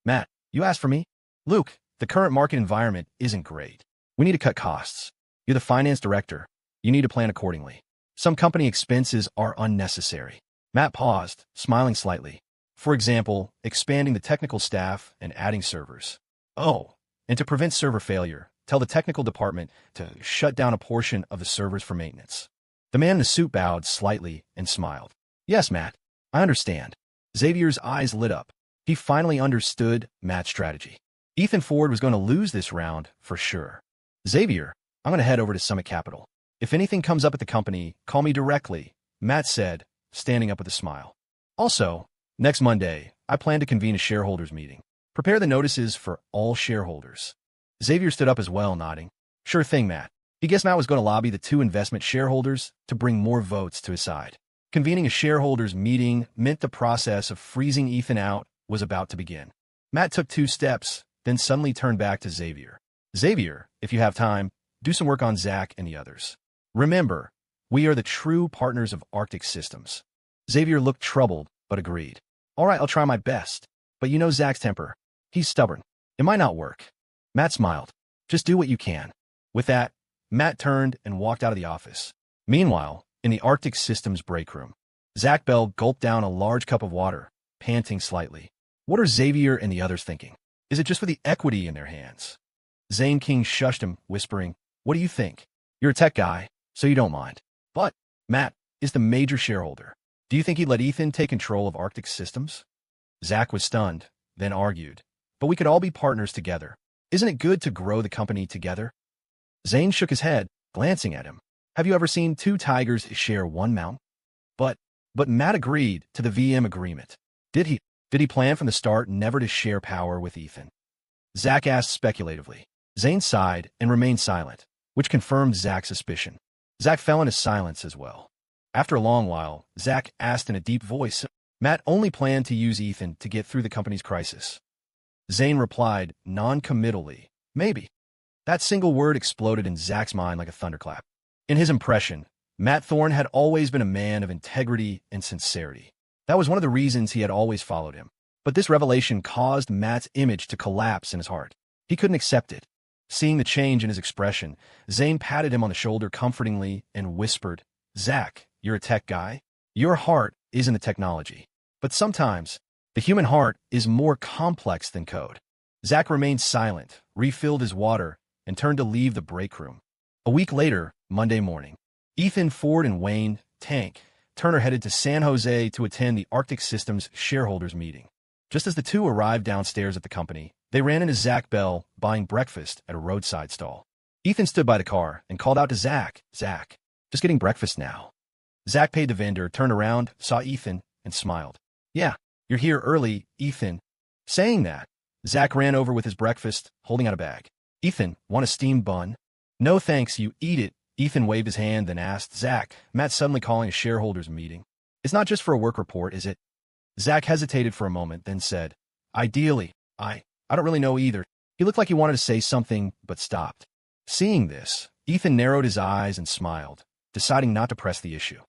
Matt, you asked for me? Luke, the current market environment isn't great. We need to cut costs. You're the finance director. You need to plan accordingly. Some company expenses are unnecessary. Matt paused, smiling slightly. For example, expanding the technical staff and adding servers. Oh, and to prevent server failure, tell the technical department to shut down a portion of the servers for maintenance. The man in the suit bowed slightly and smiled. Yes, Matt, I understand. Xavier's eyes lit up. He finally understood Matt's strategy. Ethan Ford was going to lose this round for sure. Xavier, I'm going to head over to Summit Capital. If anything comes up at the company, call me directly, Matt said, standing up with a smile. Also, next Monday, I plan to convene a shareholders meeting. Prepare the notices for all shareholders. Xavier stood up as well, nodding. Sure thing, Matt. He guessed Matt was going to lobby the two investment shareholders to bring more votes to his side. Convening a shareholders meeting meant the process of freezing Ethan out was about to begin. Matt took 2 steps, then suddenly turned back to Xavier. Xavier, if you have time, do some work on Zach and the others. Remember, we are the true partners of Arctic Systems. Xavier looked troubled, but agreed. All right, I'll try my best. But you know Zach's temper. He's stubborn. It might not work. Matt smiled. Just do what you can. With that, Matt turned and walked out of the office. Meanwhile, in the Arctic Systems break room, Zach Bell gulped down a large cup of water, panting slightly. What are Xavier and the others thinking? Is it just for the equity in their hands? Zane King shushed him, whispering, What do you think? You're a tech guy, so you don't mind. But Matt is the major shareholder. Do you think he'd let Ethan take control of Arctic Systems? Zach was stunned, then argued. But we could all be partners together. Isn't it good to grow the company together? Zane shook his head, glancing at him. Have you ever seen 2 tigers share one mountain? But Matt agreed to the VM agreement. Did he? Did he plan from the start never to share power with Ethan? Zach asked speculatively. Zane sighed and remained silent. which confirmed Zach's suspicion. Zach fell into silence as well. After a long while, Zach asked in a deep voice, Matt only planned to use Ethan to get through the company's crisis. Zane replied, non-committally, maybe. That single word exploded in Zach's mind like a thunderclap. In his impression, Matt Thorne had always been a man of integrity and sincerity. That was one of the reasons he had always followed him. But this revelation caused Matt's image to collapse in his heart. He couldn't accept it. Seeing the change in his expression, Zane patted him on the shoulder comfortingly and whispered, Zach, you're a tech guy. Your heart is in the technology. But sometimes, the human heart is more complex than code. Zach remained silent, refilled his water, and turned to leave the break room. A week later, Monday morning, Ethan, Ford, and Wayne, Tank, Turner headed to San Jose to attend the Arctic Systems shareholders meeting. Just as the two arrived downstairs at the company, they ran into Zach Bell buying breakfast at a roadside stall. Ethan stood by the car and called out to Zach, Zach, just getting breakfast now. Zach paid the vendor, turned around, saw Ethan, and smiled. Yeah, you're here early, Ethan. Saying that, Zach ran over with his breakfast, holding out a bag. Ethan, want a steamed bun? No thanks, you eat it. Ethan waved his hand, then asked, Zach, Matt's suddenly calling a shareholders meeting. It's not just for a work report, is it? Zach hesitated for a moment, then said, ideally, I don't really know either. He looked like he wanted to say something, but stopped. Seeing this, Ethan narrowed his eyes and smiled, deciding not to press the issue.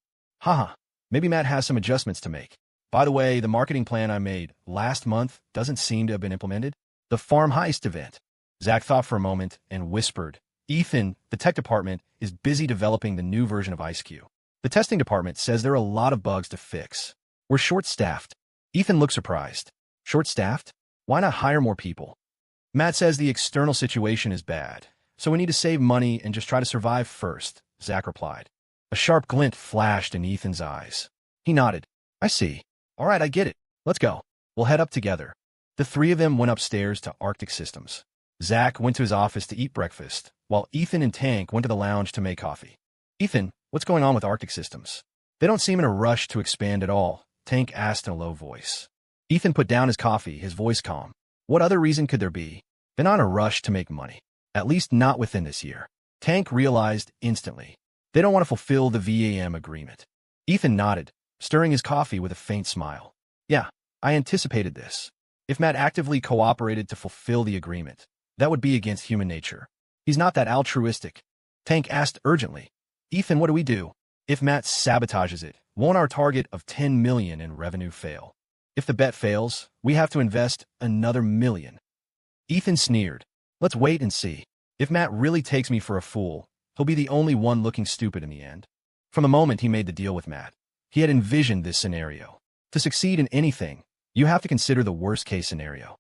Haha, maybe Matt has some adjustments to make. By the way, the marketing plan I made last month doesn't seem to have been implemented. The farm heist event. Zach thought for a moment and whispered, Ethan, the tech department is busy developing the new version of IceQ. The testing department says there are a lot of bugs to fix. We're short-staffed. Ethan looked surprised. Short-staffed? Why not hire more people? Matt says the external situation is bad, so we need to save money and just try to survive first, Zach replied. A sharp glint flashed in Ethan's eyes. He nodded. I see. All right, I get it. Let's go. We'll head up together. The three of them went upstairs to Arctic Systems. Zach went to his office to eat breakfast, while Ethan and Tank went to the lounge to make coffee. Ethan, what's going on with Arctic Systems? They don't seem in a rush to expand at all, Tank asked in a low voice. Ethan put down his coffee, his voice calm. What other reason could there be? They're not in a rush to make money. At least not within this year. Tank realized instantly. They don't want to fulfill the VAM agreement. Ethan nodded, stirring his coffee with a faint smile. Yeah, I anticipated this. If Matt actively cooperated to fulfill the agreement, that would be against human nature. He's not that altruistic. Tank asked urgently. Ethan, what do we do? If Matt sabotages it, won't our target of $10 million in revenue fail? If the bet fails, we have to invest another $1 million. Ethan sneered. Let's wait and see. If Matt really takes me for a fool, he'll be the only one looking stupid in the end. From the moment he made the deal with Matt, he had envisioned this scenario. To succeed in anything, you have to consider the worst-case scenario.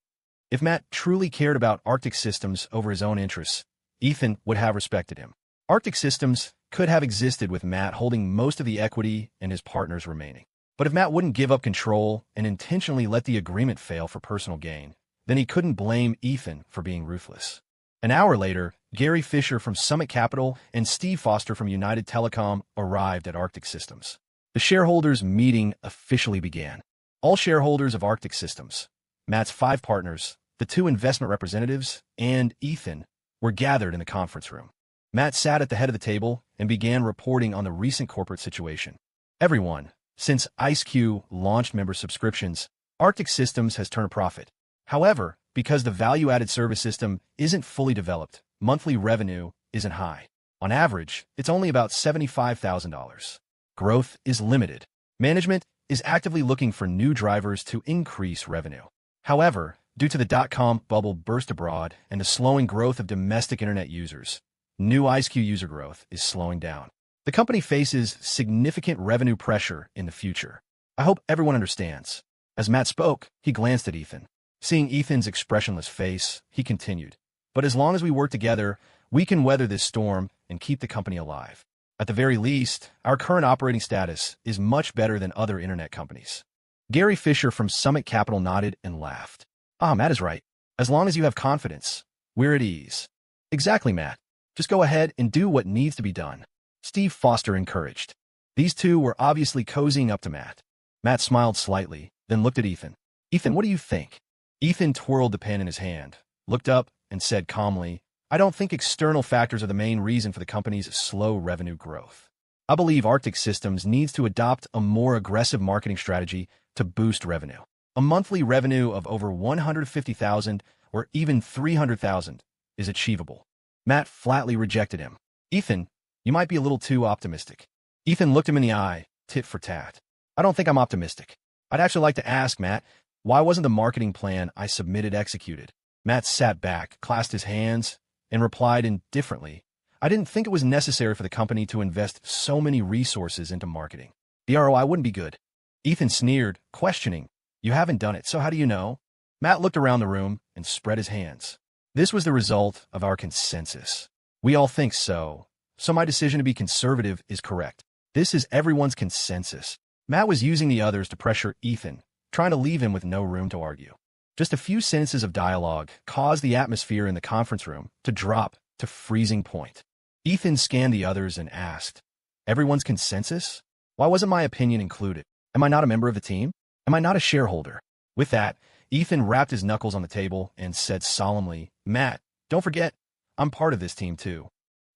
If Matt truly cared about Arctic Systems over his own interests, Ethan would have respected him. Arctic Systems could have existed with Matt holding most of the equity and his partners remaining. But if Matt wouldn't give up control and intentionally let the agreement fail for personal gain, then he couldn't blame Ethan for being ruthless. An hour later, Gary Fisher from Summit Capital and Steve Foster from United Telecom arrived at Arctic Systems. The shareholders' meeting officially began. All shareholders of Arctic Systems, Matt's 5 partners, the 2 investment representatives, and Ethan were gathered in the conference room. Matt sat at the head of the table and began reporting on the recent corporate situation. Everyone, since IceQ launched member subscriptions, Arctic Systems has turned a profit. However, because the value-added service system isn't fully developed, monthly revenue isn't high. On average, it's only about $75,000. Growth is limited. Management is actively looking for new drivers to increase revenue. However, due to the dot-com bubble burst abroad and the slowing growth of domestic internet users, new IceQ user growth is slowing down. The company faces significant revenue pressure in the future. I hope everyone understands. As Matt spoke, he glanced at Ethan. Seeing Ethan's expressionless face, he continued, but as long as we work together, we can weather this storm and keep the company alive. At the very least, our current operating status is much better than other internet companies. Gary Fisher from Summit Capital nodded and laughed. Matt is right. As long as you have confidence, we're at ease. Exactly, Matt. Just go ahead and do what needs to be done. Steve Foster encouraged. These two were obviously cozying up to Matt. Matt smiled slightly, then looked at Ethan. Ethan, what do you think? Ethan twirled the pen in his hand, looked up, and said calmly, I don't think external factors are the main reason for the company's slow revenue growth. I believe Arctic Systems needs to adopt a more aggressive marketing strategy to boost revenue. A monthly revenue of over 150,000 or even 300,000 is achievable. Matt flatly rejected him. Ethan, you might be a little too optimistic. Ethan looked him in the eye, tit for tat. I don't think I'm optimistic. I'd actually like to ask, Matt, why wasn't the marketing plan I submitted executed? Matt sat back, clasped his hands, and replied indifferently, I didn't think it was necessary for the company to invest so many resources into marketing. The ROI wouldn't be good. Ethan sneered, questioning, You haven't done it, so how do you know? Matt looked around the room and spread his hands. This was the result of our consensus. We all think so my decision to be conservative is correct. This is everyone's consensus. Matt was using the others to pressure Ethan, trying to leave him with no room to argue. Just a few sentences of dialogue caused the atmosphere in the conference room to drop to freezing point. Ethan scanned the others and asked, Everyone's consensus? Why wasn't my opinion included? Am I not a member of the team? Am I not a shareholder? With that, Ethan rapped his knuckles on the table and said solemnly, Matt, don't forget, I'm part of this team too.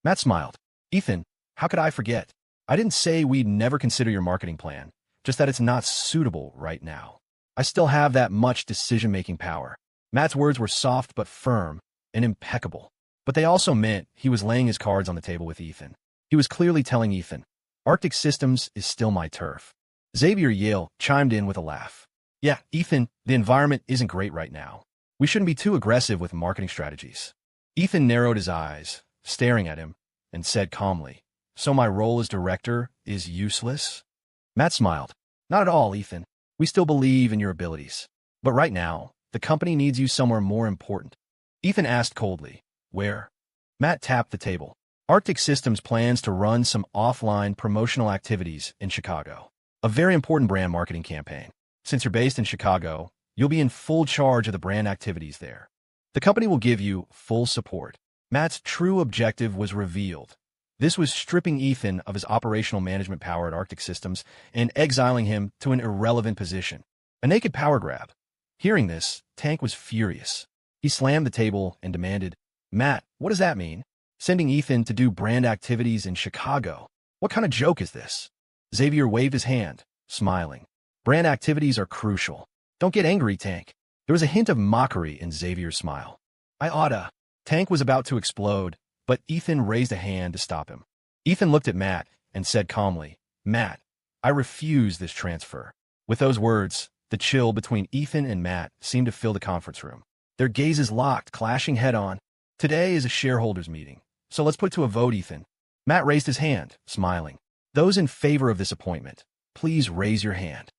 Matt smiled. Ethan, how could I forget? I didn't say we'd never consider your marketing plan, just that it's not suitable right now. I still have that much decision-making power. Matt's words were soft but firm and impeccable, but they also meant he was laying his cards on the table with Ethan. He was clearly telling Ethan, Arctic Systems is still my turf. Xavier Yale chimed in with a laugh. Yeah, Ethan, the environment isn't great right now. We shouldn't be too aggressive with marketing strategies. Ethan narrowed his eyes, staring at him, and said calmly, So my role as director is useless? Matt smiled. Not at all, Ethan. We still believe in your abilities. But right now, the company needs you somewhere more important. Ethan asked coldly, Where? Matt tapped the table. Arctic Systems plans to run some offline promotional activities in Chicago. A very important brand marketing campaign. Since you're based in Chicago, you'll be in full charge of the brand activities there. The company will give you full support. Matt's true objective was revealed. This was stripping Ethan of his operational management power at Arctic Systems and exiling him to an irrelevant position. A naked power grab. Hearing this, Tank was furious. He slammed the table and demanded, Matt, what does that mean? Sending Ethan to do brand activities in Chicago? What kind of joke is this? Xavier waved his hand, smiling. Brand activities are crucial. Don't get angry, Tank. There was a hint of mockery in Xavier's smile. I oughta. Tank was about to explode, but Ethan raised a hand to stop him. Ethan looked at Matt and said calmly, Matt, I refuse this transfer. With those words, the chill between Ethan and Matt seemed to fill the conference room. Their gazes locked, clashing head-on. Today is a shareholders meeting, so let's put to a vote, Ethan. Matt raised his hand, smiling. Those in favor of this appointment, please raise your hand.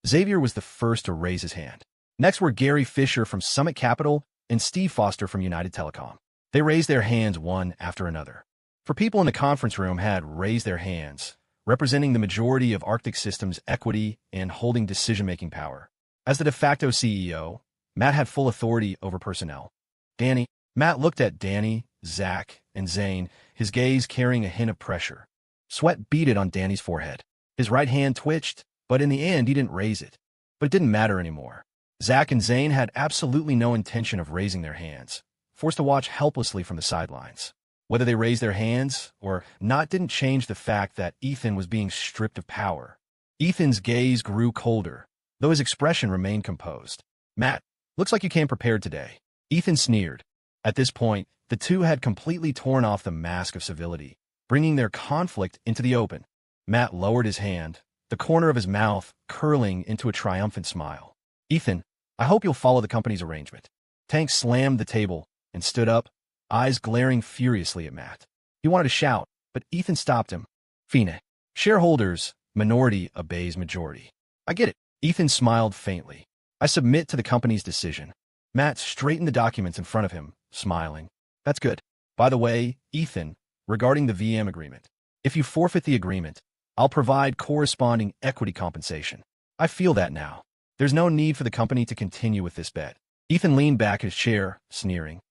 Xavier was the first to raise his hand. Next were Gary Fisher from Summit Capital and Steve Foster from United Telecom. They raised their hands one after another. For people in the conference room had raised their hands, representing the majority of Arctic Systems' equity and holding decision-making power. As the de facto CEO, Matt had full authority over personnel. Matt looked at Danny, Zach, and Zane, his gaze carrying a hint of pressure. Sweat beaded on Danny's forehead. His right hand twitched, but in the end he didn't raise it. But it didn't matter anymore. Zach and Zane had absolutely no intention of raising their hands, forced to watch helplessly from the sidelines. Whether they raised their hands or not didn't change the fact that Ethan was being stripped of power. Ethan's gaze grew colder, though his expression remained composed. Matt, looks like you came prepared today. Ethan sneered. At this point, the two had completely torn off the mask of civility, bringing their conflict into the open. Matt lowered his hand, the corner of his mouth curling into a triumphant smile. Ethan, I hope you'll follow the company's arrangement. Tank slammed the table and stood up, eyes glaring furiously at Matt. He wanted to shout, but Ethan stopped him. Fine. Shareholders, minority obeys majority. I get it. Ethan smiled faintly. I submit to the company's decision. Matt straightened the documents in front of him, smiling. That's good. By the way, Ethan, regarding the VM agreement, if you forfeit the agreement, I'll provide corresponding equity compensation. I feel that now. There's no need for the company to continue with this bet. Ethan leaned back in his chair, sneering.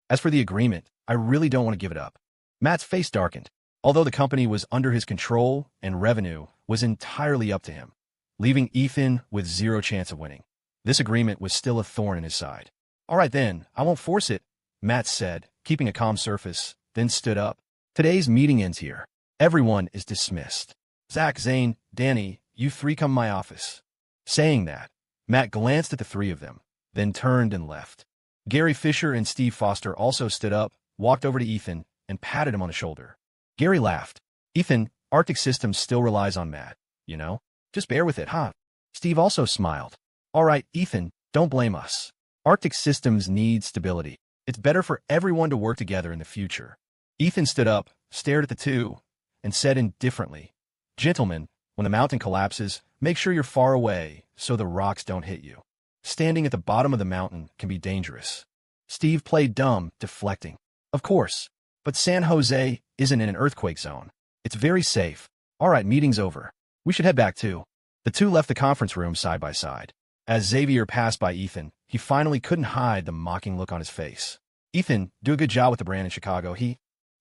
As for the agreement, I really don't want to give it up. Matt's face darkened. Although the company was under his control and revenue was entirely up to him, leaving Ethan with zero chance of winning. This agreement was still a thorn in his side. All right then, I won't force it. Matt said, keeping a calm surface, then stood up. Today's meeting ends here. Everyone is dismissed. Zach, Zane, Danny, you three come to my office. Saying that, Matt glanced at the three of them, then turned and left. Gary Fisher and Steve Foster also stood up, walked over to Ethan, and patted him on the shoulder. Gary laughed. Ethan, Arctic Systems still relies on Matt, you know? Just bear with it, huh? Steve also smiled. All right, Ethan, don't blame us. Arctic Systems needs stability. It's better for everyone to work together in the future. Ethan stood up, stared at the two, and said indifferently, Gentlemen, when the mountain collapses, make sure you're far away so the rocks don't hit you. Standing at the bottom of the mountain can be dangerous. Steve played dumb, deflecting. Of course, but San Jose isn't in an earthquake zone. It's very safe. All right, meeting's over. We should head back too. The two left the conference room side by side. As Xavier passed by Ethan, he finally couldn't hide the mocking look on his face. Ethan, do a good job with the brand in Chicago.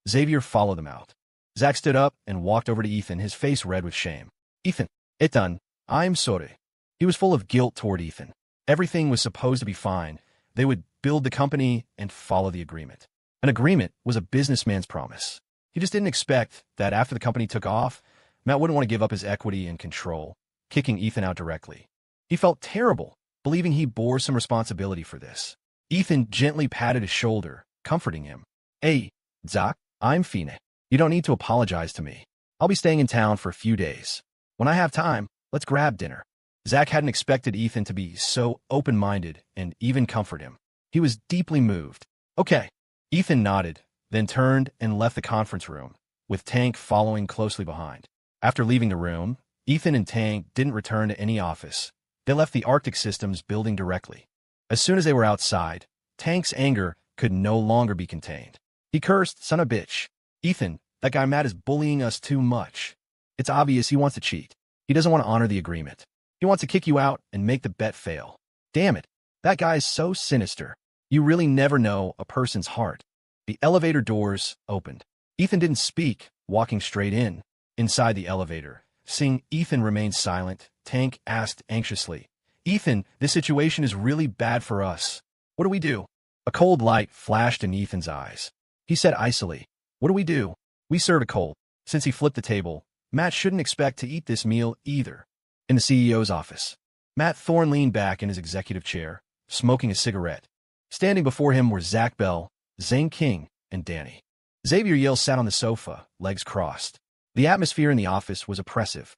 Xavier followed them out. Zach stood up and walked over to Ethan, his face red with shame. Ethan, it done. I'm sorry. He was full of guilt toward Ethan. Everything was supposed to be fine. They would build the company and follow the agreement. An agreement was a businessman's promise. He just didn't expect that after the company took off, Matt wouldn't want to give up his equity and control, kicking Ethan out directly. He felt terrible, believing he bore some responsibility for this. Ethan gently patted his shoulder, comforting him. Hey, Zach, I'm fine. You don't need to apologize to me. I'll be staying in town for a few days. When I have time, let's grab dinner. Zach hadn't expected Ethan to be so open-minded and even comfort him. He was deeply moved. Okay. Ethan nodded, then turned and left the conference room, with Tank following closely behind. After leaving the room, Ethan and Tank didn't return to any office. They left the Arctic Systems building directly. As soon as they were outside, Tank's anger could no longer be contained. He cursed, son of a bitch. Ethan, that guy Matt is bullying us too much. It's obvious he wants to cheat. He doesn't want to honor the agreement. He wants to kick you out and make the bet fail. Damn it. That guy is so sinister. You really never know a person's heart. The elevator doors opened. Ethan didn't speak, walking straight in. Inside the elevator, seeing Ethan remain silent, Tank asked anxiously, Ethan, this situation is really bad for us. What do we do? A cold light flashed in Ethan's eyes. He said icily, what do we do? We serve it cold. Since he flipped the table, Matt shouldn't expect to eat this meal either. In the CEO's office, Matt Thorne leaned back in his executive chair, smoking a cigarette. Standing before him were Zach Bell, Zane King, and Danny. Xavier Yale sat on the sofa, legs crossed. The atmosphere in the office was oppressive.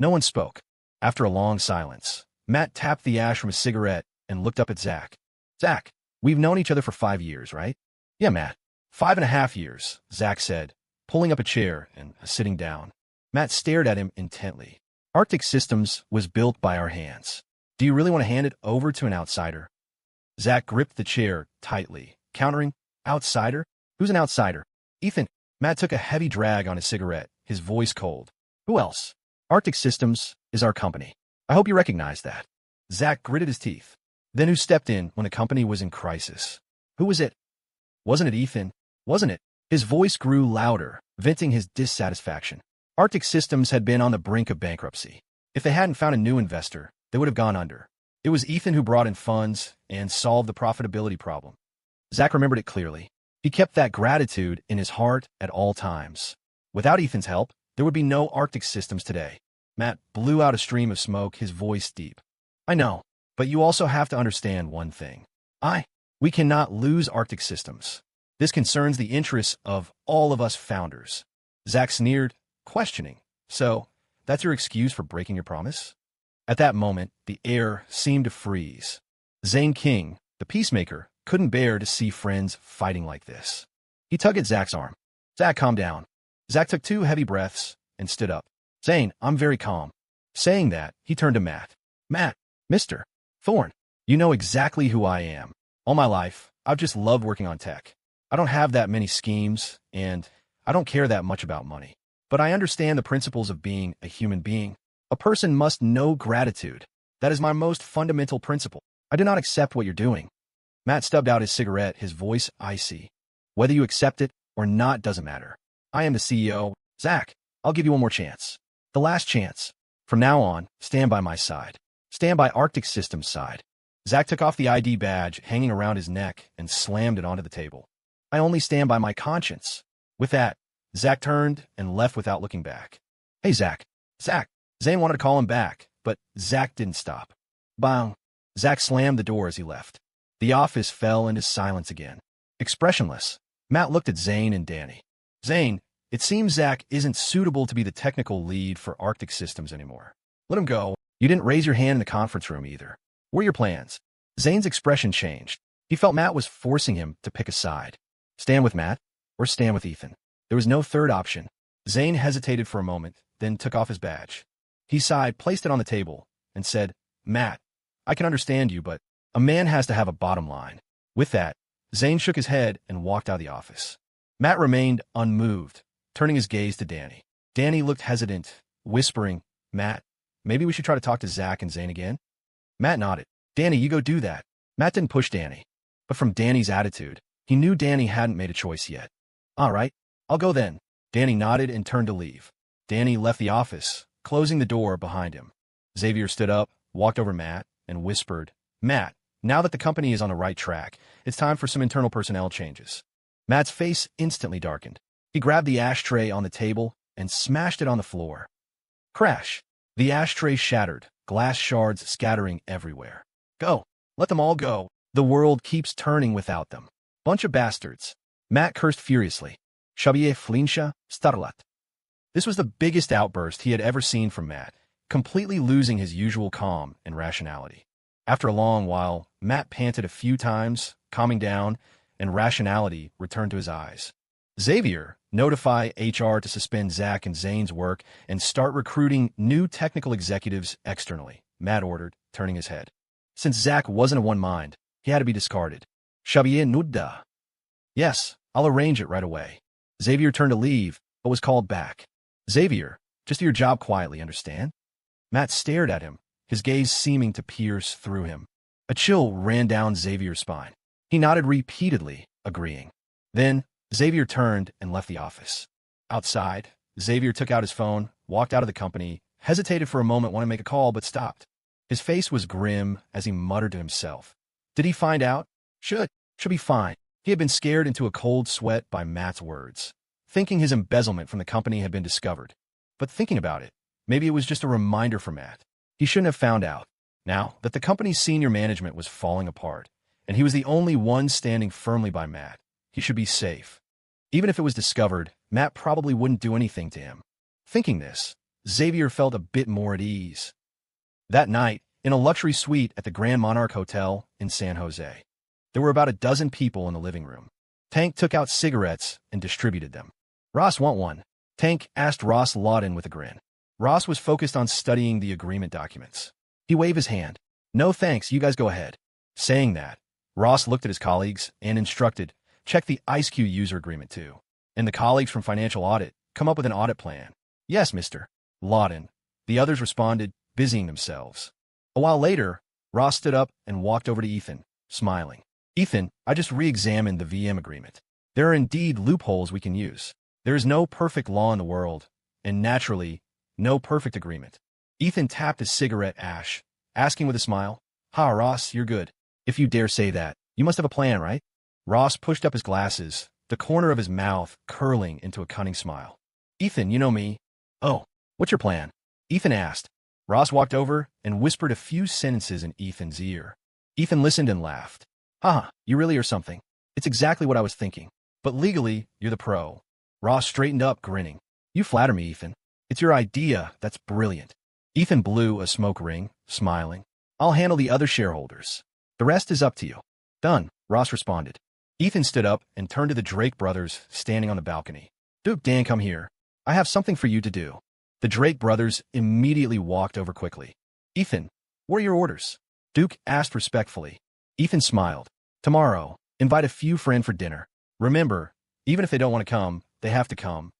No one spoke. After a long silence, Matt tapped the ash from his cigarette and looked up at Zach. Zach, we've known each other for 5 years, right? Yeah, Matt. 5.5 years, Zach said, pulling up a chair and sitting down. Matt stared at him intently. Arctic Systems was built by our hands. Do you really want to hand it over to an outsider? Zach gripped the chair tightly, countering, outsider? Who's an outsider? Ethan. Matt took a heavy drag on his cigarette, his voice cold. Who else? Arctic Systems is our company. I hope you recognize that. Zach gritted his teeth. Then who stepped in when the company was in crisis? Who was it? Wasn't it Ethan? Wasn't it? His voice grew louder, venting his dissatisfaction. Arctic Systems had been on the brink of bankruptcy. If they hadn't found a new investor, they would have gone under. It was Ethan who brought in funds and solved the profitability problem. Zach remembered it clearly. He kept that gratitude in his heart at all times. Without Ethan's help, there would be no Arctic Systems today. Matt blew out a stream of smoke, his voice deep. I know, but you also have to understand one thing. We cannot lose Arctic Systems. This concerns the interests of all of us founders. Zach sneered, questioning. So, that's your excuse for breaking your promise? At that moment, the air seemed to freeze. Zane King, the peacemaker, couldn't bear to see friends fighting like this. He tugged at Zach's arm. Zach, calm down. Zach took 2 heavy breaths and stood up. Zane, I'm very calm. Saying that, he turned to Matt. Matt, Mr. Thorne, you know exactly who I am. All my life, I've just loved working on tech. I don't have that many schemes, and I don't care that much about money. But I understand the principles of being a human being. A person must know gratitude. That is my most fundamental principle. I do not accept what you're doing. Matt stubbed out his cigarette, his voice icy. Whether you accept it or not doesn't matter. I am the CEO. Zach, I'll give you one more chance. The last chance. From now on, stand by my side. Stand by Arctic Systems' side. Zach took off the ID badge hanging around his neck and slammed it onto the table. I only stand by my conscience. With that, Zach turned and left without looking back. Hey, Zach. Zach. Zane wanted to call him back, but Zach didn't stop. Bang. Zach slammed the door as he left. The office fell into silence again. Expressionless, Matt looked at Zane and Danny. Zane, it seems Zach isn't suitable to be the technical lead for Arctic Systems anymore. Let him go. You didn't raise your hand in the conference room either. What are your plans? Zane's expression changed. He felt Matt was forcing him to pick a side. Stand with Matt or stand with Ethan. There was no third option. Zane hesitated for a moment, then took off his badge. He sighed, placed it on the table, and said, Matt, I can understand you, but a man has to have a bottom line. With that, Zane shook his head and walked out of the office. Matt remained unmoved, turning his gaze to Danny. Danny looked hesitant, whispering, Matt, maybe we should try to talk to Zach and Zane again? Matt nodded. Danny, you go do that. Matt didn't push Danny, but from Danny's attitude, he knew Danny hadn't made a choice yet. All right, I'll go then. Danny nodded and turned to leave. Danny left the office, closing the door behind him. Xavier stood up, walked over Matt, and whispered, Matt, now that the company is on the right track, it's time for some internal personnel changes. Matt's face instantly darkened. He grabbed the ashtray on the table and smashed it on the floor. Crash! The ashtray shattered, glass shards scattering everywhere. Go! Let them all go. The world keeps turning without them. Bunch of bastards. Matt cursed furiously. Shabier flinsha starlat. This was the biggest outburst he had ever seen from Matt, completely losing his usual calm and rationality. After a long while, Matt panted a few times, calming down, and rationality returned to his eyes. Xavier, notify HR to suspend Zach and Zane's work and start recruiting new technical executives externally, Matt ordered, turning his head. Since Zach wasn't of one mind, he had to be discarded. Shabier nudda. Yes, I'll arrange it right away. Xavier turned to leave, but was called back. Xavier, just do your job quietly, understand? Matt stared at him, his gaze seeming to pierce through him. A chill ran down Xavier's spine. He nodded repeatedly, agreeing. Then, Xavier turned and left the office. Outside, Xavier took out his phone, walked out of the company, hesitated for a moment, wanted to make a call, but stopped. His face was grim as he muttered to himself. Did he find out? Should be fine. He had been scared into a cold sweat by Matt's words, thinking his embezzlement from the company had been discovered. But thinking about it, maybe it was just a reminder for Matt. He shouldn't have found out. Now that the company's senior management was falling apart, and he was the only one standing firmly by Matt, he should be safe. Even if it was discovered, Matt probably wouldn't do anything to him. Thinking this, Xavier felt a bit more at ease. That night, in a luxury suite at the Grand Monarch Hotel in San Jose, there were about a dozen people in the living room. Tank took out cigarettes and distributed them. Ross want one? Tank asked Ross Lawton with a grin. Ross was focused on studying the agreement documents. He waved his hand. No thanks, you guys go ahead. Saying that, Ross looked at his colleagues and instructed, check the IceQ user agreement too. And the colleagues from Financial Audit, come up with an audit plan. Yes, Mr. Lawton. The others responded, busying themselves. A while later, Ross stood up and walked over to Ethan, smiling. Ethan, I just re-examined the VM agreement. There are indeed loopholes we can use. There is no perfect law in the world, and naturally, no perfect agreement. Ethan tapped his cigarette ash, asking with a smile, Ha, Ross, you're good. If you dare say that, you must have a plan, right? Ross pushed up his glasses, the corner of his mouth curling into a cunning smile. Ethan, you know me. Oh, what's your plan? Ethan asked. Ross walked over and whispered a few sentences in Ethan's ear. Ethan listened and laughed. Haha, you really are something. It's exactly what I was thinking. But legally, you're the pro. Ross straightened up, grinning. You flatter me, Ethan. It's your idea that's brilliant. Ethan blew a smoke ring, smiling. I'll handle the other shareholders. The rest is up to you. Done, Ross responded. Ethan stood up and turned to the Drake brothers standing on the balcony. Duke, Dan, come here. I have something for you to do. The Drake brothers immediately walked over quickly. Ethan, what are your orders? Duke asked respectfully. Ethan smiled. Tomorrow, invite a few friends for dinner. Remember, even if they don't want to come, they have to come.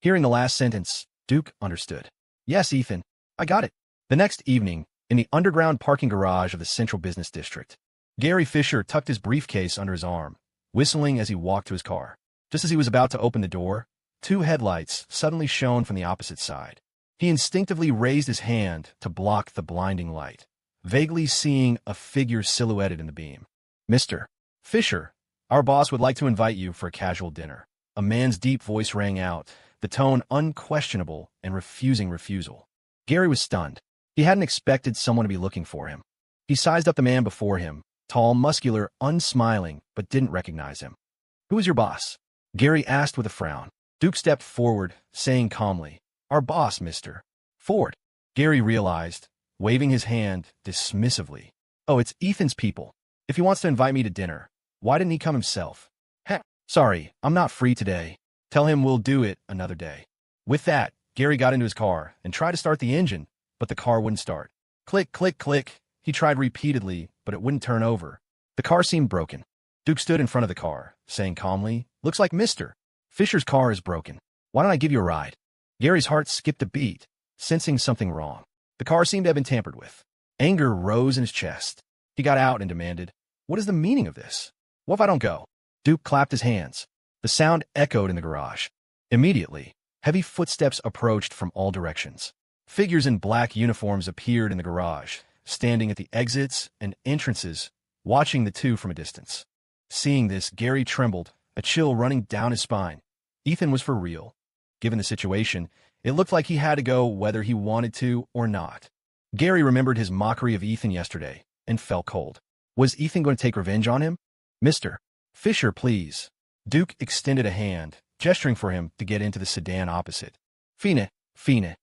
Hearing the last sentence, Duke understood. Yes, Ethan, I got it. The next evening, in the underground parking garage of the Central Business District, Gary Fisher tucked his briefcase under his arm, whistling as he walked to his car. Just as he was about to open the door, two headlights suddenly shone from the opposite side. He instinctively raised his hand to block the blinding light. vaguely seeing a figure silhouetted in the beam. Mr. Fisher, our boss would like to invite you for a casual dinner. A man's deep voice rang out, the tone unquestionable and refusing refusal. Gary was stunned. He hadn't expected someone to be looking for him. He sized up the man before him, tall, muscular, unsmiling, but didn't recognize him. "Who is your boss?" Gary asked with a frown. Duke stepped forward, saying calmly, "Our boss, Mr. Ford." Gary realized, waving his hand dismissively. "Oh, it's Ethan's people. If he wants to invite me to dinner, why didn't he come himself?" "Heh, sorry, I'm not free today. Tell him we'll do it another day." With that, Gary got into his car and tried to start the engine, but the car wouldn't start. Click, click, click. He tried repeatedly, but it wouldn't turn over. The car seemed broken. Duke stood in front of the car, saying calmly, "Looks like Mr. Fisher's car is broken. Why don't I give you a ride?" Gary's heart skipped a beat, sensing something wrong. The car seemed to have been tampered with. Anger rose in his chest. He got out and demanded, "What is the meaning of this? What if I don't go?" Duke clapped his hands. The sound echoed in the garage. Immediately, heavy footsteps approached from all directions. Figures in black uniforms appeared in the garage, standing at the exits and entrances, watching the two from a distance. Seeing this, Gary trembled, a chill running down his spine. Ethan was for real. Given the situation, it looked like he had to go whether he wanted to or not. Gary remembered his mockery of Ethan yesterday and felt cold. Was Ethan going to take revenge on him? "Mr. Fisher, please." Duke extended a hand, gesturing for him to get into the sedan opposite. "Fine, fine."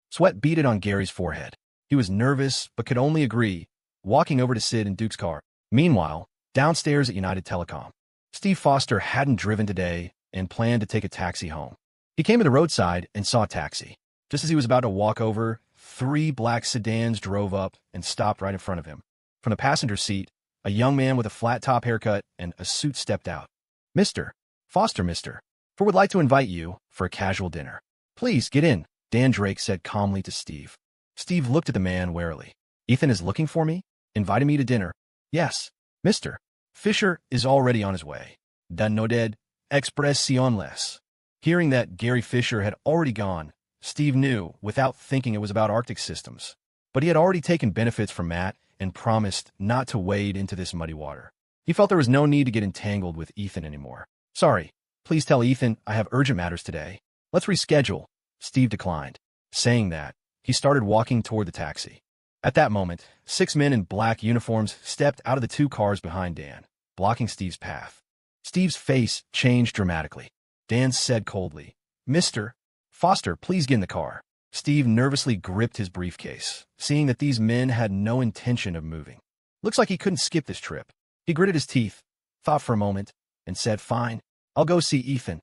Sweat beaded on Gary's forehead. He was nervous, but could only agree, walking over to sit in Duke's car. Meanwhile, downstairs at United Telecom, Steve Foster hadn't driven today and planned to take a taxi home. He came to the roadside and saw a taxi. Just as he was about to walk over, 3 black sedans drove up and stopped right in front of him. From the passenger seat, a young man with a flat-top haircut and a suit stepped out. "Mr. Foster, Mr. Ford would like to invite you for a casual dinner. Please get in," Dan Drake said calmly to Steve. Steve looked at the man warily. "Ethan is looking for me? Inviting me to dinner?" "Yes. Mr. Fisher is already on his way. Done no dead. Expressionless." Hearing that Gary Fisher had already gone, Steve knew, without thinking, it was about Arctic systems. But he had already taken benefits from Matt and promised not to wade into this muddy water. He felt there was no need to get entangled with Ethan anymore. "Sorry. Please tell Ethan I have urgent matters today. Let's reschedule." Steve declined. Saying that, he started walking toward the taxi. At that moment, 6 men in black uniforms stepped out of the 2 cars behind Dan, blocking Steve's path. Steve's face changed dramatically. Dan said coldly, "Mr. Foster, please get in the car." Steve nervously gripped his briefcase, seeing that these men had no intention of moving. Looks like he couldn't skip this trip. He gritted his teeth, thought for a moment, and said, "Fine, I'll go see Ethan."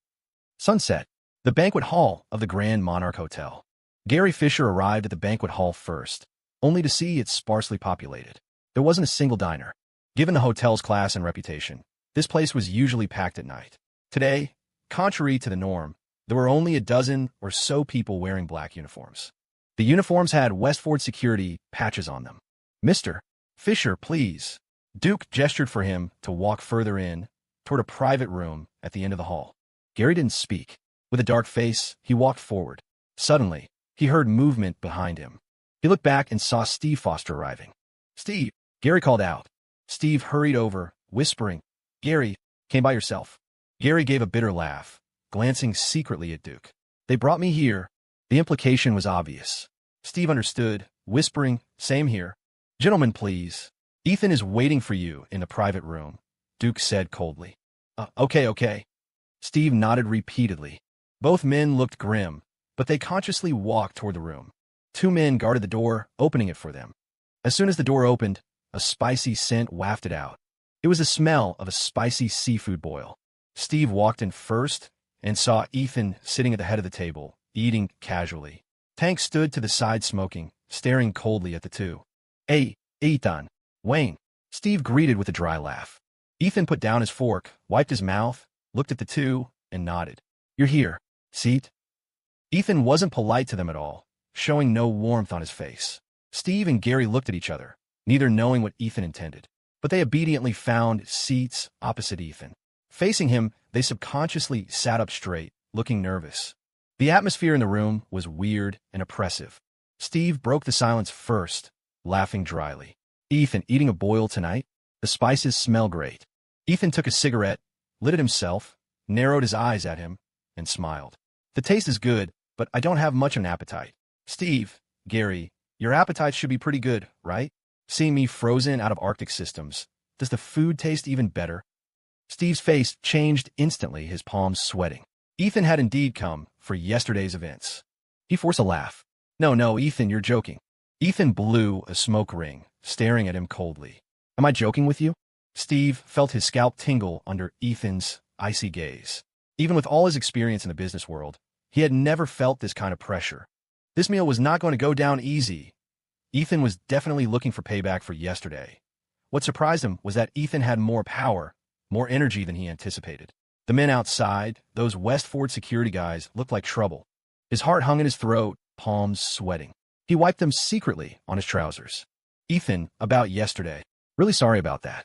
Sunset, the banquet hall of the Grand Monarch Hotel. Gary Fisher arrived at the banquet hall first, only to see it sparsely populated. There wasn't a single diner. Given the hotel's class and reputation, this place was usually packed at night. Today, contrary to the norm, there were only a dozen or so people wearing black uniforms. The uniforms had Westford security patches on them. "Mr. Fisher, please." Duke gestured for him to walk further in, toward a private room at the end of the hall. Gary didn't speak. With a dark face, he walked forward. Suddenly, he heard movement behind him. He looked back and saw Steve Foster arriving. "Steve!" Gary called out. Steve hurried over, whispering, "Gary, came by yourself." Gary gave a bitter laugh, glancing secretly at Duke. "They brought me here." The implication was obvious. Steve understood, whispering, "Same here." "Gentlemen, please. Ethan is waiting for you in the private room," Duke said coldly. Okay. Steve nodded repeatedly. Both men looked grim, but they consciously walked toward the room. 2 men guarded the door, opening it for them. As soon as the door opened, a spicy scent wafted out. It was the smell of a spicy seafood boil. Steve walked in first and saw Ethan sitting at the head of the table, eating casually. Tank stood to the side smoking, staring coldly at the two. "Hey, Ethan." "Wayne." Steve greeted with a dry laugh. Ethan put down his fork, wiped his mouth, looked at the two, and nodded. "You're here. Seat." Ethan wasn't polite to them at all, showing no warmth on his face. Steve and Gary looked at each other, neither knowing what Ethan intended. But they obediently found seats opposite Ethan. Facing him, they subconsciously sat up straight, looking nervous. The atmosphere in the room was weird and oppressive. Steve broke the silence first, laughing dryly. Ethan, eating a boil tonight? The spices smell great. Ethan took a cigarette, lit it himself, narrowed his eyes at him, and smiled. The taste is good, but I don't have much of an appetite. Steve, Gary, your appetite should be pretty good, right? Seeing me frozen out of Arctic systems, does the food taste even better? Steve's face changed instantly, his palms sweating. Ethan had indeed come for yesterday's events. He forced a laugh. No, Ethan, you're joking. Ethan blew a smoke ring, staring at him coldly. Am I joking with you? Steve felt his scalp tingle under Ethan's icy gaze. Even with all his experience in the business world, he had never felt this kind of pressure. This meal was not going to go down easy. Ethan was definitely looking for payback for yesterday. What surprised him was that Ethan had more power, more energy than he anticipated. The men outside, those Westford security guys, looked like trouble. His heart hung in his throat, palms sweating. He wiped them secretly on his trousers. Ethan, about yesterday. Really sorry about that.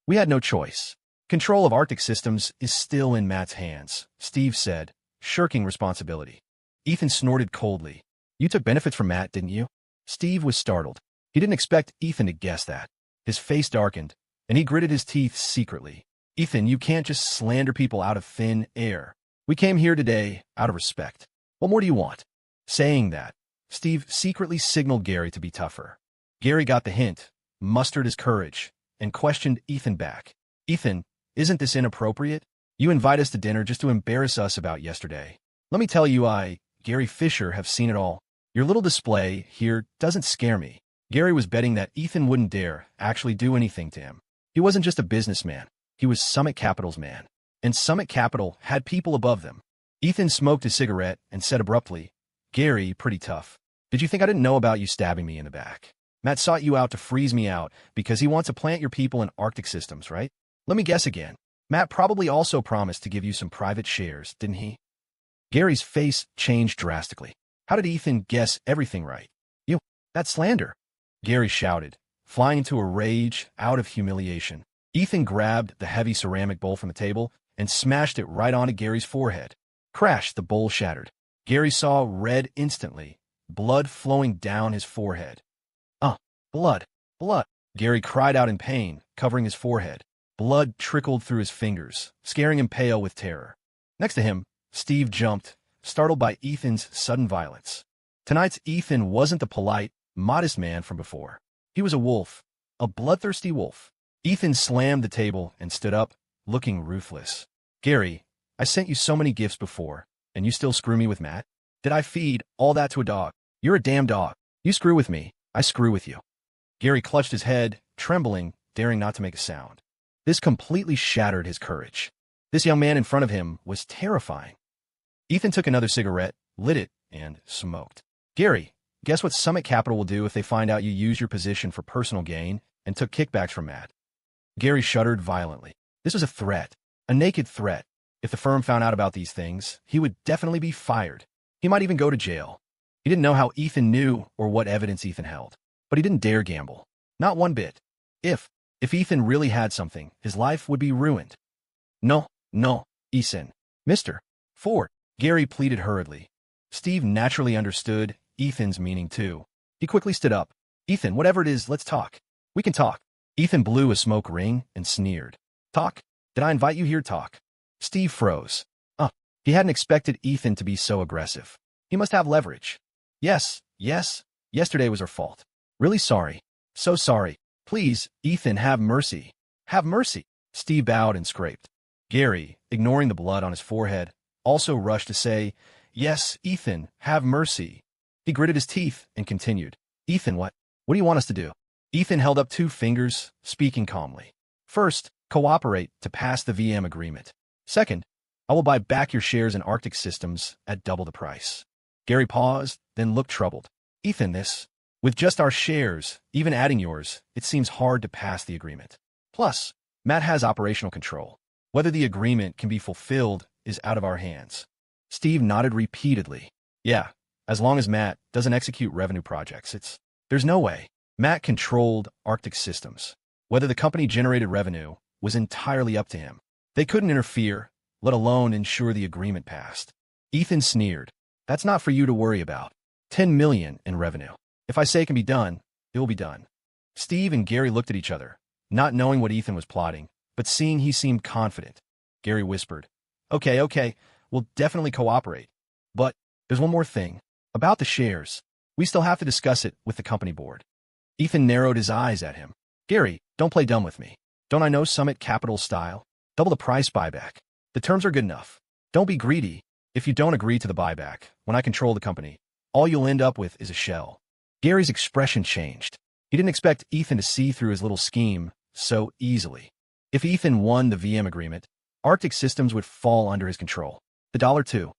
We had no choice. Control of Arctic systems is still in Matt's hands, Steve said, shirking responsibility. Ethan snorted coldly. You took benefits from Matt, didn't you? Steve was startled. He didn't expect Ethan to guess that. His face darkened, and he gritted his teeth secretly. Ethan, you can't just slander people out of thin air. We came here today out of respect. What more do you want? Saying that, Steve secretly signaled Gary to be tougher. Gary got the hint, mustered his courage, and questioned Ethan back. Ethan, isn't this inappropriate? You invite us to dinner just to embarrass us about yesterday. Let me tell you, Gary Fisher, have seen it all. Your little display here doesn't scare me. Gary was betting that Ethan wouldn't dare actually do anything to him. He wasn't just a businessman. He was Summit Capital's man. And Summit Capital had people above them. Ethan smoked a cigarette and said abruptly, Gary, pretty tough. Did you think I didn't know about you stabbing me in the back? Matt sought you out to freeze me out because he wants to plant your people in Arctic systems, right? Let me guess again. Matt probably also promised to give you some private shares, didn't he? Gary's face changed drastically. How did Ethan guess everything right? That's slander. Gary shouted, flying into a rage out of humiliation. Ethan grabbed the heavy ceramic bowl from the table and smashed it right onto Gary's forehead. Crash, the bowl shattered. Gary saw red instantly, blood flowing down his forehead. Blood. Gary cried out in pain, covering his forehead. Blood trickled through his fingers, scaring him pale with terror. Next to him, Steve jumped, startled by Ethan's sudden violence. Tonight's Ethan wasn't the polite, modest man from before. He was a wolf, a bloodthirsty wolf. Ethan slammed the table and stood up, looking ruthless. Gary, I sent you so many gifts before, and you still screw me with Matt? Did I feed all that to a dog? You're a damn dog. You screw with me, I screw with you. Gary clutched his head, trembling, daring not to make a sound. This completely shattered his courage. This young man in front of him was terrifying. Ethan took another cigarette, lit it, and smoked. Gary, guess what Summit Capital will do if they find out you used your position for personal gain and took kickbacks from Matt? Gary shuddered violently. This was a threat, a naked threat. If the firm found out about these things, he would definitely be fired. He might even go to jail. He didn't know how Ethan knew or what evidence Ethan held, but he didn't dare gamble. Not one bit. If Ethan really had something, his life would be ruined. No, Ethan. Mr. Ford. Gary pleaded hurriedly. Steve naturally understood Ethan's meaning too. He quickly stood up. Ethan, whatever it is, let's talk. We can talk. Ethan blew a smoke ring and sneered. Talk? Did I invite you here? Talk. Steve froze. He hadn't expected Ethan to be so aggressive. He must have leverage. Yes. Yesterday was our fault. Really sorry. So sorry. Please, Ethan, have mercy. Have mercy. Steve bowed and scraped. Gary, ignoring the blood on his forehead, also rushed to say, Yes, Ethan, have mercy. He gritted his teeth and continued. Ethan, what do you want us to do? Ethan held up 2 fingers, speaking calmly. First, cooperate to pass the VM agreement. Second, I will buy back your shares in Arctic Systems at double the price. Gary paused, then looked troubled. Ethan, with just our shares, even adding yours, it seems hard to pass the agreement. Plus, Matt has operational control. Whether the agreement can be fulfilled is out of our hands. Steve nodded repeatedly. Yeah, as long as Matt doesn't execute revenue projects, there's no way. Matt controlled Arctic Systems. Whether the company generated revenue was entirely up to him. They couldn't interfere, let alone ensure the agreement passed. Ethan sneered. That's not for you to worry about. $10 million in revenue. If I say it can be done, it will be done. Steve and Gary looked at each other, not knowing what Ethan was plotting, but seeing he seemed confident. Gary whispered, Okay, we'll definitely cooperate. But there's one more thing. About the shares. We still have to discuss it with the company board. Ethan narrowed his eyes at him. Gary, don't play dumb with me. Don't I know Summit Capital style? Double the price buyback. The terms are good enough. Don't be greedy. If you don't agree to the buyback, when I control the company, all you'll end up with is a shell. Gary's expression changed. He didn't expect Ethan to see through his little scheme so easily. If Ethan won the VM agreement, Arctic Systems would fall under his control. The $2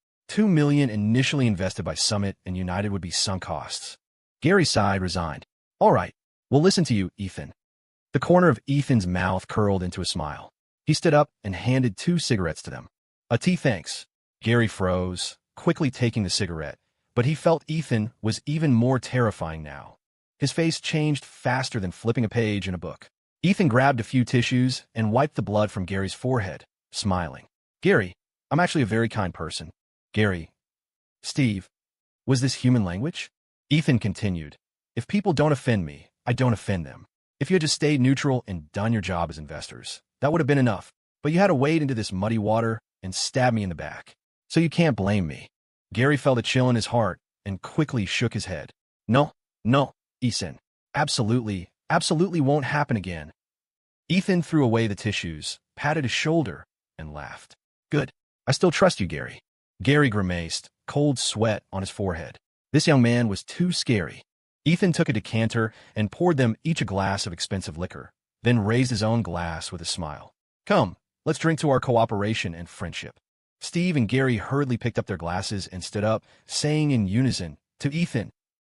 million initially invested by Summit and United would be sunk costs. Gary sighed, resigned. All right, we'll listen to you, Ethan. The corner of Ethan's mouth curled into a smile. He stood up and handed 2 cigarettes to them. A tea, thanks. Gary froze, quickly taking the cigarette, but he felt Ethan was even more terrifying now. His face changed faster than flipping a page in a book. Ethan grabbed a few tissues and wiped the blood from Gary's forehead, smiling. Gary, I'm actually a very kind person. Gary. Steve. Was this human language? Ethan continued. If people don't offend me, I don't offend them. If you had just stayed neutral and done your job as investors, that would have been enough. But you had to wade into this muddy water and stab me in the back. So you can't blame me. Gary felt a chill in his heart and quickly shook his head. No, Ethan. Absolutely won't happen again. Ethan threw away the tissues, patted his shoulder, and laughed. Good. I still trust you, Gary. Gary grimaced, cold sweat on his forehead. This young man was too scary. Ethan took a decanter and poured them each a glass of expensive liquor, then raised his own glass with a smile. Come, let's drink to our cooperation and friendship. Steve and Gary hurriedly picked up their glasses and stood up, saying in unison, to Ethan.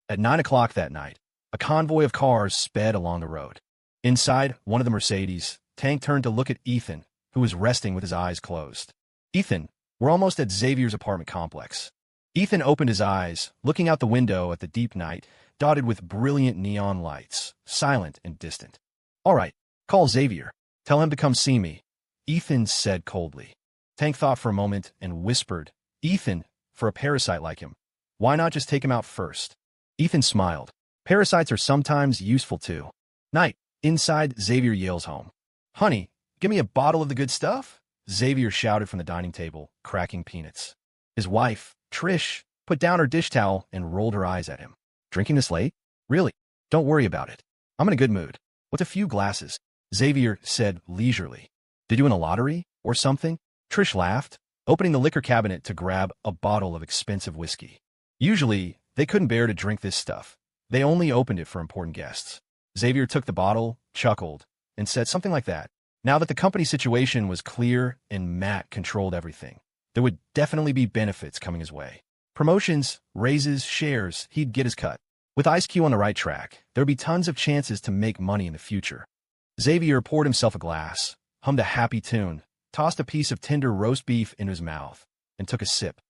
At 9 o'clock that night, a convoy of cars sped along the road. Inside one of the Mercedes, Tank turned to look at Ethan, who was resting with his eyes closed. Ethan, we're almost at Xavier's apartment complex. Ethan opened his eyes, looking out the window at the deep night, dotted with brilliant neon lights, silent and distant. All right, call Xavier. Tell him to come see me, Ethan said coldly. Tank thought for a moment and whispered, Ethan, for a parasite like him, why not just take him out first? Ethan smiled. Parasites are sometimes useful too. Night. Inside, Xavier yells home. Honey, give me a bottle of the good stuff? Xavier shouted from the dining table, cracking peanuts. His wife, Trish, put down her dish towel and rolled her eyes at him. Drinking this late? Really? Don't worry about it. I'm in a good mood. What's a few glasses? Xavier said leisurely. Did you win a lottery or something? Trish laughed, opening the liquor cabinet to grab a bottle of expensive whiskey. Usually, they couldn't bear to drink this stuff. They only opened it for important guests. Xavier took the bottle, chuckled, and said something like that. Now that the company situation was clear and Matt controlled everything, there would definitely be benefits coming his way. Promotions, raises, shares, he'd get his cut. With IceQ on the right track, there would be tons of chances to make money in the future. Xavier poured himself a glass, hummed a happy tune, tossed a piece of tender roast beef into his mouth, and took a sip.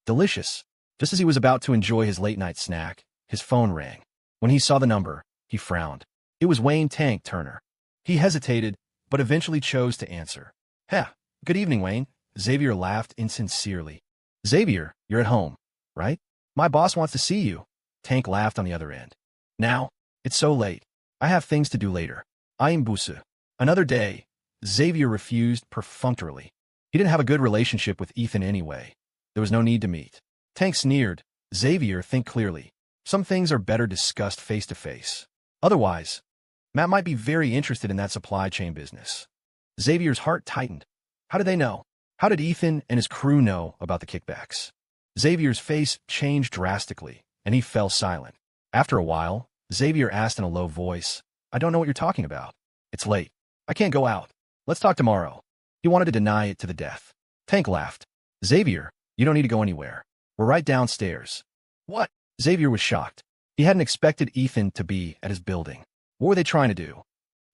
Delicious. Just as he was about to enjoy his late-night snack, his phone rang. When he saw the number, he frowned. It was Wayne Tank Turner. He hesitated, but eventually chose to answer. Good evening, Wayne. Xavier laughed insincerely. Xavier, you're at home, right? My boss wants to see you. Tank laughed on the other end. Now? It's so late. I have things to do later. I am Busu. Another day. Xavier refused perfunctorily. He didn't have a good relationship with Ethan anyway. There was no need to meet. Tank sneered. Xavier, think clearly. Some things are better discussed face to face. Otherwise, Matt might be very interested in that supply chain business. Xavier's heart tightened. How did they know? How did Ethan and his crew know about the kickbacks? Xavier's face changed drastically, and he fell silent. After a while, Xavier asked in a low voice, I don't know what you're talking about. It's late. I can't go out. Let's talk tomorrow. He wanted to deny it to the death. Tank laughed. Xavier, you don't need to go anywhere. We're right downstairs. What? Xavier was shocked. He hadn't expected Ethan to be at his building. What were they trying to do?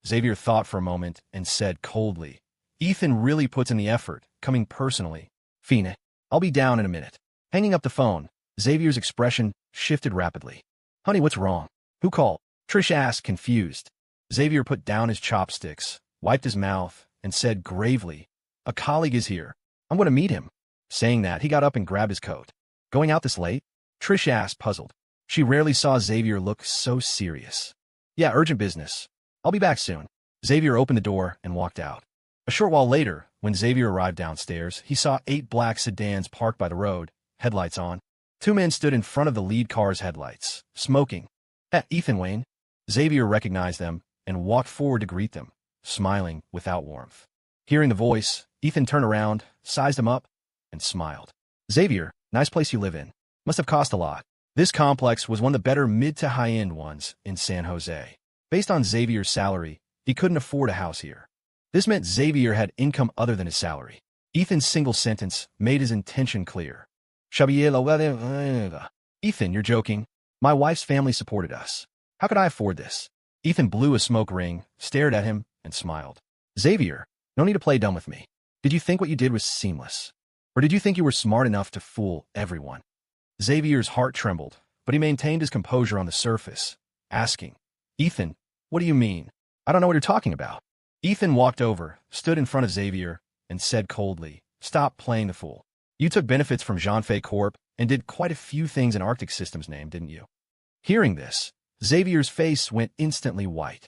Xavier thought for a moment and said coldly, Ethan really puts in the effort, coming personally. Fine, I'll be down in a minute. Hanging up the phone, Xavier's expression shifted rapidly. Honey, what's wrong? Who called? Trish asked, confused. Xavier put down his chopsticks, wiped his mouth, and said gravely, A colleague is here. I'm going to meet him. Saying that, he got up and grabbed his coat. Going out this late? Trish asked, puzzled. She rarely saw Xavier look so serious. Yeah, urgent business. I'll be back soon. Xavier opened the door and walked out. A short while later, when Xavier arrived downstairs, he saw 8 black sedans parked by the road, headlights on. 2 men stood in front of the lead car's headlights, smoking. Ethan Wayne. Xavier recognized them and walked forward to greet them, smiling without warmth. Hearing the voice, Ethan turned around, sized him up, and smiled. Xavier, nice place you live in. Must have cost a lot. This complex was one of the better mid to high-end ones in San Jose. Based on Xavier's salary, he couldn't afford a house here. This meant Xavier had income other than his salary. Ethan's single sentence made his intention clear. Ethan, you're joking. My wife's family supported us. How could I afford this? Ethan blew a smoke ring, stared at him, and smiled. Xavier, no need to play dumb with me. Did you think what you did was seamless? Or did you think you were smart enough to fool everyone? Xavier's heart trembled, but he maintained his composure on the surface, asking, Ethan, what do you mean? I don't know what you're talking about. Ethan walked over, stood in front of Xavier, and said coldly, Stop playing the fool. You took benefits from Jean-Fay Corp and did quite a few things in Arctic Systems' name, didn't you? Hearing this, Xavier's face went instantly white.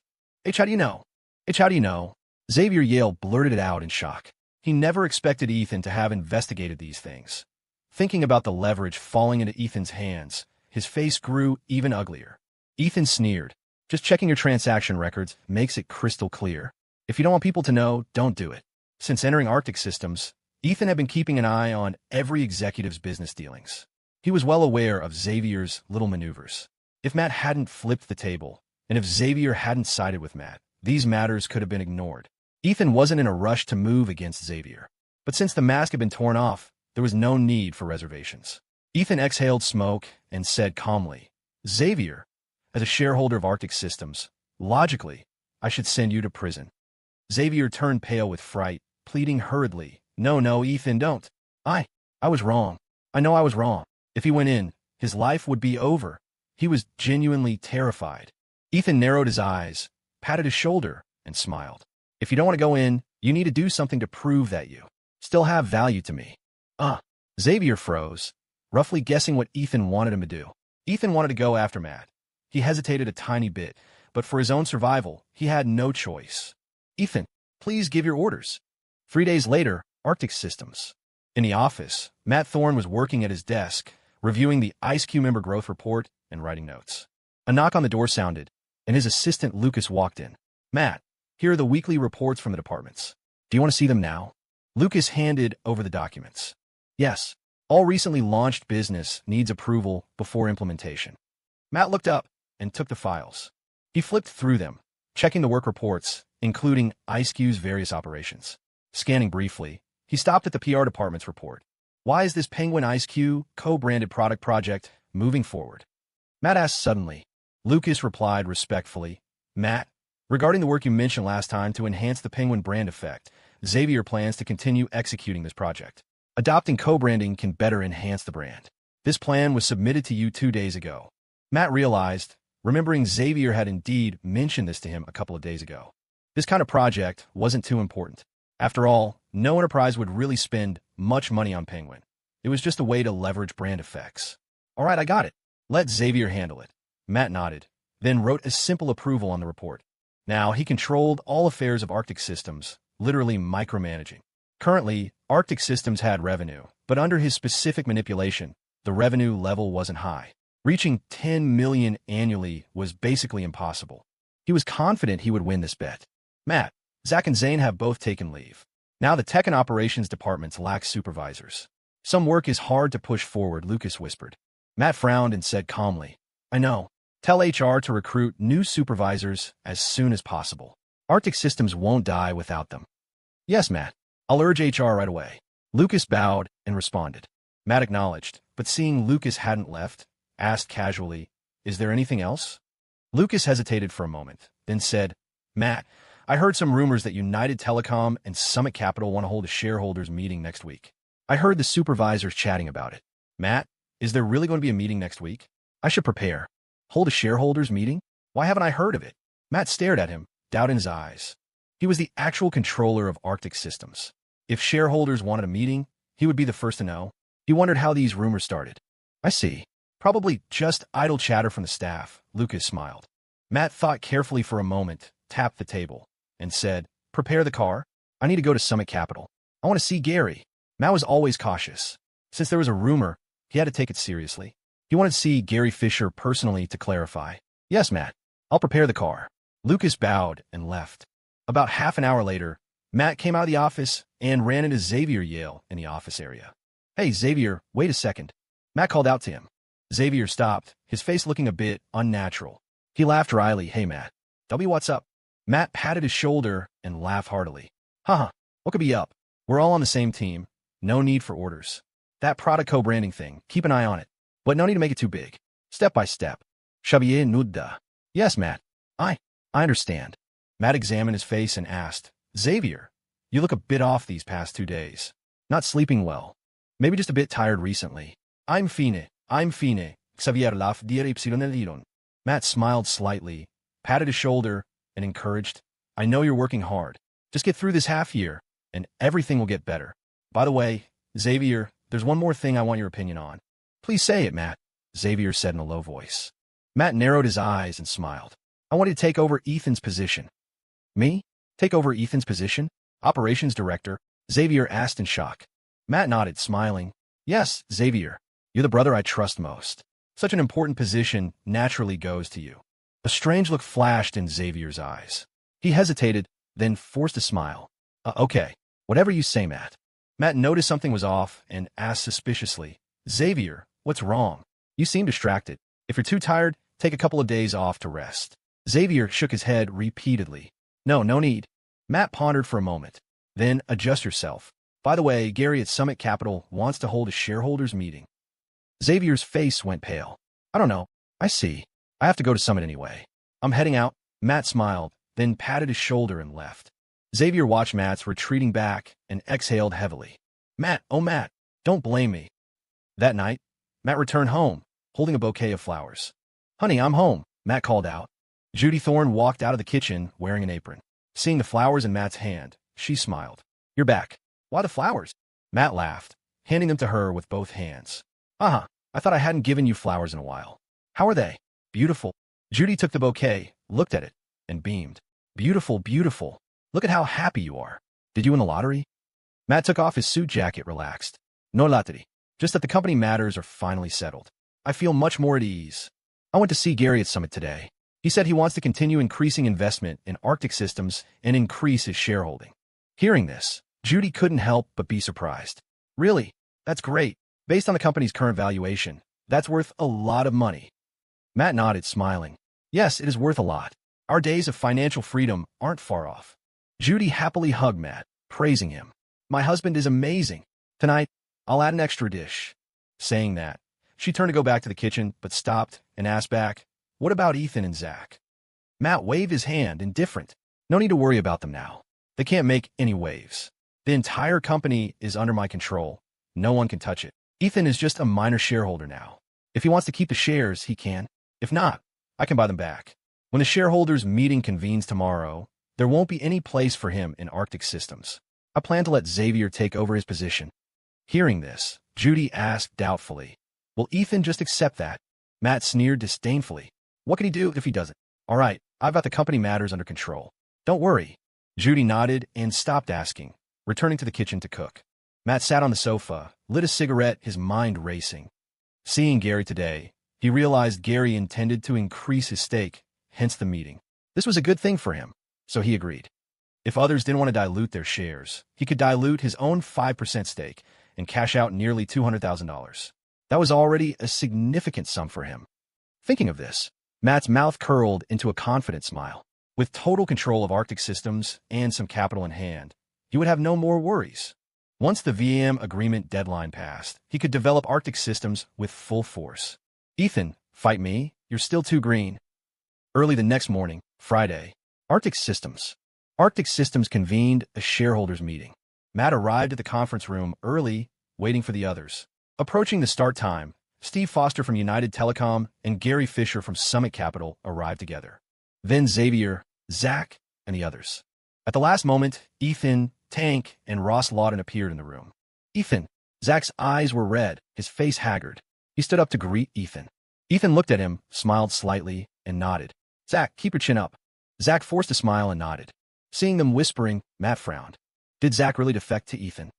How do you know? How do you know? Xavier Yale blurted it out in shock. He never expected Ethan to have investigated these things. Thinking about the leverage falling into Ethan's hands, his face grew even uglier. Ethan sneered. Just checking your transaction records makes it crystal clear. If you don't want people to know, don't do it. Since entering Arctic Systems, Ethan had been keeping an eye on every executive's business dealings. He was well aware of Xavier's little maneuvers. If Matt hadn't flipped the table, and if Xavier hadn't sided with Matt, these matters could have been ignored. Ethan wasn't in a rush to move against Xavier. But since the mask had been torn off, there was no need for reservations. Ethan exhaled smoke and said calmly, Xavier, as a shareholder of Arctic Systems, logically, I should send you to prison. Xavier turned pale with fright, pleading hurriedly, No, Ethan, don't. I was wrong. I know I was wrong. If he went in, his life would be over. He was genuinely terrified. Ethan narrowed his eyes, patted his shoulder, and smiled. If you don't want to go in, you need to do something to prove that you still have value to me. Xavier froze, roughly guessing what Ethan wanted him to do. Ethan wanted to go after Matt. He hesitated a tiny bit, but for his own survival, he had no choice. Ethan, please give your orders. 3 days later, Arctic Systems. In the office, Matt Thorne was working at his desk, reviewing the IceQ member growth report and writing notes. A knock on the door sounded, and his assistant Lucas walked in. Matt, here are the weekly reports from the departments. Do you want to see them now? Lucas handed over the documents. Yes, all recently launched business needs approval before implementation. Matt looked up and took the files. He flipped through them, checking the work reports, including IceQ's various operations. Scanning briefly, he stopped at the PR department's report. Why is this Penguin IceQ co-branded product project moving forward? Matt asked suddenly. Lucas replied respectfully, Matt, regarding the work you mentioned last time to enhance the Penguin brand effect, Xavier plans to continue executing this project. Adopting co-branding can better enhance the brand. This plan was submitted to you 2 days ago. Matt realized, remembering Xavier had indeed mentioned this to him a couple of days ago. This kind of project wasn't too important. After all, no enterprise would really spend much money on Penguin. It was just a way to leverage brand effects. All right, I got it. Let Xavier handle it. Matt nodded, then wrote a simple approval on the report. Now he controlled all affairs of Arctic Systems, literally micromanaging. Currently, Arctic Systems had revenue, but under his specific manipulation, the revenue level wasn't high. Reaching 10 million annually was basically impossible. He was confident he would win this bet. Matt, Zach and Zane have both taken leave. Now the tech and operations departments lack supervisors. Some work is hard to push forward, Lucas whispered. Matt frowned and said calmly, I know. Tell HR to recruit new supervisors as soon as possible. Arctic Systems won't die without them. Yes, Matt. I'll urge HR right away. Lucas bowed and responded. Matt acknowledged, but seeing Lucas hadn't left, asked casually, Is there anything else? Lucas hesitated for a moment, then said, Matt, I heard some rumors that United Telecom and Summit Capital want to hold a shareholders meeting next week. I heard the supervisors chatting about it. Matt, is there really going to be a meeting next week? I should prepare. Hold a shareholders meeting? Why haven't I heard of it? Matt stared at him, doubt in his eyes. He was the actual controller of Arctic Systems. If shareholders wanted a meeting, he would be the first to know. He wondered how these rumors started. I see. Probably just idle chatter from the staff, Lucas smiled. Matt thought carefully for a moment, tapped the table, and said, "Prepare the car. I need to go to Summit Capital. I want to see Gary." Matt was always cautious. Since there was a rumor, he had to take it seriously. He wanted to see Gary Fisher personally to clarify. "Yes, Matt. I'll prepare the car." Lucas bowed and left. About half an hour later, Matt came out of the office and ran into Xavier Yale in the office area. "Hey, Xavier, wait a second." Matt called out to him. Xavier stopped, his face looking a bit unnatural. He laughed wryly. "Hey, Matt. What's up?" Matt patted his shoulder and laughed heartily. "Haha, what could be up? We're all on the same team. No need for orders. That product co-branding thing, keep an eye on it. But no need to make it too big. Step by step." Xavier nodded. "Yes, Matt. I understand." Matt examined his face and asked, "Xavier, you look a bit off these past 2 days. Not sleeping well. Maybe just a bit tired recently." I'm fine. Xavier laughed dire. Matt smiled slightly, patted his shoulder, and encouraged, "I know you're working hard. Just get through this half year, and everything will get better. By the way, Xavier, there's one more thing I want your opinion on." "Please say it, Matt," Xavier said in a low voice. Matt narrowed his eyes and smiled. "I want you to take over Ethan's position." "Me? Take over Ethan's position? Operations director?" Xavier asked in shock. Matt nodded, smiling. "Yes, Xavier. You're the brother I trust most. Such an important position naturally goes to you." A strange look flashed in Xavier's eyes. He hesitated, then forced a smile. Okay, whatever you say, Matt." Matt noticed something was off and asked suspiciously, "Xavier, what's wrong? You seem distracted. If you're too tired, take a couple of days off to rest." Xavier shook his head repeatedly. No need." Matt pondered for a moment. Then, "Adjust yourself. By the way, Gary at Summit Capital wants to hold a shareholders meeting." Xavier's face went pale. "I don't know. I see. I have to go to Summit anyway. I'm heading out." Matt smiled, then patted his shoulder and left. Xavier watched Matt's retreating back and exhaled heavily. "Matt, oh Matt, don't blame me." That night, Matt returned home, holding a bouquet of flowers. "Honey, I'm home," Matt called out. Judy Thorne walked out of the kitchen wearing an apron. Seeing the flowers in Matt's hand, she smiled. "You're back. Why the flowers?" Matt laughed, handing them to her with both hands. I thought I hadn't given you flowers in a while. How are they?" "Beautiful." Judy took the bouquet, looked at it, and beamed. "Beautiful, beautiful. Look at how happy you are. Did you win the lottery?" Matt took off his suit jacket, relaxed. "No lottery. Just that the company matters are finally settled. I feel much more at ease. I went to see Gary at Summit today. He said he wants to continue increasing investment in Arctic Systems and increase his shareholding." Hearing this, Judy couldn't help but be surprised. "Really? That's great. Based on the company's current valuation, that's worth a lot of money." Matt nodded, smiling. "Yes, it is worth a lot. Our days of financial freedom aren't far off." Judy happily hugged Matt, praising him. "My husband is amazing. Tonight, I'll add an extra dish." Saying that, she turned to go back to the kitchen, but stopped and asked back, "What about Ethan and Zach?" Matt waved his hand, indifferent. "No need to worry about them now. They can't make any waves. The entire company is under my control. No one can touch it. Ethan is just a minor shareholder now. If he wants to keep the shares, he can. If not, I can buy them back. When the shareholders' meeting convenes tomorrow, there won't be any place for him in Arctic Systems. I plan to let Xavier take over his position." Hearing this, Judy asked doubtfully, "Will Ethan just accept that?" Matt sneered disdainfully. "What can he do if he doesn't? All right, I've got the company matters under control. Don't worry." Judy nodded and stopped asking, returning to the kitchen to cook. Matt sat on the sofa, lit a cigarette, his mind racing. Seeing Gary today, he realized Gary intended to increase his stake, hence the meeting. This was a good thing for him, so he agreed. If others didn't want to dilute their shares, he could dilute his own 5% stake and cash out nearly $200,000. That was already a significant sum for him. Thinking of this, Matt's mouth curled into a confident smile. With total control of Arctic Systems and some capital in hand, he would have no more worries. Once the VM agreement deadline passed, he could develop Arctic Systems with full force. "Ethan, fight me, you're still too green." Early the next morning, Friday, Arctic Systems convened a shareholders meeting. Matt arrived at the conference room early, waiting for the others. Approaching the start time, Steve Foster from United Telecom and Gary Fisher from Summit Capital arrived together. Then Xavier, Zach, and the others. At the last moment, Ethan, Tank, and Ross Lawton appeared in the room. "Ethan." Zach's eyes were red, his face haggard. He stood up to greet Ethan. Ethan looked at him, smiled slightly, and nodded. Zach, keep your chin up. Zach forced a smile and nodded. Seeing them whispering, Matt frowned. Did Zach really defect to Ethan?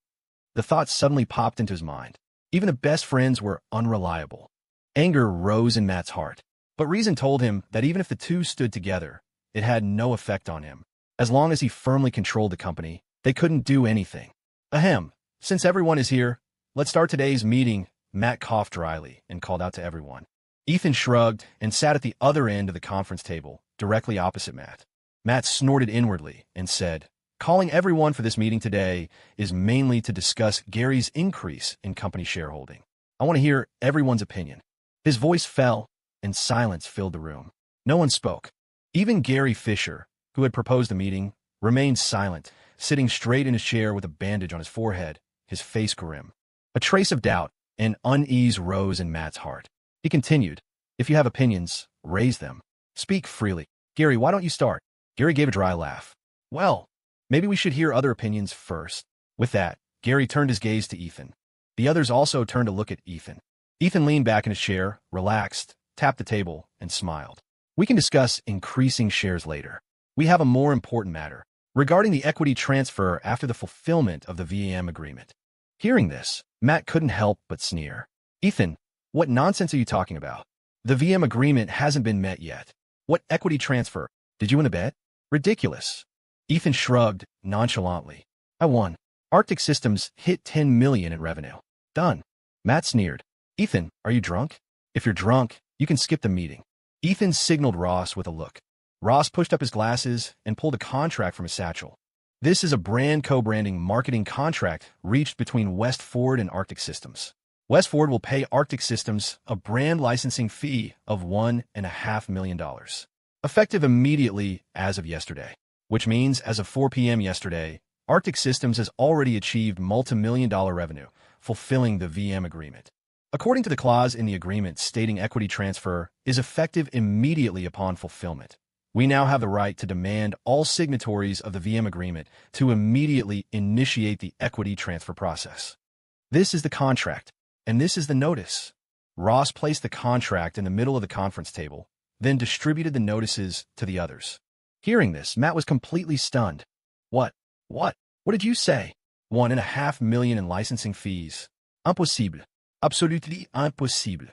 The thought suddenly popped into his mind. Even the best friends were unreliable. Anger rose in Matt's heart. But reason told him that even if the two stood together, it had no effect on him. As long as he firmly controlled the company, they couldn't do anything. Ahem. Since everyone is here, let's start today's meeting. Matt coughed dryly and called out to everyone. Ethan shrugged and sat at the other end of the conference table, directly opposite Matt. Matt snorted inwardly and said, calling everyone for this meeting today is mainly to discuss Gary's increase in company shareholding. I want to hear everyone's opinion. His voice fell, and silence filled the room. No one spoke. Even Gary Fisher, who had proposed the meeting, remained silent, sitting straight in his chair with a bandage on his forehead, his face grim. A trace of doubt and unease rose in Matt's heart. He continued, if you have opinions, raise them. Speak freely. Gary, why don't you start? Gary gave a dry laugh. Well, maybe we should hear other opinions first. With that, Gary turned his gaze to Ethan. The others also turned to look at Ethan. Ethan leaned back in his chair, relaxed, tapped the table, and smiled. We can discuss increasing shares later. We have a more important matter regarding the equity transfer after the fulfillment of the VM agreement. Hearing this, Matt couldn't help but sneer. Ethan, what nonsense are you talking about? The VM agreement hasn't been met yet. What equity transfer? Did you win a bet? Ridiculous. Ethan shrugged nonchalantly. I won. Arctic Systems hit 10 million in revenue. Done. Matt sneered. Ethan, are you drunk? If you're drunk, you can skip the meeting. Ethan signaled Ross with a look. Ross pushed up his glasses and pulled a contract from his satchel. This is a brand co-branding marketing contract reached between West Ford and Arctic Systems. West Ford will pay Arctic Systems a brand licensing fee of $1.5 million, effective immediately as of yesterday, which means as of 4 p.m. yesterday, Arctic Systems has already achieved multi-million-dollar revenue, fulfilling the VM agreement. According to the clause in the agreement stating equity transfer is effective immediately upon fulfillment, we now have the right to demand all signatories of the VM agreement to immediately initiate the equity transfer process. This is the contract, and this is the notice. Ross placed the contract in the middle of the conference table, then distributed the notices to the others. Hearing this, Matt was completely stunned. What? What did you say? $1.5 million in licensing fees. Impossible. Absolutely impossible.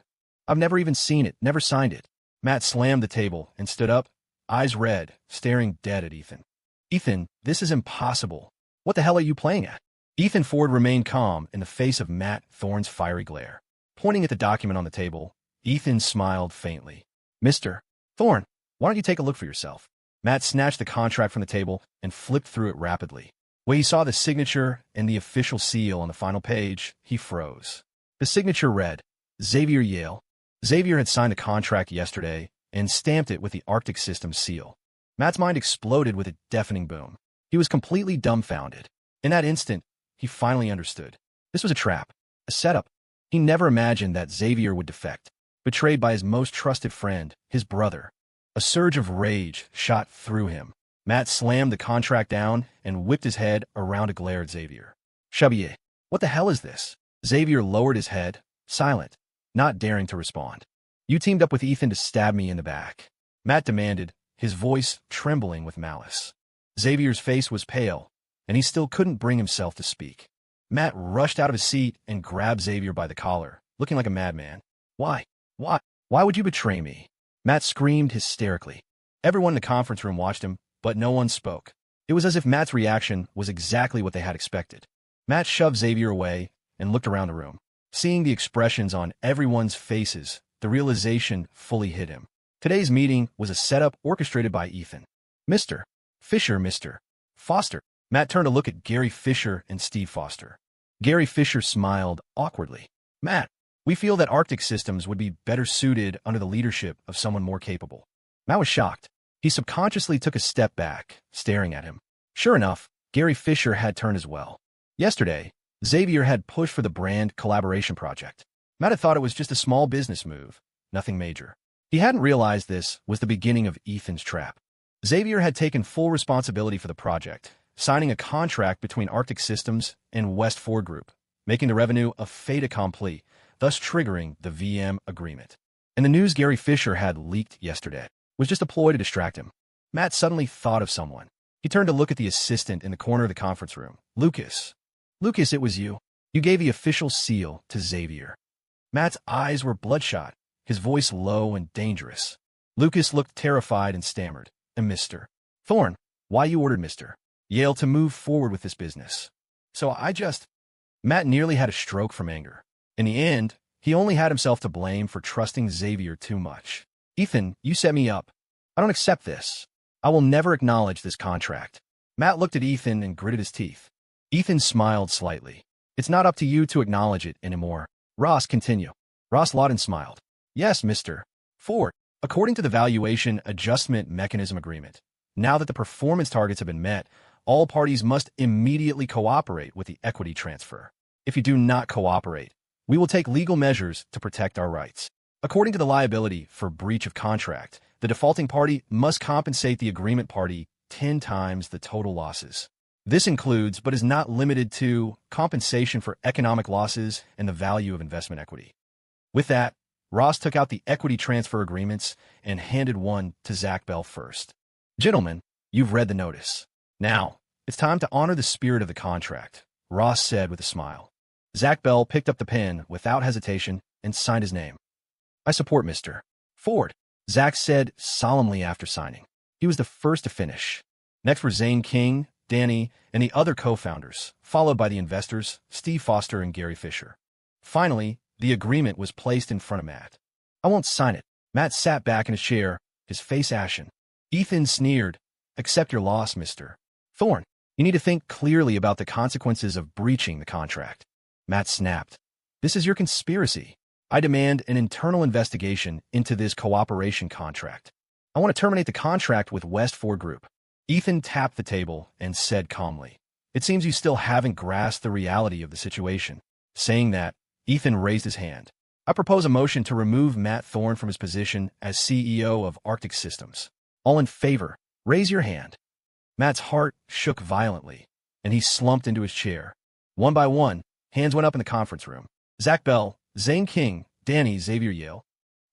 I've never even seen it, never signed it. Matt slammed the table and stood up, eyes red, staring dead at Ethan. Ethan, this is impossible. What the hell are you playing at? Ethan Ford remained calm in the face of Matt Thorne's fiery glare. Pointing at the document on the table, Ethan smiled faintly. Mr. Thorne, why don't you take a look for yourself? Matt snatched the contract from the table and flipped through it rapidly. When he saw the signature and the official seal on the final page, he froze. The signature read, Xavier Yale. Xavier had signed the contract yesterday and stamped it with the Arctic Systems seal. Matt's mind exploded with a deafening boom. He was completely dumbfounded. In that instant, he finally understood. This was a trap, a setup. He never imagined that Xavier would defect, betrayed by his most trusted friend, his brother. A surge of rage shot through him. Matt slammed the contract down and whipped his head around to glare at Xavier. Xavier, what the hell is this? Xavier lowered his head, silent, not daring to respond. You teamed up with Ethan to stab me in the back, Matt demanded, his voice trembling with malice. Xavier's face was pale, and he still couldn't bring himself to speak. Matt rushed out of his seat and grabbed Xavier by the collar, looking like a madman. Why? Why would you betray me? Matt screamed hysterically. Everyone in the conference room watched him, but no one spoke. It was as if Matt's reaction was exactly what they had expected. Matt shoved Xavier away and looked around the room. Seeing the expressions on everyone's faces, the realization fully hit him. Today's meeting was a setup orchestrated by Ethan. Mr. Fisher, Mr. Foster. Matt turned to look at Gary Fisher and Steve Foster. Gary Fisher smiled awkwardly. Matt, we feel that Arctic Systems would be better suited under the leadership of someone more capable. Matt was shocked. He subconsciously took a step back, staring at him. Sure enough, Gary Fisher had turned as well. Yesterday, Xavier had pushed for the brand collaboration project. Matt had thought it was just a small business move, nothing major. He hadn't realized this was the beginning of Ethan's trap. Xavier had taken full responsibility for the project, signing a contract between Arctic Systems and West Ford Group, making the revenue a fait accompli, thus triggering the VM agreement. And the news Gary Fisher had leaked yesterday. was just a ploy to distract him. Matt suddenly thought of someone. He turned to look at the assistant in the corner of the conference room. Lucas. Lucas, it was you. You gave the official seal to Xavier. Matt's eyes were bloodshot, his voice low and dangerous. Lucas looked terrified and stammered. And Mr. Thorne, why you ordered Mr. Yale to move forward with this business. So Matt nearly had a stroke from anger. In the end, he only had himself to blame for trusting Xavier too much. Ethan, you set me up. I don't accept this. I will never acknowledge this contract. Matt looked at Ethan and gritted his teeth. Ethan smiled slightly. It's not up to you to acknowledge it anymore. Ross, continue. Ross Lawton smiled. Yes, Mr. Ford. According to the Valuation Adjustment Mechanism Agreement, now that the performance targets have been met, all parties must immediately cooperate with the equity transfer. If you do not cooperate, we will take legal measures to protect our rights. According to the liability for breach of contract, the defaulting party must compensate the agreement party 10 times the total losses. This includes, but is not limited to, compensation for economic losses and the value of investment equity. With that, Ross took out the equity transfer agreements and handed one to Zach Bell first. Gentlemen, you've read the notice. Now, it's time to honor the spirit of the contract, Ross said with a smile. Zach Bell picked up the pen without hesitation and signed his name. I support Mr. Ford, Zach said solemnly after signing. He was the first to finish. Next were Zane King, Danny, and the other co-founders, followed by the investors, Steve Foster and Gary Fisher. Finally, the agreement was placed in front of Matt. I won't sign it. Matt sat back in his chair, his face ashen. Ethan sneered. Accept your loss, Mr. Thorne. You need to think clearly about the consequences of breaching the contract. Matt snapped. This is your conspiracy. I demand an internal investigation into this cooperation contract. I want to terminate the contract with West Ford Group. Ethan tapped the table and said calmly, it seems you still haven't grasped the reality of the situation. Saying that, Ethan raised his hand. I propose a motion to remove Matt Thorne from his position as CEO of Arctic Systems. All in favor, raise your hand. Matt's heart shook violently, and he slumped into his chair. One by one, hands went up in the conference room. Zach Bell, Zane King, Danny, Xavier Yale.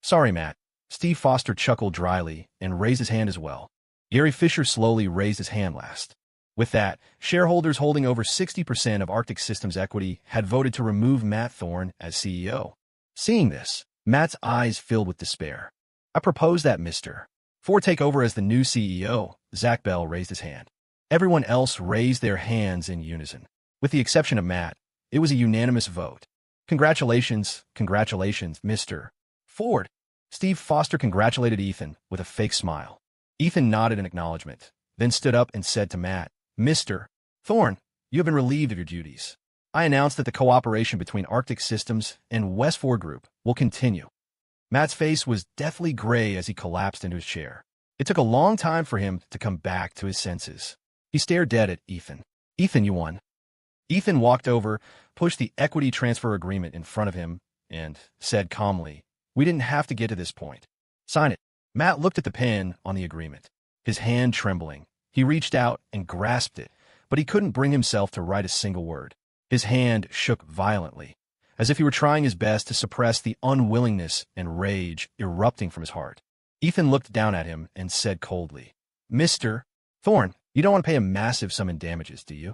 Sorry, Matt. Steve Foster chuckled dryly and raised his hand as well. Gary Fisher slowly raised his hand last. With that, shareholders holding over 60% of Arctic Systems equity had voted to remove Matt Thorne as CEO. Seeing this, Matt's eyes filled with despair. I propose that Mr. Ford take over as the new CEO. Zach Bell raised his hand. Everyone else raised their hands in unison. With the exception of Matt, it was a unanimous vote. Congratulations, Mr. Ford. Steve Foster congratulated Ethan with a fake smile. Ethan nodded in acknowledgement, then stood up and said to Matt, Mr. Thorne, you have been relieved of your duties. I announce that the cooperation between Arctic Systems and West Ford Group will continue. Matt's face was deathly gray as he collapsed into his chair. It took a long time for him to come back to his senses. He stared dead at Ethan. Ethan, you won. Ethan walked over, pushed the equity transfer agreement in front of him, and said calmly, we didn't have to get to this point. Sign it. Matt looked at the pen on the agreement, his hand trembling. He reached out and grasped it, but he couldn't bring himself to write a single word. His hand shook violently, as if he were trying his best to suppress the unwillingness and rage erupting from his heart. Ethan looked down at him and said coldly, Mr. Thorne, you don't want to pay a massive sum in damages, do you?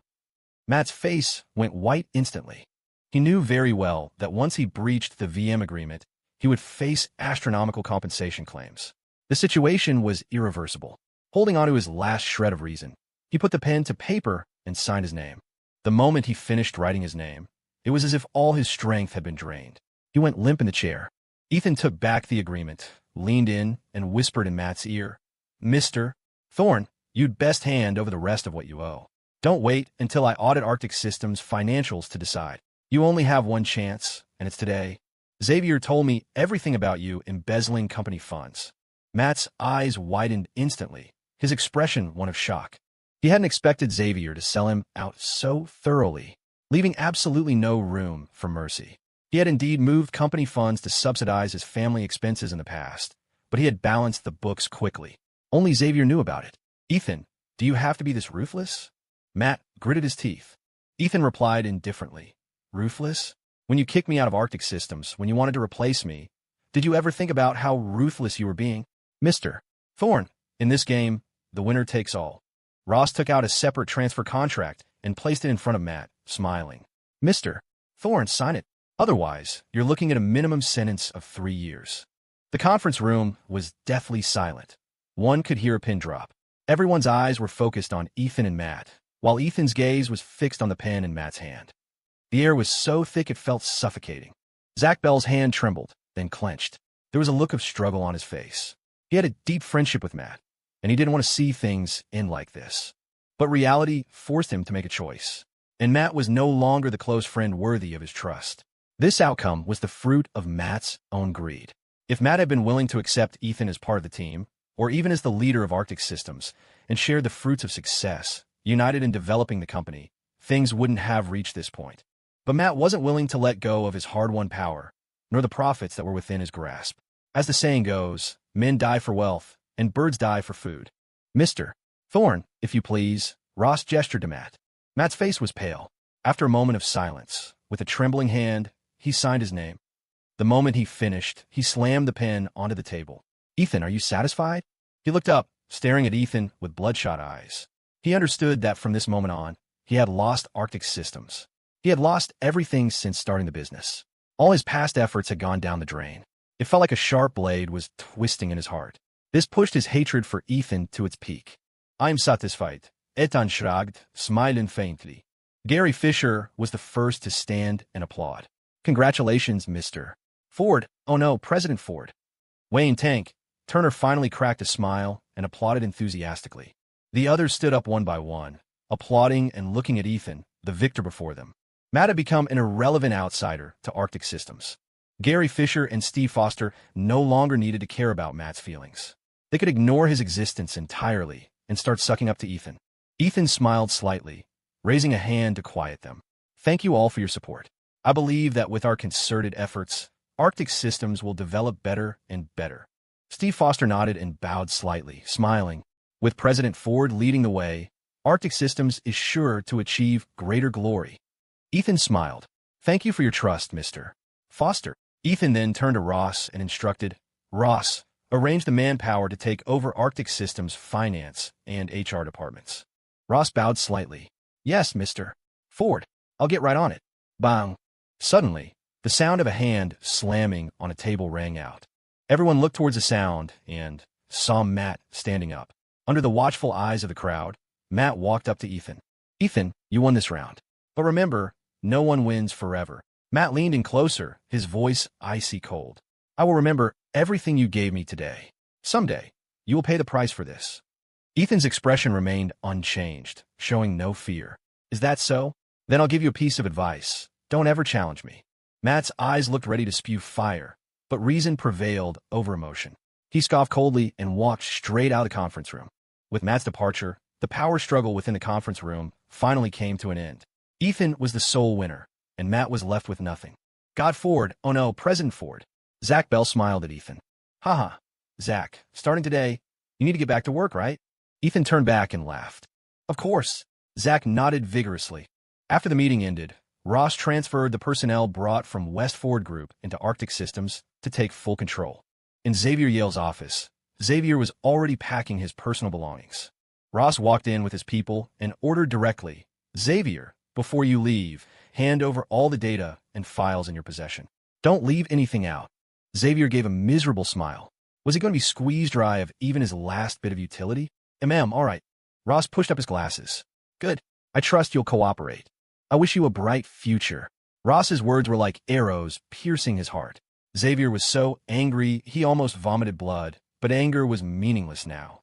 Matt's face went white instantly. He knew very well that once he breached the VM agreement, he would face astronomical compensation claims. The situation was irreversible. Holding on to his last shred of reason, he put the pen to paper and signed his name. The moment he finished writing his name, it was as if all his strength had been drained. He went limp in the chair. Ethan took back the agreement, leaned in, and whispered in Matt's ear, Mr. Thorne, you'd best hand over the rest of what you owe. Don't wait until I audit Arctic Systems' financials to decide. You only have one chance, and it's today. Xavier told me everything about you embezzling company funds. Matt's eyes widened instantly, his expression one of shock. He hadn't expected Xavier to sell him out so thoroughly, leaving absolutely no room for mercy. He had indeed moved company funds to subsidize his family expenses in the past, but he had balanced the books quickly. Only Xavier knew about it. Ethan, do you have to be this ruthless? Matt gritted his teeth. Ethan replied indifferently, ruthless? When you kicked me out of Arctic Systems, when you wanted to replace me, did you ever think about how ruthless you were being? Mr. Thorne, in this game, the winner takes all. Ross took out a separate transfer contract and placed it in front of Matt, smiling. Mr. Thorne, sign it. Otherwise, you're looking at a minimum sentence of 3 years. The conference room was deathly silent. One could hear a pin drop. Everyone's eyes were focused on Ethan and Matt, while Ethan's gaze was fixed on the pen in Matt's hand. The air was so thick it felt suffocating. Zach Bell's hand trembled, then clenched. There was a look of struggle on his face. He had a deep friendship with Matt, and he didn't want to see things end like this. But reality forced him to make a choice, and Matt was no longer the close friend worthy of his trust. This outcome was the fruit of Matt's own greed. If Matt had been willing to accept Ethan as part of the team, or even as the leader of Arctic Systems, and shared the fruits of success, united in developing the company, things wouldn't have reached this point. But Matt wasn't willing to let go of his hard-won power, nor the profits that were within his grasp. As the saying goes, men die for wealth, and birds die for food. Mr. Thorne, if you please, Ross gestured to Matt. Matt's face was pale. After a moment of silence, with a trembling hand, he signed his name. The moment he finished, he slammed the pen onto the table. Ethan, are you satisfied? He looked up, staring at Ethan with bloodshot eyes. He understood that from this moment on, he had lost Arctic Systems. He had lost everything since starting the business. All his past efforts had gone down the drain. It felt like a sharp blade was twisting in his heart. This pushed his hatred for Ethan to its peak. I'm satisfied. Ethan shrugged, smiling faintly. Gary Fisher was the first to stand and applaud. Congratulations, Mr. Ford. Oh no, President Ford. Wayne Tank. Turner finally cracked a smile and applauded enthusiastically. The others stood up one by one, applauding and looking at Ethan, the victor before them. Matt had become an irrelevant outsider to Arctic Systems. Gary Fisher and Steve Foster no longer needed to care about Matt's feelings. They could ignore his existence entirely and start sucking up to Ethan. Ethan smiled slightly, raising a hand to quiet them. Thank you all for your support. I believe that with our concerted efforts, Arctic Systems will develop better and better. Steve Foster nodded and bowed slightly, smiling. With President Ford leading the way, Arctic Systems is sure to achieve greater glory. Ethan smiled. Thank you for your trust, Mr. Foster. Ethan then turned to Ross and instructed, Ross, arrange the manpower to take over Arctic Systems' finance and HR departments. Ross bowed slightly. Yes, Mr. Ford. I'll get right on it. Bang. Suddenly, the sound of a hand slamming on a table rang out. Everyone looked towards the sound and saw Matt standing up. Under the watchful eyes of the crowd, Matt walked up to Ethan. Ethan, you won this round. But remember, no one wins forever. Matt leaned in closer, his voice icy cold. I will remember everything you gave me today. Someday, you will pay the price for this. Ethan's expression remained unchanged, showing no fear. Is that so? Then I'll give you a piece of advice. Don't ever challenge me. Matt's eyes looked ready to spew fire, but reason prevailed over emotion. He scoffed coldly and walked straight out of the conference room. With Matt's departure, the power struggle within the conference room finally came to an end. Ethan was the sole winner, and Matt was left with nothing. God Ford, oh no, President Ford. Zach Bell smiled at Ethan. Haha, Zach, starting today, you need to get back to work, right? Ethan turned back and laughed. Of course. Zach nodded vigorously. After the meeting ended, Ross transferred the personnel brought from West Ford Group into Arctic Systems to take full control. In Xavier Yale's office, Xavier was already packing his personal belongings. Ross walked in with his people and ordered directly, Xavier, before you leave, hand over all the data and files in your possession. Don't leave anything out. Xavier gave a miserable smile. Was he going to be squeezed dry of even his last bit of utility? All right. Ross pushed up his glasses. Good. I trust you'll cooperate. I wish you a bright future. Ross's words were like arrows piercing his heart. Xavier was so angry he almost vomited blood, but anger was meaningless now.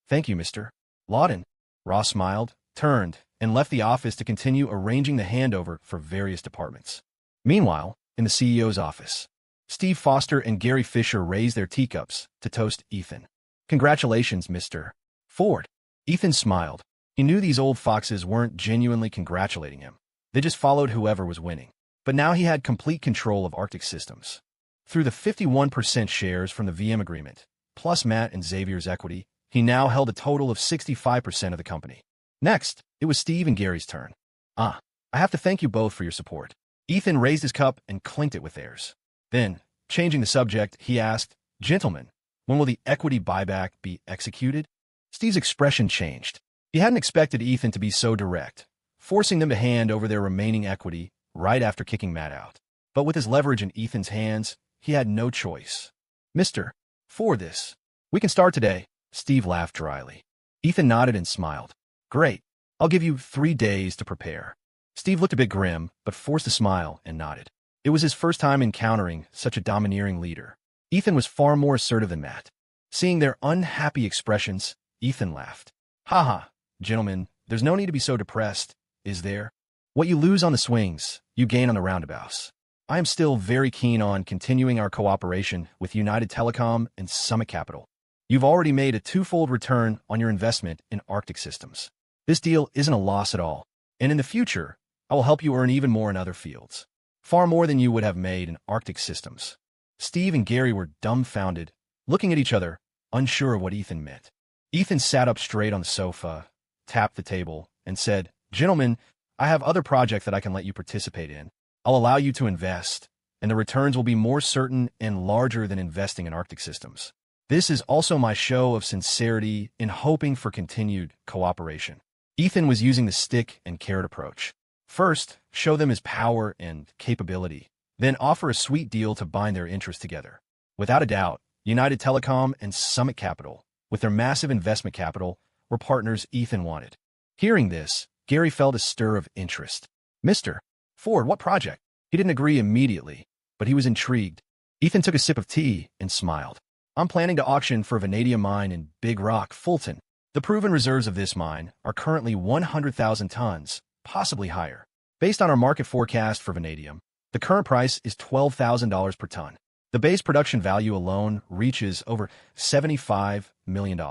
Thank you, Mr. Lawton. Ross smiled, turned, and left the office to continue arranging the handover for various departments. Meanwhile, in the CEO's office, Steve Foster and Gary Fisher raised their teacups to toast Ethan. Congratulations, Mr. Ford. Ethan smiled. He knew these old foxes weren't genuinely congratulating him. They just followed whoever was winning. But now he had complete control of Arctic Systems. Through the 51% shares from the VM agreement, plus Matt and Xavier's equity, he now held a total of 65% of the company. Next, it was Steve and Gary's turn. I have to thank you both for your support. Ethan raised his cup and clinked it with theirs. Then, changing the subject, he asked, Gentlemen, When will the equity buyback be executed? Steve's expression changed. He hadn't expected Ethan to be so direct, forcing them to hand over their remaining equity right after kicking Matt out. But with his leverage in Ethan's hands, he had no choice. Mr. For this. We can start today, Steve laughed dryly. Ethan nodded and smiled. Great. I'll give you 3 days to prepare. Steve looked a bit grim, but forced a smile and nodded. It was his first time encountering such a domineering leader. Ethan was far more assertive than Matt. Seeing their unhappy expressions, Ethan laughed. Haha, gentlemen, there's no need to be so depressed, is there? What you lose on the swings, you gain on the roundabouts. I am still very keen on continuing our cooperation with United Telecom and Summit Capital. You've already made a twofold return on your investment in Arctic Systems. This deal isn't a loss at all, and in the future, I will help you earn even more in other fields. Far more than you would have made in Arctic Systems. Steve and Gary were dumbfounded, looking at each other, unsure of what Ethan meant. Ethan sat up straight on the sofa, tapped the table, and said, Gentlemen, I have other projects that I can let you participate in. I'll allow you to invest, and the returns will be more certain and larger than investing in Arctic Systems. This is also my show of sincerity in hoping for continued cooperation. Ethan was using the stick and carrot approach. First, show them his power and capability, then offer a sweet deal to bind their interests together. Without a doubt, United Telecom and Summit Capital, with their massive investment capital, were partners Ethan wanted. Hearing this, Gary felt a stir of interest. Mr. Ford, what project? He didn't agree immediately, but he was intrigued. Ethan took a sip of tea and smiled. I'm planning to auction for a vanadium mine in Big Rock, Fulton. The proven reserves of this mine are currently 100,000 tons, possibly higher. Based on our market forecast for vanadium, the current price is $12,000 per ton. The base production value alone reaches over $75 million.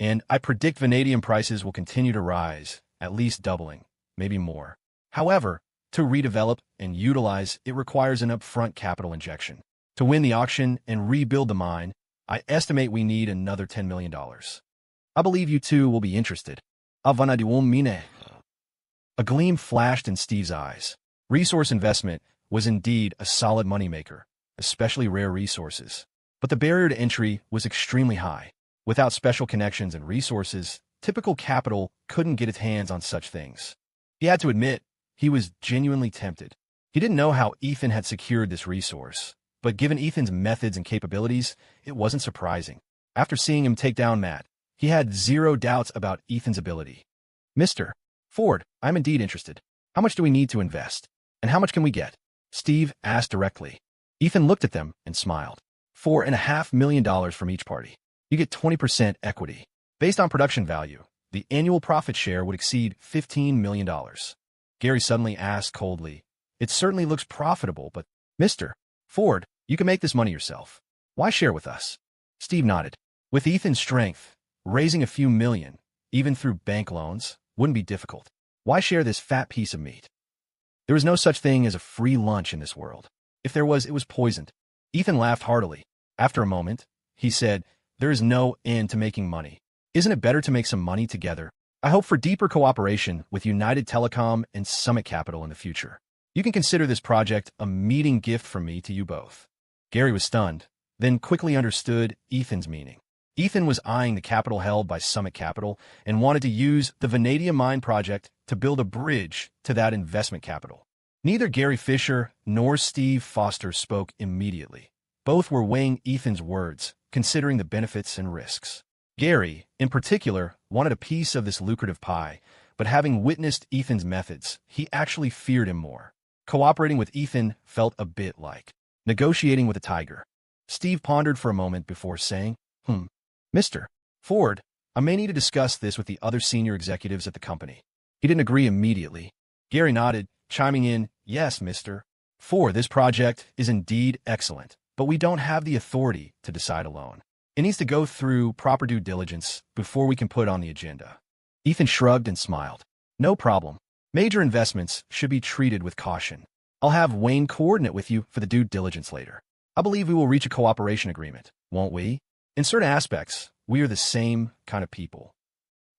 And I predict vanadium prices will continue to rise, at least doubling, maybe more. However, to redevelop and utilize, it requires an upfront capital injection. To win the auction and rebuild the mine, I estimate we need another $10 million. I believe you two will be interested. A gleam flashed in Steve's eyes. Resource investment was indeed a solid moneymaker, especially rare resources. But the barrier to entry was extremely high. Without special connections and resources, typical capital couldn't get its hands on such things. He had to admit, he was genuinely tempted. He didn't know how Ethan had secured this resource, but given Ethan's methods and capabilities, it wasn't surprising. After seeing him take down Matt, he had zero doubts about Ethan's ability. Mr. Ford, I'm indeed interested. How much do we need to invest? And how much can we get? Steve asked directly. Ethan looked at them and smiled. $4.5 million from each party. You get 20% equity. Based on production value, the annual profit share would exceed $15 million. Gary suddenly asked coldly, It certainly looks profitable, but Mr. Ford, you can make this money yourself. Why share with us? Steve nodded. With Ethan's strength, raising a few million, even through bank loans, wouldn't be difficult. Why share this fat piece of meat? There was no such thing as a free lunch in this world. If there was, it was poisoned. Ethan laughed heartily. After a moment, he said, There is no end to making money. Isn't it better to make some money together? I hope for deeper cooperation with United Telecom and Summit Capital in the future. You can consider this project a meeting gift from me to you both. Gary was stunned, then quickly understood Ethan's meaning. Ethan was eyeing the capital held by Summit Capital and wanted to use the vanadium mine project to build a bridge to that investment capital. Neither Gary Fisher nor Steve Foster spoke immediately. Both were weighing Ethan's words, considering the benefits and risks. Gary, in particular, wanted a piece of this lucrative pie, but having witnessed Ethan's methods, he actually feared him more. Cooperating with Ethan felt a bit like negotiating with a tiger. Steve pondered for a moment before saying, Mr. Ford, I may need to discuss this with the other senior executives at the company. He didn't agree immediately. Gary nodded, chiming in, Yes, Mr. Ford, this project is indeed excellent, but we don't have the authority to decide alone. It needs to go through proper due diligence before we can put it on the agenda. Ethan shrugged and smiled. No problem. Major investments should be treated with caution. I'll have Wayne coordinate with you for the due diligence later. I believe we will reach a cooperation agreement, won't we? In certain aspects, we are the same kind of people.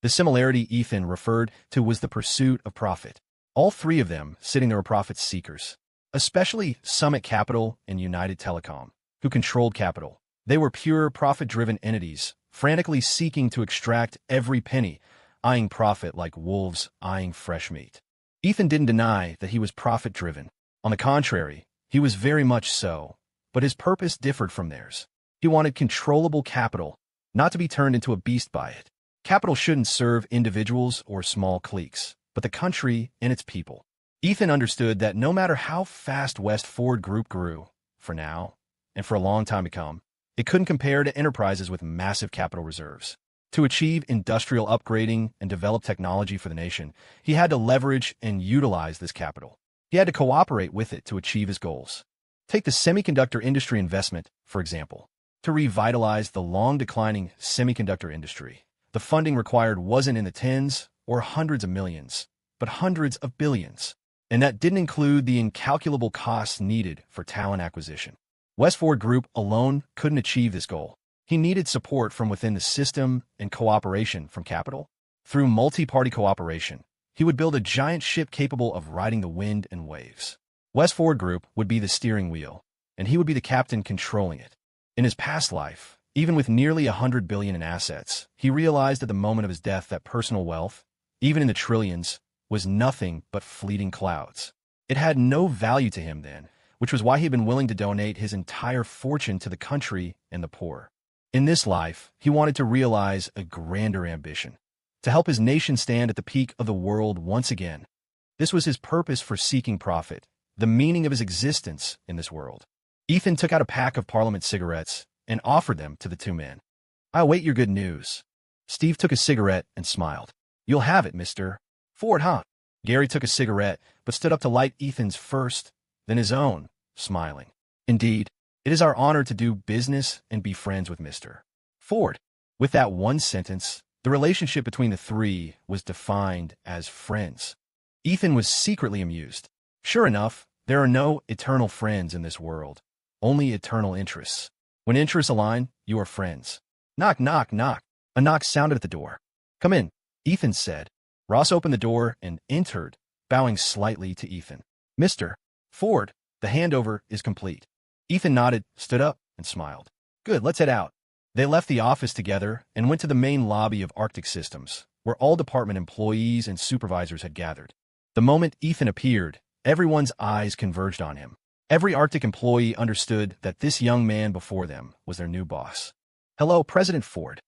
The similarity Ethan referred to was the pursuit of profit. All three of them sitting there were profit seekers, especially Summit Capital and United Telecom, who controlled capital, They were pure profit-driven entities, frantically seeking to extract every penny, eyeing profit like wolves eyeing fresh meat. Ethan didn't deny that he was profit-driven. On the contrary, he was very much so, but his purpose differed from theirs. He wanted controllable capital, not to be turned into a beast by it. Capital shouldn't serve individuals or small cliques, but the country and its people. Ethan understood that no matter how fast West Ford Group grew, for now, and for a long time to come, it couldn't compare to enterprises with massive capital reserves. To achieve industrial upgrading and develop technology for the nation, he had to leverage and utilize this capital. He had to cooperate with it to achieve his goals. Take the semiconductor industry investment, for example. To revitalize the long-declining semiconductor industry, the funding required wasn't in the tens or hundreds of millions, but hundreds of billions. And that didn't include the incalculable costs needed for talent acquisition. West Ford Group alone couldn't achieve this goal. He needed support from within the system and cooperation from capital. Through multi-party cooperation, he would build a giant ship capable of riding the wind and waves. West Ford Group would be the steering wheel, and he would be the captain controlling it. In his past life, even with nearly $100 billion in assets, he realized at the moment of his death that personal wealth, even in the trillions, was nothing but fleeting clouds. It had no value to him then, which was why he had been willing to donate his entire fortune to the country and the poor. In this life, he wanted to realize a grander ambition, to help his nation stand at the peak of the world once again. This was his purpose for seeking profit, the meaning of his existence in this world. Ethan took out a pack of Parliament cigarettes and offered them to the two men. "I await your good news." Steve took a cigarette and smiled. "You'll have it, Mr. Ford, huh?" Gary took a cigarette, but stood up to light Ethan's first, then his own, smiling. "Indeed, it is our honor to do business and be friends with Mr. Ford." With that one sentence, the relationship between the three was defined as friends. Ethan was secretly amused. Sure enough, there are no eternal friends in this world, only eternal interests. When interests align, you are friends. Knock, knock, knock. A knock sounded at the door. "Come in," Ethan said. Ross opened the door and entered, bowing slightly to Ethan. "Mr. Ford, the handover is complete." Ethan nodded, stood up, and smiled. "Good, let's head out." They left the office together and went to the main lobby of Arctic Systems, where all department employees and supervisors had gathered. The moment Ethan appeared, everyone's eyes converged on him. Every Arctic employee understood that this young man before them was their new boss. "Hello, President Ford."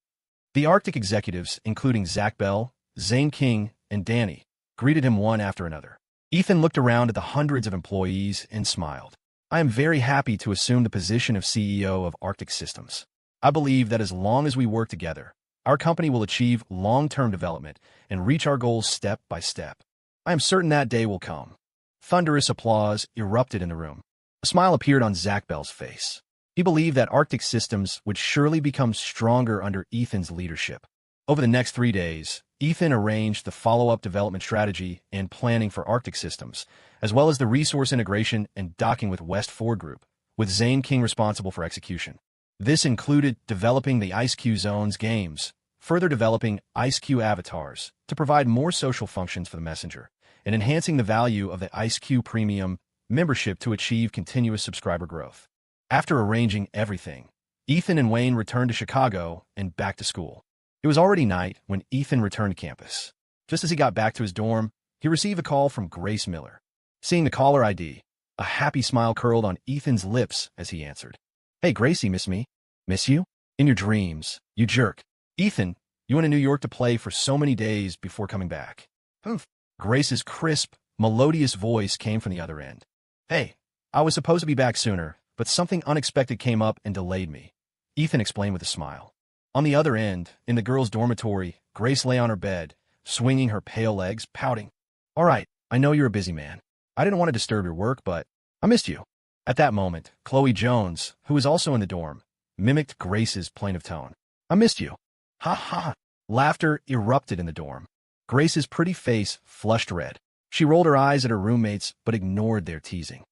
The Arctic executives, including Zach Bell, Zane King, and Danny, greeted him one after another. Ethan looked around at the hundreds of employees and smiled. "I am very happy to assume the position of CEO of Arctic Systems. I believe that as long as we work together, our company will achieve long-term development and reach our goals step by step. I am certain that day will come." Thunderous applause erupted in the room. A smile appeared on Zach Bell's face. He believed that Arctic Systems would surely become stronger under Ethan's leadership. Over the next 3 days, Ethan arranged the follow-up development strategy and planning for Arctic Systems, as well as the resource integration and docking with West Ford Group, with Zane King responsible for execution. This included developing the IceQ Zones games, further developing IceQ avatars to provide more social functions for the messenger, and enhancing the value of the IceQ Premium membership to achieve continuous subscriber growth. After arranging everything, Ethan and Wayne returned to Chicago and back to school. It was already night when Ethan returned to campus. Just as he got back to his dorm, he received a call from Grace Miller. Seeing the caller ID, a happy smile curled on Ethan's lips as he answered. "Hey, Gracie, miss me?" "Miss you? In your dreams, you jerk." "Ethan, you went to New York to play for so many days before coming back." "Humph." Grace's crisp, melodious voice came from the other end. "Hey, I was supposed to be back sooner, but something unexpected came up and delayed me," Ethan explained with a smile. On the other end, in the girls' dormitory, Grace lay on her bed, swinging her pale legs, pouting. "All right, I know you're a busy man. I didn't want to disturb your work, but I missed you." At that moment, Chloe Jones, who was also in the dorm, mimicked Grace's plaintive tone. "I missed you." "Ha ha!" Laughter erupted in the dorm. Grace's pretty face flushed red. She rolled her eyes at her roommates, but ignored their teasing.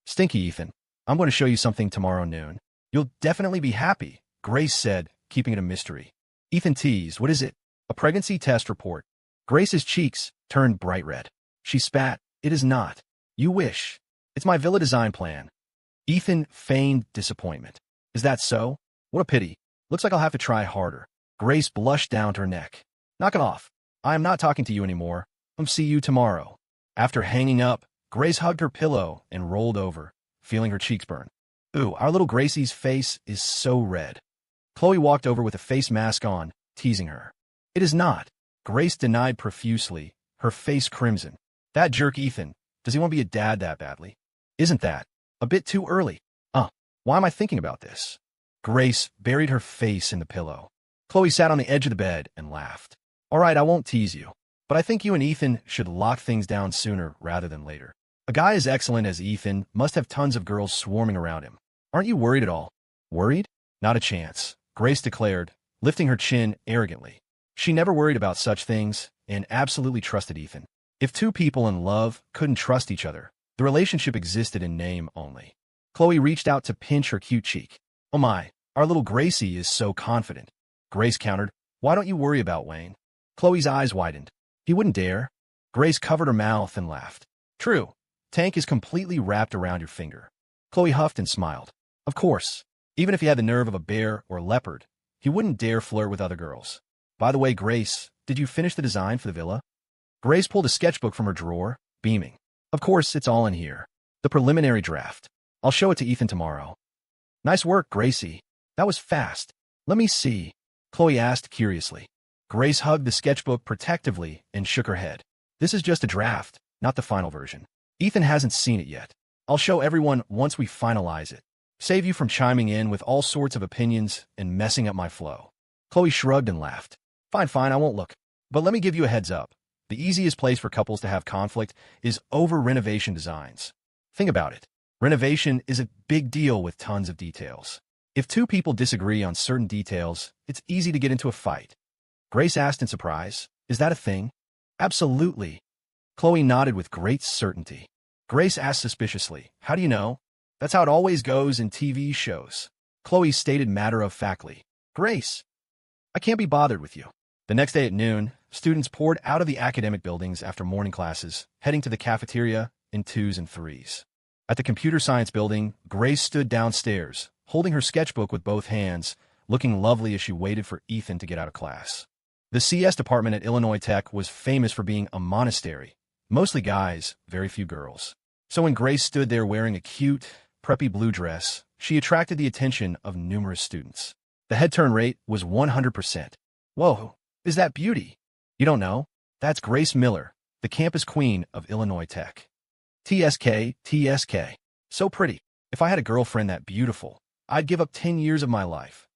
"Stinky Ethan, I'm going to show you something tomorrow noon. You'll definitely be happy," Grace said, keeping it a mystery. Ethan teased, "What is it?" "A pregnancy test report." Grace's cheeks turned bright red. She spat, "It is not. You wish. It's my villa design plan." Ethan feigned disappointment. "Is that so? What a pity. Looks like I'll have to try harder. Grace blushed down to her neck. Knock it off. I am not talking to you anymore. See you tomorrow. After hanging up, Grace hugged her pillow and rolled over, feeling her cheeks burn. Ooh, our little Gracie's face is so red. Chloe walked over with a face mask on, teasing her. It is not. Grace denied profusely, her face crimson. That jerk Ethan, does he want to be a dad that badly? Isn't that a bit too early? Why am I thinking about this? Grace buried her face in the pillow. Chloe sat on the edge of the bed and laughed. All right, I won't tease you, but I think you and Ethan should lock things down sooner rather than later. A guy as excellent as Ethan must have tons of girls swarming around him. Aren't you worried at all? Worried? Not a chance, Grace declared, lifting her chin arrogantly. She never worried about such things and absolutely trusted Ethan. If two people in love couldn't trust each other, the relationship existed in name only. Chloe reached out to pinch her cute cheek. Oh my, our little Gracie is so confident. Grace countered, why don't you worry about Wayne? Chloe's eyes widened. He wouldn't dare. Grace covered her mouth and laughed. True, Tank is completely wrapped around your finger. Chloe huffed and smiled. Of course, even if he had the nerve of a bear or a leopard, he wouldn't dare flirt with other girls. By the way, Grace, did you finish the design for the villa? Grace pulled a sketchbook from her drawer, beaming. Of course, it's all in here. The preliminary draft. I'll show it to Ethan tomorrow. Nice work, Gracie. That was fast. Let me see, Chloe asked curiously. Grace hugged the sketchbook protectively and shook her head. This is just a draft, not the final version. Ethan hasn't seen it yet. I'll show everyone once we finalize it. Save you from chiming in with all sorts of opinions and messing up my flow. Chloe shrugged and laughed. Fine, I won't look. But let me give you a heads up. The easiest place for couples to have conflict is over renovation designs. Think about it. Renovation is a big deal with tons of details. If two people disagree on certain details, it's easy to get into a fight. Grace asked in surprise, is that a thing? Absolutely. Chloe nodded with great certainty. Grace asked suspiciously, how do you know? That's how it always goes in TV shows. Chloe stated matter-of-factly, Grace, I can't be bothered with you. The next day at noon, students poured out of the academic buildings after morning classes, heading to the cafeteria in twos and threes. At the computer science building, Grace stood downstairs, holding her sketchbook with both hands, looking lovely as she waited for Ethan to get out of class. The CS department at Illinois Tech was famous for being a monastery. Mostly guys, very few girls. So when Grace stood there wearing a cute, preppy blue dress, she attracted the attention of numerous students. The head turn rate was 100%. Whoa, is that beauty? You don't know? That's Grace Miller, the campus queen of Illinois Tech. TSK. So pretty. If I had a girlfriend that beautiful, I'd give up 10 years of my life.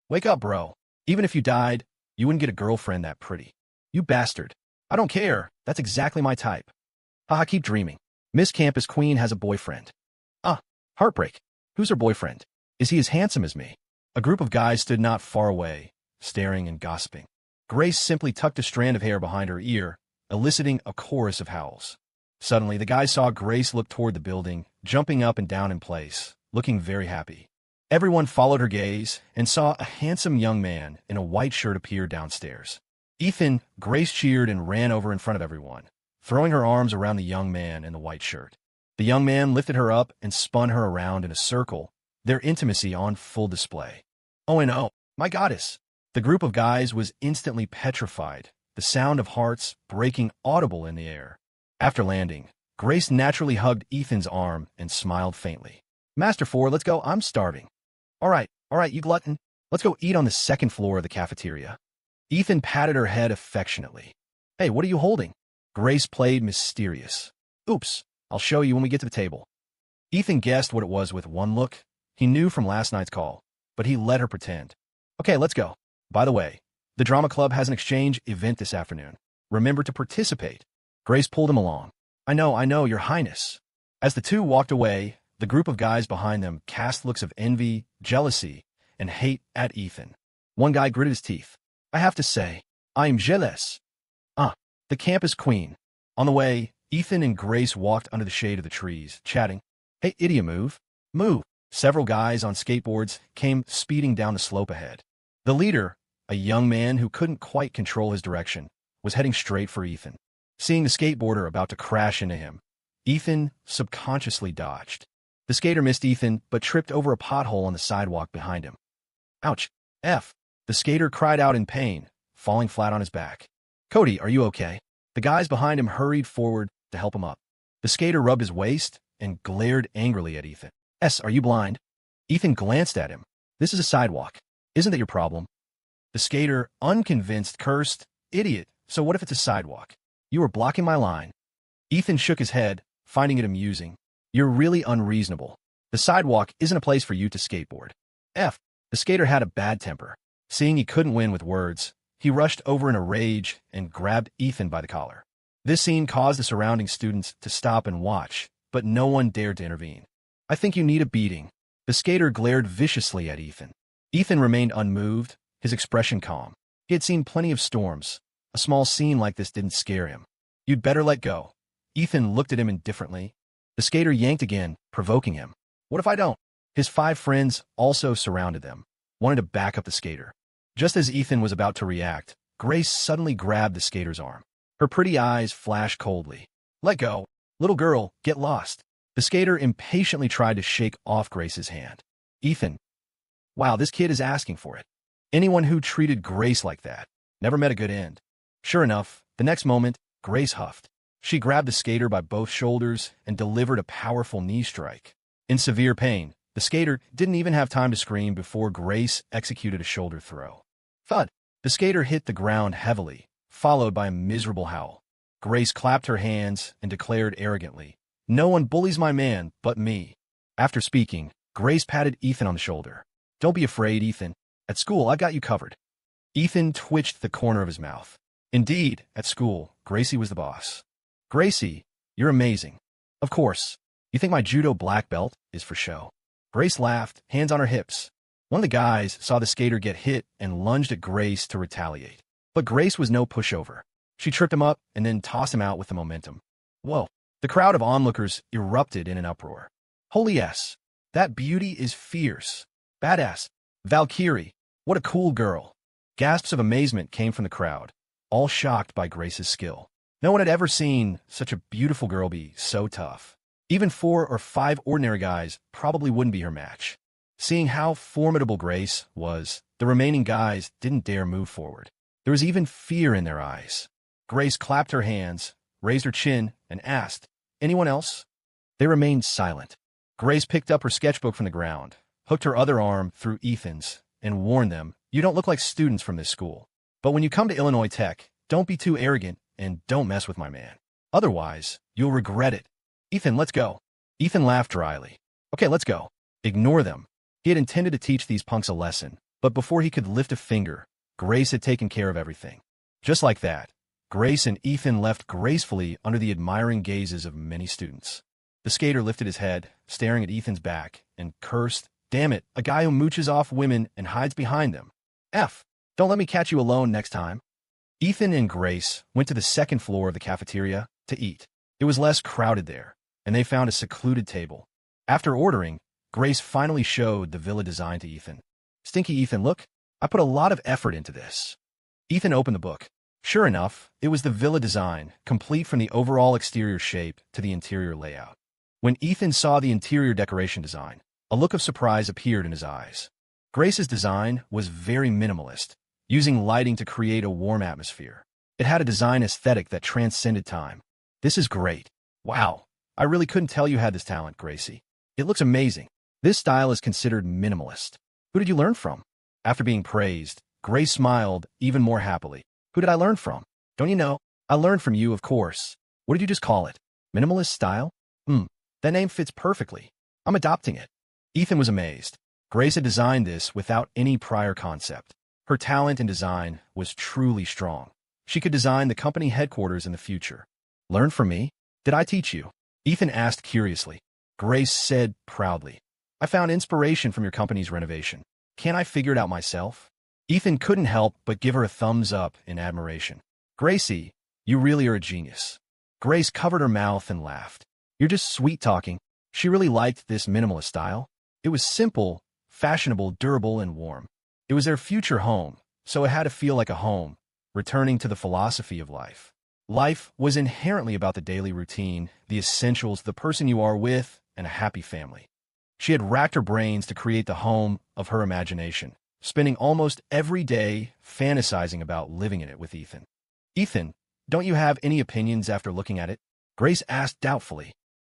Wake up, bro. Even if you died, you wouldn't get a girlfriend that pretty. You bastard. I don't care. That's exactly my type. Haha, keep dreaming. Miss Campus Queen has a boyfriend. Heartbreak. Who's her boyfriend? Is he as handsome as me? A group of guys stood not far away, staring and gossiping. Grace simply tucked a strand of hair behind her ear, eliciting a chorus of howls. Suddenly, the guys saw Grace look toward the building, jumping up and down in place, looking very happy. Everyone followed her gaze and saw a handsome young man in a white shirt appear downstairs. Ethan, Grace cheered and ran over in front of everyone, throwing her arms around the young man in the white shirt. The young man lifted her up and spun her around in a circle, their intimacy on full display. Oh, my goddess! The group of guys was instantly petrified, the sound of hearts breaking audible in the air. After landing, Grace naturally hugged Ethan's arm and smiled faintly. Master 4, let's go, I'm starving. All right, you glutton. Let's go eat on the second floor of the cafeteria. Ethan patted her head affectionately. Hey, what are you holding? Grace played mysterious. Oops, I'll show you when we get to the table. Ethan guessed what it was with one look. He knew from last night's call, but he let her pretend. Okay, let's go. By the way, the drama club has an exchange event this afternoon. Remember to participate. Grace pulled him along. I know, Your Highness. As the two walked away, the group of guys behind them cast looks of envy, jealousy, and hate at Ethan. One guy gritted his teeth. I have to say, I'm jealous. The campus queen. On the way, Ethan and Grace walked under the shade of the trees, chatting. Hey, idiot, move. Move. Several guys on skateboards came speeding down the slope ahead. The leader, a young man who couldn't quite control his direction, was heading straight for Ethan. Seeing the skateboarder about to crash into him, Ethan subconsciously dodged. The skater missed Ethan, but tripped over a pothole on the sidewalk behind him. Ouch. F. The skater cried out in pain, falling flat on his back. Cody, are you okay? The guys behind him hurried forward to help him up. The skater rubbed his waist and glared angrily at Ethan. Are you blind? Ethan glanced at him. This is a sidewalk. Isn't that your problem? The skater, unconvinced, cursed, Idiot, so what if it's a sidewalk? You were blocking my line. Ethan shook his head, finding it amusing. You're really unreasonable. The sidewalk isn't a place for you to skateboard. F. The skater had a bad temper. Seeing he couldn't win with words, he rushed over in a rage and grabbed Ethan by the collar. This scene caused the surrounding students to stop and watch, but no one dared to intervene. I think you need a beating. The skater glared viciously at Ethan. Ethan remained unmoved, his expression calm. He had seen plenty of storms. A small scene like this didn't scare him. You'd better let go. Ethan looked at him indifferently. The skater yanked again, provoking him. What if I don't? His 5 friends also surrounded them, wanted to back up the skater. Just as Ethan was about to react, Grace suddenly grabbed the skater's arm. Her pretty eyes flashed coldly. Let go. Little girl, get lost. The skater impatiently tried to shake off Grace's hand. Ethan. Wow, this kid is asking for it. Anyone who treated Grace like that never met a good end. Sure enough, the next moment, Grace huffed. She grabbed the skater by both shoulders and delivered a powerful knee strike. In severe pain, the skater didn't even have time to scream before Grace executed a shoulder throw. Thud! The skater hit the ground heavily, followed by a miserable howl. Grace clapped her hands and declared arrogantly, No one bullies my man but me. After speaking, Grace patted Ethan on the shoulder. Don't be afraid, Ethan. At school, I got you covered. Ethan twitched the corner of his mouth. Indeed, at school, Gracie was the boss. Gracie, you're amazing. Of course. You think my judo black belt is for show? Grace laughed, hands on her hips. One of the guys saw the skater get hit and lunged at Grace to retaliate. But Grace was no pushover. She tripped him up and then tossed him out with the momentum. Whoa. The crowd of onlookers erupted in an uproar. Holy S. That beauty is fierce. Badass. Valkyrie. What a cool girl. Gasps of amazement came from the crowd, all shocked by Grace's skill. No one had ever seen such a beautiful girl be so tough. Even 4 or 5 ordinary guys probably wouldn't be her match. Seeing how formidable Grace was, the remaining guys didn't dare move forward. There was even fear in their eyes. Grace clapped her hands, raised her chin, and asked, Anyone else? They remained silent. Grace picked up her sketchbook from the ground, hooked her other arm through Ethan's, and warned them, You don't look like students from this school. But when you come to Illinois Tech, don't be too arrogant and don't mess with my man. Otherwise, you'll regret it. Ethan, let's go. Ethan laughed dryly. Okay, let's go. Ignore them. He had intended to teach these punks a lesson, but before he could lift a finger, Grace had taken care of everything. Just like that, Grace and Ethan left gracefully under the admiring gazes of many students. The skater lifted his head, staring at Ethan's back, and cursed, Damn it, a guy who mooches off women and hides behind them. F. Don't let me catch you alone next time. Ethan and Grace went to the second floor of the cafeteria to eat. It was less crowded there, and they found a secluded table. After ordering, Grace finally showed the villa design to Ethan. Stinky Ethan, look, I put a lot of effort into this. Ethan opened the book. Sure enough, it was the villa design, complete from the overall exterior shape to the interior layout. When Ethan saw the interior decoration design, a look of surprise appeared in his eyes. Grace's design was very minimalist, using lighting to create a warm atmosphere. It had a design aesthetic that transcended time. This is great. Wow, I really couldn't tell you had this talent, Gracie. It looks amazing. This style is considered minimalist. Who did you learn from? After being praised, Grace smiled even more happily. Who did I learn from? Don't you know? I learned from you, of course. What did you just call it? Minimalist style? That name fits perfectly. I'm adopting it. Ethan was amazed. Grace had designed this without any prior concept. Her talent in design was truly strong. She could design the company headquarters in the future. Learn from me? Did I teach you? Ethan asked curiously. Grace said proudly. I found inspiration from your company's renovation. Can't I figure it out myself? Ethan couldn't help but give her a thumbs up in admiration. Gracie, you really are a genius. Grace covered her mouth and laughed. You're just sweet-talking. She really liked this minimalist style. It was simple, fashionable, durable, and warm. It was their future home, so it had to feel like a home, returning to the philosophy of life. Life was inherently about the daily routine, the essentials, the person you are with, and a happy family. She had racked her brains to create the home of her imagination, spending almost every day fantasizing about living in it with Ethan. Ethan, don't you have any opinions after looking at it? Grace asked doubtfully.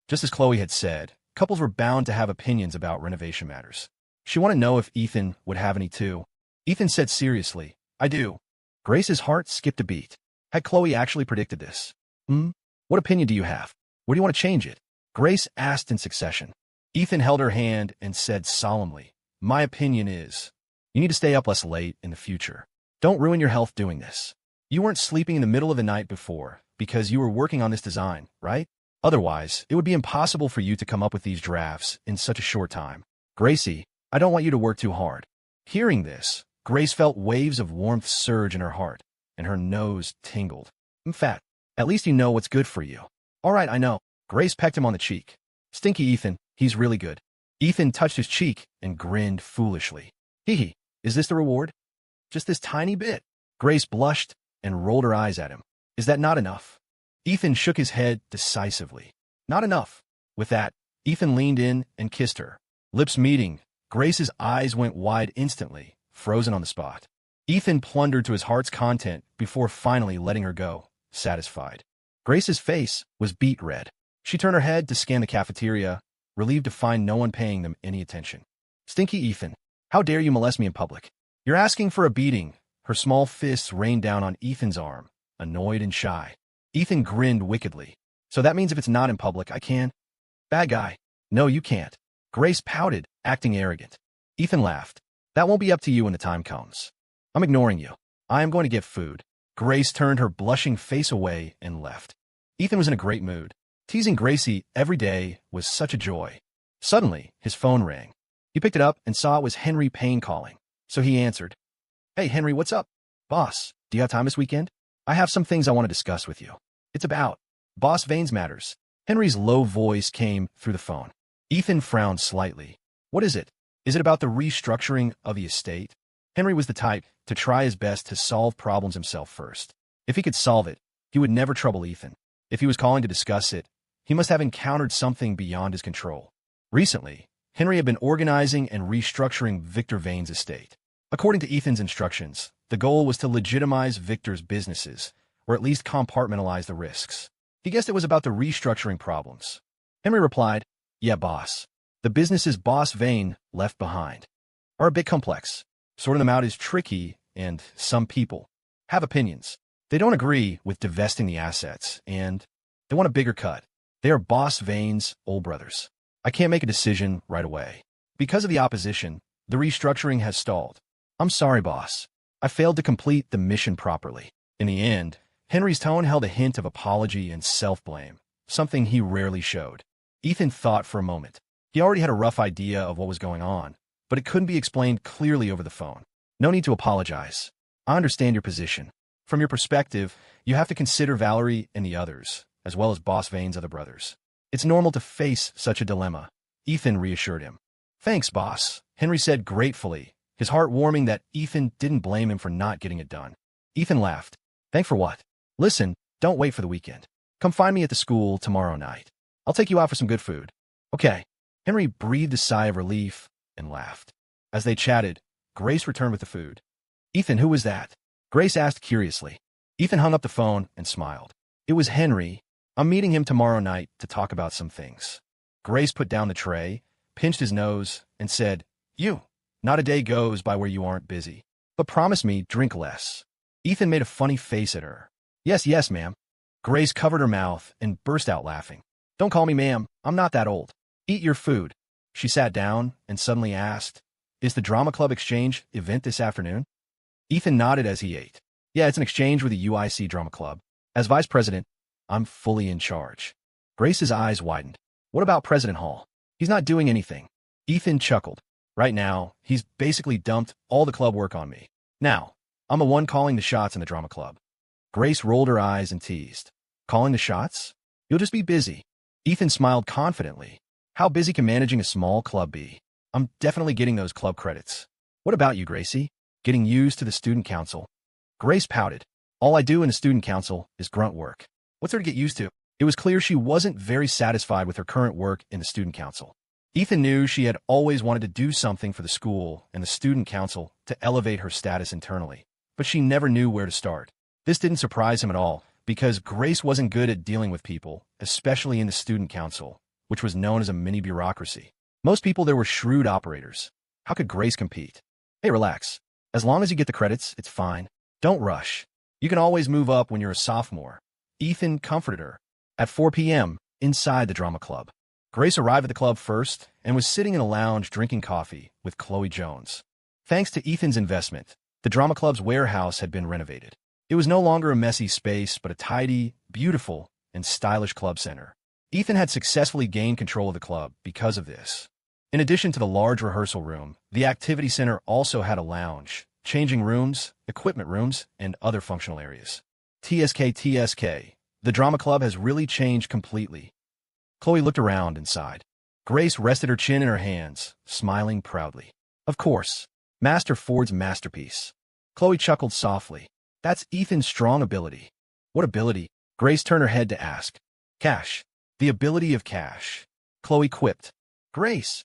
Just as Chloe had said, couples were bound to have opinions about renovation matters. She wanted to know if Ethan would have any too. Ethan said seriously, I do. Grace's heart skipped a beat. Had Chloe actually predicted this? What opinion do you have? Where do you want to change it? Grace asked in succession. Ethan held her hand and said solemnly, My opinion is, you need to stay up less late in the future. Don't ruin your health doing this. You weren't sleeping in the middle of the night before because you were working on this design, right? Otherwise, it would be impossible for you to come up with these drafts in such a short time. Gracie, I don't want you to work too hard. Hearing this, Grace felt waves of warmth surge in her heart, and her nose tingled. In fact, at least you know what's good for you. All right, I know. Grace pecked him on the cheek. Stinky Ethan, he's really good. Ethan touched his cheek and grinned foolishly. Hee, is this the reward? Just this tiny bit? Grace blushed and rolled her eyes at him. Is that not enough? Ethan shook his head decisively. Not enough. With that, Ethan leaned in and kissed her. Lips meeting, Grace's eyes went wide instantly, frozen on the spot. Ethan plundered to his heart's content before finally letting her go, satisfied. Grace's face was beet red. She turned her head to scan the cafeteria, relieved to find no one paying them any attention. Stinky Ethan, how dare you molest me in public? You're asking for a beating. Her small fists rained down on Ethan's arm, annoyed and shy. Ethan grinned wickedly. So that means if it's not in public, I can? Bad guy. No, you can't. Grace pouted, acting arrogant. Ethan laughed. That won't be up to you when the time comes. I'm ignoring you. I am going to get food. Grace turned her blushing face away and left. Ethan was in a great mood. Teasing Gracie every day was such a joy. Suddenly, his phone rang. He picked it up and saw it was Henry Payne calling. So he answered. Hey, Henry, what's up? Boss, do you have time this weekend? I have some things I want to discuss with you. It's about Boss Vane's matters. Henry's low voice came through the phone. Ethan frowned slightly. What is it? Is it about the restructuring of the estate? Henry was the type to try his best to solve problems himself first. If he could solve it, he would never trouble Ethan. If he was calling to discuss it, he must have encountered something beyond his control. Recently, Henry had been organizing and restructuring Victor Vane's estate. According to Ethan's instructions, the goal was to legitimize Victor's businesses, or at least compartmentalize the risks. He guessed it was about the restructuring problems. Henry replied, Yeah, boss. The businesses Boss Vane left behind are a bit complex. Sorting them out is tricky, and some people have opinions. They don't agree with divesting the assets, and they want a bigger cut. They are Boss Vane's old brothers. I can't make a decision right away. Because of the opposition, the restructuring has stalled. I'm sorry, boss. I failed to complete the mission properly. In the end, Henry's tone held a hint of apology and self-blame, something he rarely showed. Ethan thought for a moment. He already had a rough idea of what was going on, but it couldn't be explained clearly over the phone. No need to apologize. I understand your position. From your perspective, you have to consider Valerie and the others, as well as Boss Vane's other brothers. It's normal to face such a dilemma, Ethan reassured him. Thanks, boss, Henry said gratefully, his heart warming that Ethan didn't blame him for not getting it done. Ethan laughed. Thanks for what? Listen, don't wait for the weekend. Come find me at the school tomorrow night. I'll take you out for some good food. Okay. Henry breathed a sigh of relief and laughed. As they chatted, Grace returned with the food. Ethan, who was that? Grace asked curiously. Ethan hung up the phone and smiled. It was Henry. I'm meeting him tomorrow night to talk about some things. Grace put down the tray, pinched his nose, and said, You, not a day goes by where you aren't busy. But promise me, drink less. Ethan made a funny face at her. Yes, ma'am. Grace covered her mouth and burst out laughing. Don't call me ma'am. I'm not that old. Eat your food. She sat down and suddenly asked, Is the Drama Club Exchange event this afternoon? Ethan nodded as he ate. Yeah, it's an exchange with the UIC Drama Club. As vice president, I'm fully in charge. Grace's eyes widened. What about President Hall? He's not doing anything. Ethan chuckled. Right now, he's basically dumped all the club work on me. Now, I'm the one calling the shots in the drama club. Grace rolled her eyes and teased. Calling the shots? You'll just be busy. Ethan smiled confidently. How busy can managing a small club be? I'm definitely getting those club credits. What about you, Gracie? Getting used to the student council? Grace pouted. All I do in the student council is grunt work. What's there to get used to? It was clear she wasn't very satisfied with her current work in the student council. Ethan knew she had always wanted to do something for the school and the student council to elevate her status internally, but she never knew where to start. This didn't surprise him at all, because Grace wasn't good at dealing with people, especially in the student council, which was known as a mini bureaucracy. Most people there were shrewd operators. How could Grace compete? Hey, relax. As long as you get the credits, it's fine. Don't rush. You can always move up when you're a sophomore. Ethan comforted her. At 4 p.m., inside the drama club, Grace arrived at the club first and was sitting in a lounge drinking coffee with Chloe Jones. Thanks to Ethan's investment, the drama club's warehouse had been renovated. It was no longer a messy space, but a tidy, beautiful, and stylish club center. Ethan had successfully gained control of the club because of this. In addition to the large rehearsal room, the activity center also had a lounge, changing rooms, equipment rooms, and other functional areas. TSK, the drama club has really changed completely. Chloe looked around and sighed. Grace rested her chin in her hands, smiling proudly. Of course, Master Ford's masterpiece. Chloe chuckled softly. That's Ethan's strong ability. What ability? Grace turned her head to ask. Cash. The ability of cash. Chloe quipped. Grace.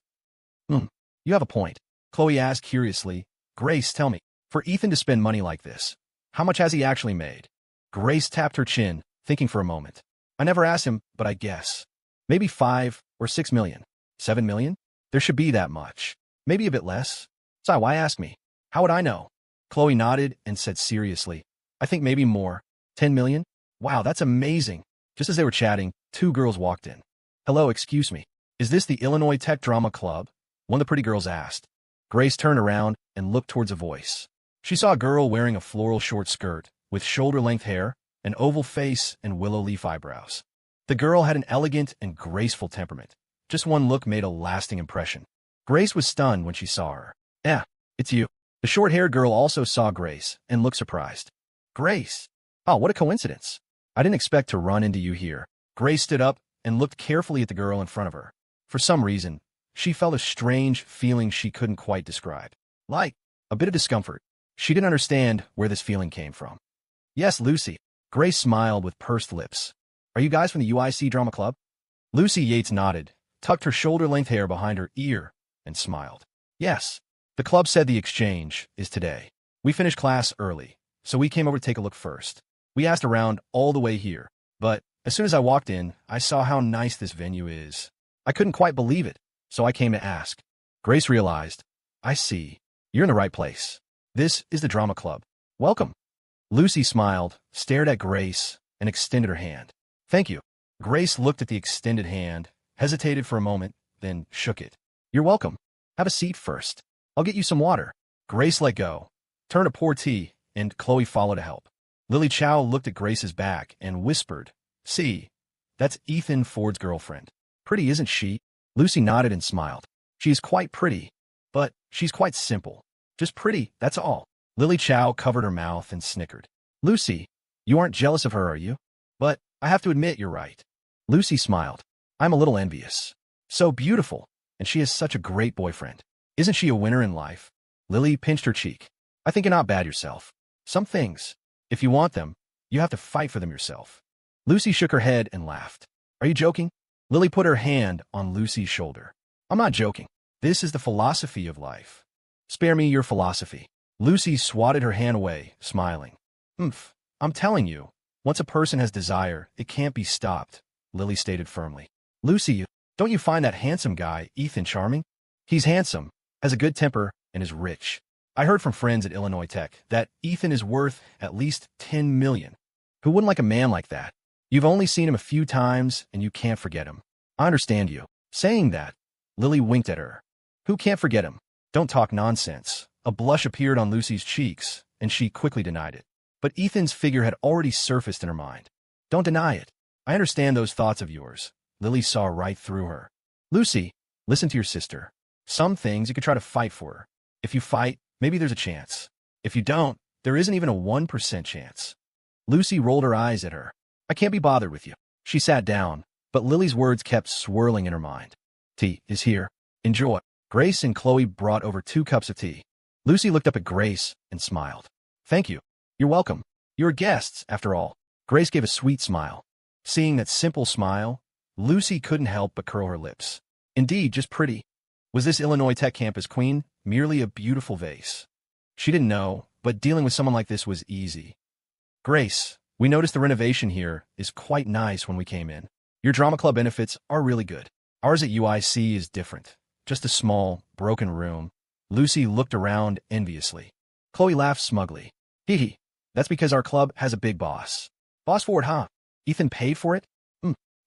You have a point. Chloe asked curiously. Grace, tell me, for Ethan to spend money like this, how much has he actually made? Grace tapped her chin, thinking for a moment. I never asked him, but I guess. Maybe 5 or 6 million. 7 million? There should be that much. Maybe a bit less. So why ask me? How would I know? Chloe nodded and said seriously. I think maybe more. 10 million? Wow, that's amazing. Just as they were chatting, 2 girls walked in. Hello, excuse me. Is this the Illinois Tech Drama Club? One of the pretty girls asked. Grace turned around and looked towards a voice. She saw a girl wearing a floral short skirt, with shoulder-length hair, an oval face, and willow leaf eyebrows. The girl had an elegant and graceful temperament. Just one look made a lasting impression. Grace was stunned when she saw her. It's you. The short-haired girl also saw Grace and looked surprised. Grace? Oh, what a coincidence. I didn't expect to run into you here. Grace stood up and looked carefully at the girl in front of her. For some reason, she felt a strange feeling she couldn't quite describe. Like a bit of discomfort. She didn't understand where this feeling came from. Yes, Lucy. Grace smiled with pursed lips. Are you guys from the UIC Drama Club? Lucy Yates nodded, tucked her shoulder-length hair behind her ear, and smiled. Yes. The club said the exchange is today. We finished class early, so we came over to take a look first. We asked around all the way here, but as soon as I walked in, I saw how nice this venue is. I couldn't quite believe it, so I came to ask. Grace realized. I see. You're in the right place. This is the drama club. Welcome. Lucy smiled, stared at Grace, and extended her hand. Thank you. Grace looked at the extended hand, hesitated for a moment, then shook it. You're welcome. Have a seat first. I'll get you some water. Grace let go, turned to pour tea, and Chloe followed to help. Lily Chow looked at Grace's back and whispered, See, that's Ethan Ford's girlfriend. Pretty, isn't she? Lucy nodded and smiled. She is quite pretty, but she's quite simple. Just pretty, that's all. Lily Chow covered her mouth and snickered. Lucy, you aren't jealous of her, are you? But I have to admit you're right. Lucy smiled. I'm a little envious. So beautiful, and she has such a great boyfriend. Isn't she a winner in life? Lily pinched her cheek. I think you're not bad yourself. Some things, if you want them, you have to fight for them yourself. Lucy shook her head and laughed. Are you joking? Lily put her hand on Lucy's shoulder. I'm not joking. This is the philosophy of life. Spare me your philosophy. Lucy swatted her hand away, smiling. I'm telling you, once a person has desire, it can't be stopped, Lily stated firmly. Lucy, don't you find that handsome guy, Ethan, charming? He's handsome, has a good temper, and is rich. I heard from friends at Illinois Tech that Ethan is worth at least 10 million. Who wouldn't like a man like that? You've only seen him a few times, and you can't forget him. I understand you. Saying that, Lily winked at her. Who can't forget him? Don't talk nonsense. A blush appeared on Lucy's cheeks, and she quickly denied it. But Ethan's figure had already surfaced in her mind. Don't deny it. I understand those thoughts of yours. Lily saw right through her. Lucy, listen to your sister. Some things you could try to fight for. If you fight, maybe there's a chance. If you don't, there isn't even a 1% chance. Lucy rolled her eyes at her. I can't be bothered with you. She sat down, but Lily's words kept swirling in her mind. Tea is here. Enjoy. Grace and Chloe brought over 2 cups of tea. Lucy looked up at Grace and smiled. Thank you. You're welcome. You're guests, after all. Grace gave a sweet smile. Seeing that simple smile, Lucy couldn't help but curl her lips. Indeed, just pretty. Was this Illinois Tech campus queen merely a beautiful vase? She didn't know, but dealing with someone like this was easy. Grace, we noticed the renovation here is quite nice when we came in. Your drama club benefits are really good. Ours at UIC is different. Just a small, broken room. Lucy looked around enviously. Chloe laughed smugly. Hee hee. That's because our club has a big boss. Boss Ford, huh? Ethan paid for it?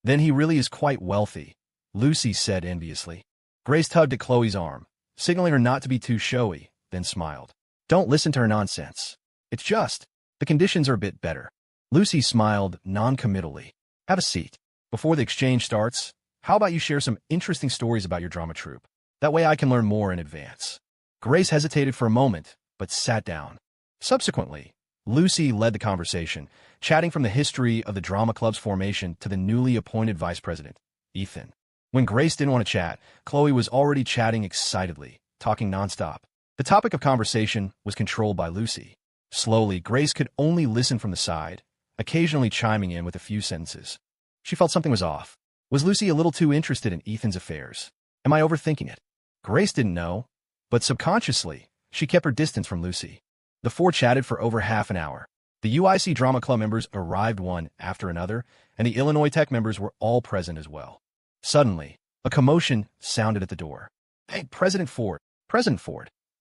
Then he really is quite wealthy, Lucy said enviously. Grace tugged at Chloe's arm, signaling her not to be too showy, then smiled. Don't listen to her nonsense. It's just, the conditions are a bit better. Lucy smiled non-committally. Have a seat. Before the exchange starts, how about you share some interesting stories about your drama troupe? That way I can learn more in advance. Grace hesitated for a moment, but sat down. Subsequently, Lucy led the conversation, chatting from the history of the drama club's formation to the newly appointed vice president, Ethan. When Grace didn't want to chat, Chloe was already chatting excitedly, talking nonstop. The topic of conversation was controlled by Lucy. Slowly, Grace could only listen from the side, occasionally chiming in with a few sentences. She felt something was off. Was Lucy a little too interested in Ethan's affairs? Am I overthinking it? Grace didn't know, but subconsciously, she kept her distance from Lucy. The four chatted for over half an hour. The UIC Drama Club members arrived one after another, and the Illinois Tech members were all present as well. Suddenly, a commotion sounded at the door. Hey, President Ford,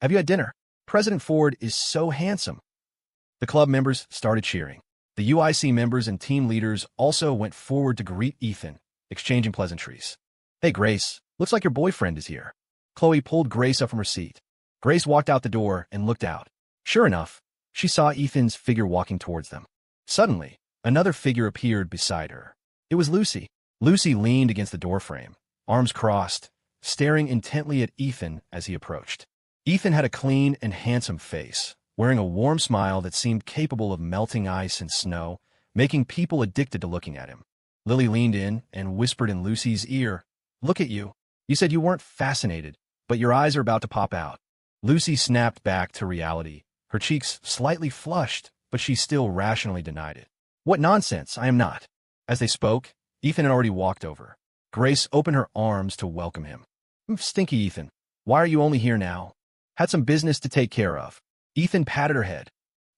have you had dinner? President Ford is so handsome. The club members started cheering. The UIC members and team leaders also went forward to greet Ethan, exchanging pleasantries. Hey, Grace, looks like your boyfriend is here. Chloe pulled Grace up from her seat. Grace walked out the door and looked out. Sure enough, she saw Ethan's figure walking towards them. Suddenly, another figure appeared beside her. It was Lucy. Lucy leaned against the doorframe, arms crossed, staring intently at Ethan as he approached. Ethan had a clean and handsome face, wearing a warm smile that seemed capable of melting ice and snow, making people addicted to looking at him. Lily leaned in and whispered in Lucy's ear, "Look at you. You said you weren't fascinated, but your eyes are about to pop out." Lucy snapped back to reality, her cheeks slightly flushed, but she still rationally denied it. What nonsense, I am not. As they spoke, Ethan had already walked over. Grace opened her arms to welcome him. Stinky Ethan, why are you only here now? Had some business to take care of. Ethan patted her head.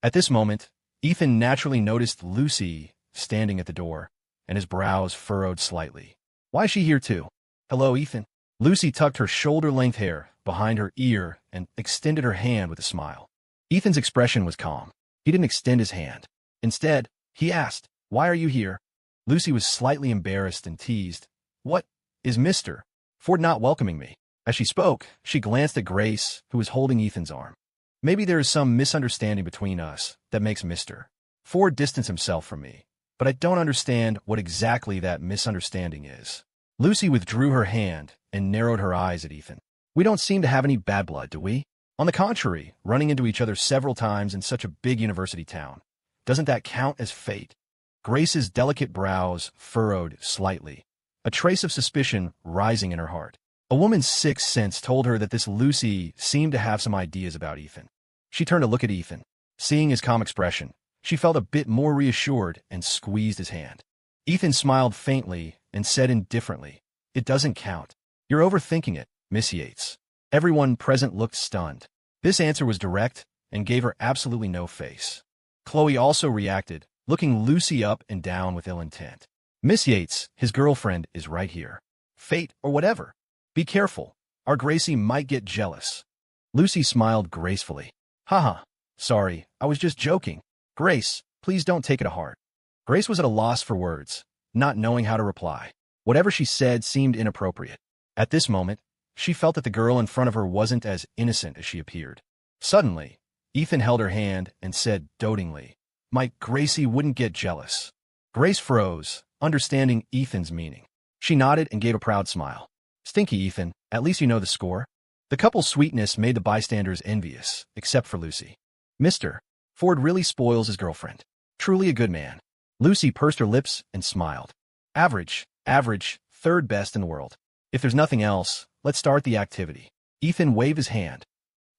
At this moment, Ethan naturally noticed Lucy standing at the door, and his brows furrowed slightly. Why is she here too? Hello, Ethan. Lucy tucked her shoulder-length hair behind her ear and extended her hand with a smile. Ethan's expression was calm. He didn't extend his hand. Instead, he asked, "Why are you here?" Lucy was slightly embarrassed and teased, "What is Mr. Ford not welcoming me?" As she spoke, she glanced at Grace, who was holding Ethan's arm. Maybe there is some misunderstanding between us that makes Mr. Ford distance himself from me, but I don't understand what exactly that misunderstanding is. Lucy withdrew her hand and narrowed her eyes at Ethan. We don't seem to have any bad blood, do we? On the contrary, running into each other several times in such a big university town. Doesn't that count as fate? Grace's delicate brows furrowed slightly, a trace of suspicion rising in her heart. A woman's sixth sense told her that this Lucy seemed to have some ideas about Ethan. She turned to look at Ethan. Seeing his calm expression, she felt a bit more reassured and squeezed his hand. Ethan smiled faintly and said indifferently, "It doesn't count. You're overthinking it, Miss Yates." Everyone present looked stunned. This answer was direct and gave her absolutely no face. Chloe also reacted, looking Lucy up and down with ill intent. "Miss Yates, his girlfriend, is right here. Fate or whatever. Be careful. Our Gracie might get jealous." Lucy smiled gracefully. "Haha. Sorry, I was just joking. Grace, please don't take it to heart." Grace was at a loss for words, not knowing how to reply. Whatever she said seemed inappropriate. At this moment, she felt that the girl in front of her wasn't as innocent as she appeared. Suddenly, Ethan held her hand and said dotingly, "My Gracie wouldn't get jealous." Grace froze, understanding Ethan's meaning. She nodded and gave a proud smile. "Stinky Ethan, at least you know the score." The couple's sweetness made the bystanders envious, except for Lucy. "Mr. Ford really spoils his girlfriend. Truly a good man." Lucy pursed her lips and smiled. Average, third best in the world. If there's nothing else, let's start the activity." Ethan waved his hand.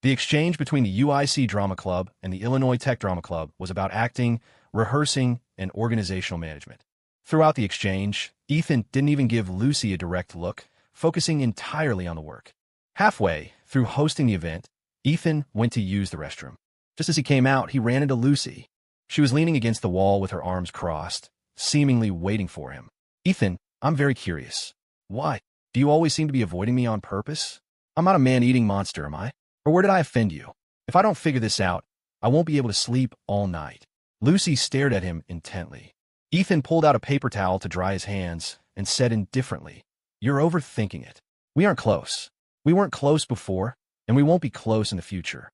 The exchange between the UIC Drama Club and the Illinois Tech Drama Club was about acting, rehearsing, and organizational management. Throughout the exchange, Ethan didn't even give Lucy a direct look, focusing entirely on the work. Halfway through hosting the event, Ethan went to use the restroom. Just as he came out, he ran into Lucy. She was leaning against the wall with her arms crossed, seemingly waiting for him. Ethan, I'm very curious. Why? Do you always seem to be avoiding me on purpose? I'm not a man-eating monster, am I? Or where did I offend you? If I don't figure this out, I won't be able to sleep all night. Lucy stared at him intently. Ethan pulled out a paper towel to dry his hands and said indifferently, You're overthinking it. We aren't close. We weren't close before, and we won't be close in the future.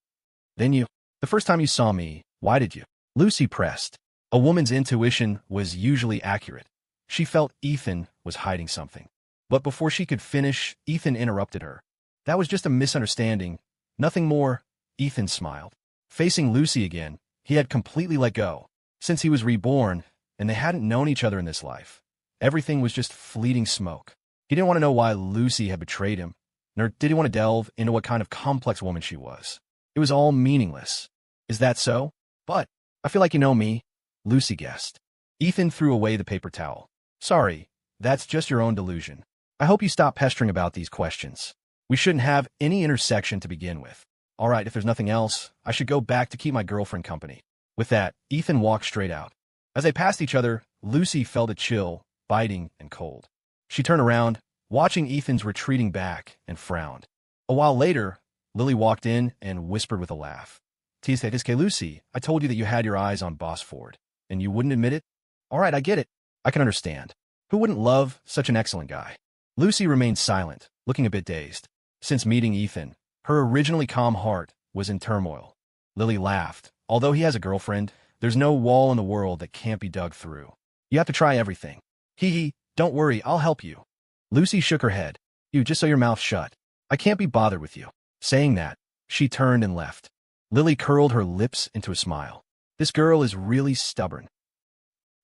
The first time you saw me, why did you? Lucy pressed. A woman's intuition was usually accurate. She felt Ethan was hiding something. But before she could finish, Ethan interrupted her. That was just a misunderstanding. Nothing more. Ethan smiled. Facing Lucy again, he had completely let go. Since he was reborn, and they hadn't known each other in this life, everything was just fleeting smoke. He didn't want to know why Lucy had betrayed him, nor did he want to delve into what kind of complex woman she was. It was all meaningless. Is that so? But I feel like you know me, Lucy guessed. Ethan threw away the paper towel. Sorry, that's just your own delusion. I hope you stop pestering about these questions. We shouldn't have any intersection to begin with. All right, if there's nothing else, I should go back to keep my girlfriend company. With that, Ethan walked straight out. As they passed each other, Lucy felt a chill, biting and cold. She turned around, watching Ethan's retreating back, and frowned. A while later, Lily walked in and whispered with a laugh. Tsundere, Lucy, I told you that you had your eyes on Boss Ford, and you wouldn't admit it? All right, I get it. I can understand. Who wouldn't love such an excellent guy? Lucy remained silent, looking a bit dazed. Since meeting Ethan, her originally calm heart was in turmoil. Lily laughed. Although he has a girlfriend, there's no wall in the world that can't be dug through. You have to try everything. Hee, don't worry, I'll help you. Lucy shook her head. You, just so your mouth shut. I can't be bothered with you. Saying that, she turned and left. Lily curled her lips into a smile. This girl is really stubborn.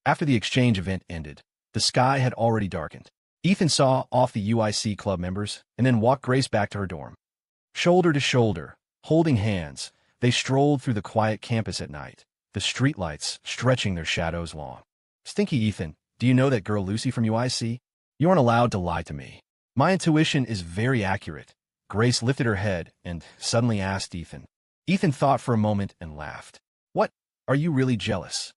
After the exchange event ended, the sky had already darkened. Ethan saw off the UIC club members and then walked Grace back to her dorm. Shoulder to shoulder, holding hands, they strolled through the quiet campus at night, the streetlights stretching their shadows long. Stinky Ethan, do you know that girl Lucy from UIC? You aren't allowed to lie to me. My intuition is very accurate. Grace lifted her head and suddenly asked Ethan. Ethan thought for a moment and laughed. What? Are you really jealous?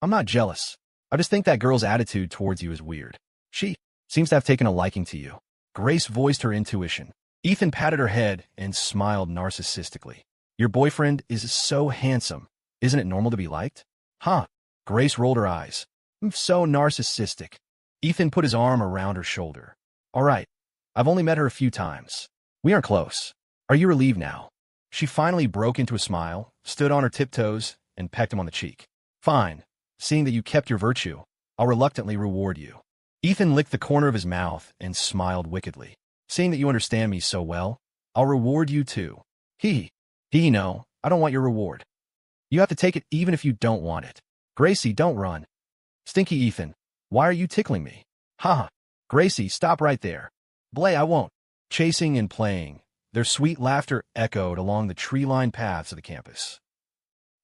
I'm not jealous. I just think that girl's attitude towards you is weird. She seems to have taken a liking to you. Grace voiced her intuition. Ethan patted her head and smiled narcissistically. Your boyfriend is so handsome. Isn't it normal to be liked? Huh? Grace rolled her eyes. I'm so narcissistic. Ethan put his arm around her shoulder. All right. I've only met her a few times. We aren't close. Are you relieved now? She finally broke into a smile, stood on her tiptoes, and pecked him on the cheek. Fine. Seeing that you kept your virtue, I'll reluctantly reward you. Ethan licked the corner of his mouth and smiled wickedly. Seeing that you understand me so well, I'll reward you too. No, I don't want your reward. You have to take it even if you don't want it. Gracie, don't run. Stinky Ethan, why are you tickling me? Haha. Gracie, stop right there. Blay, I won't. Chasing and playing, their sweet laughter echoed along the tree-lined paths of the campus.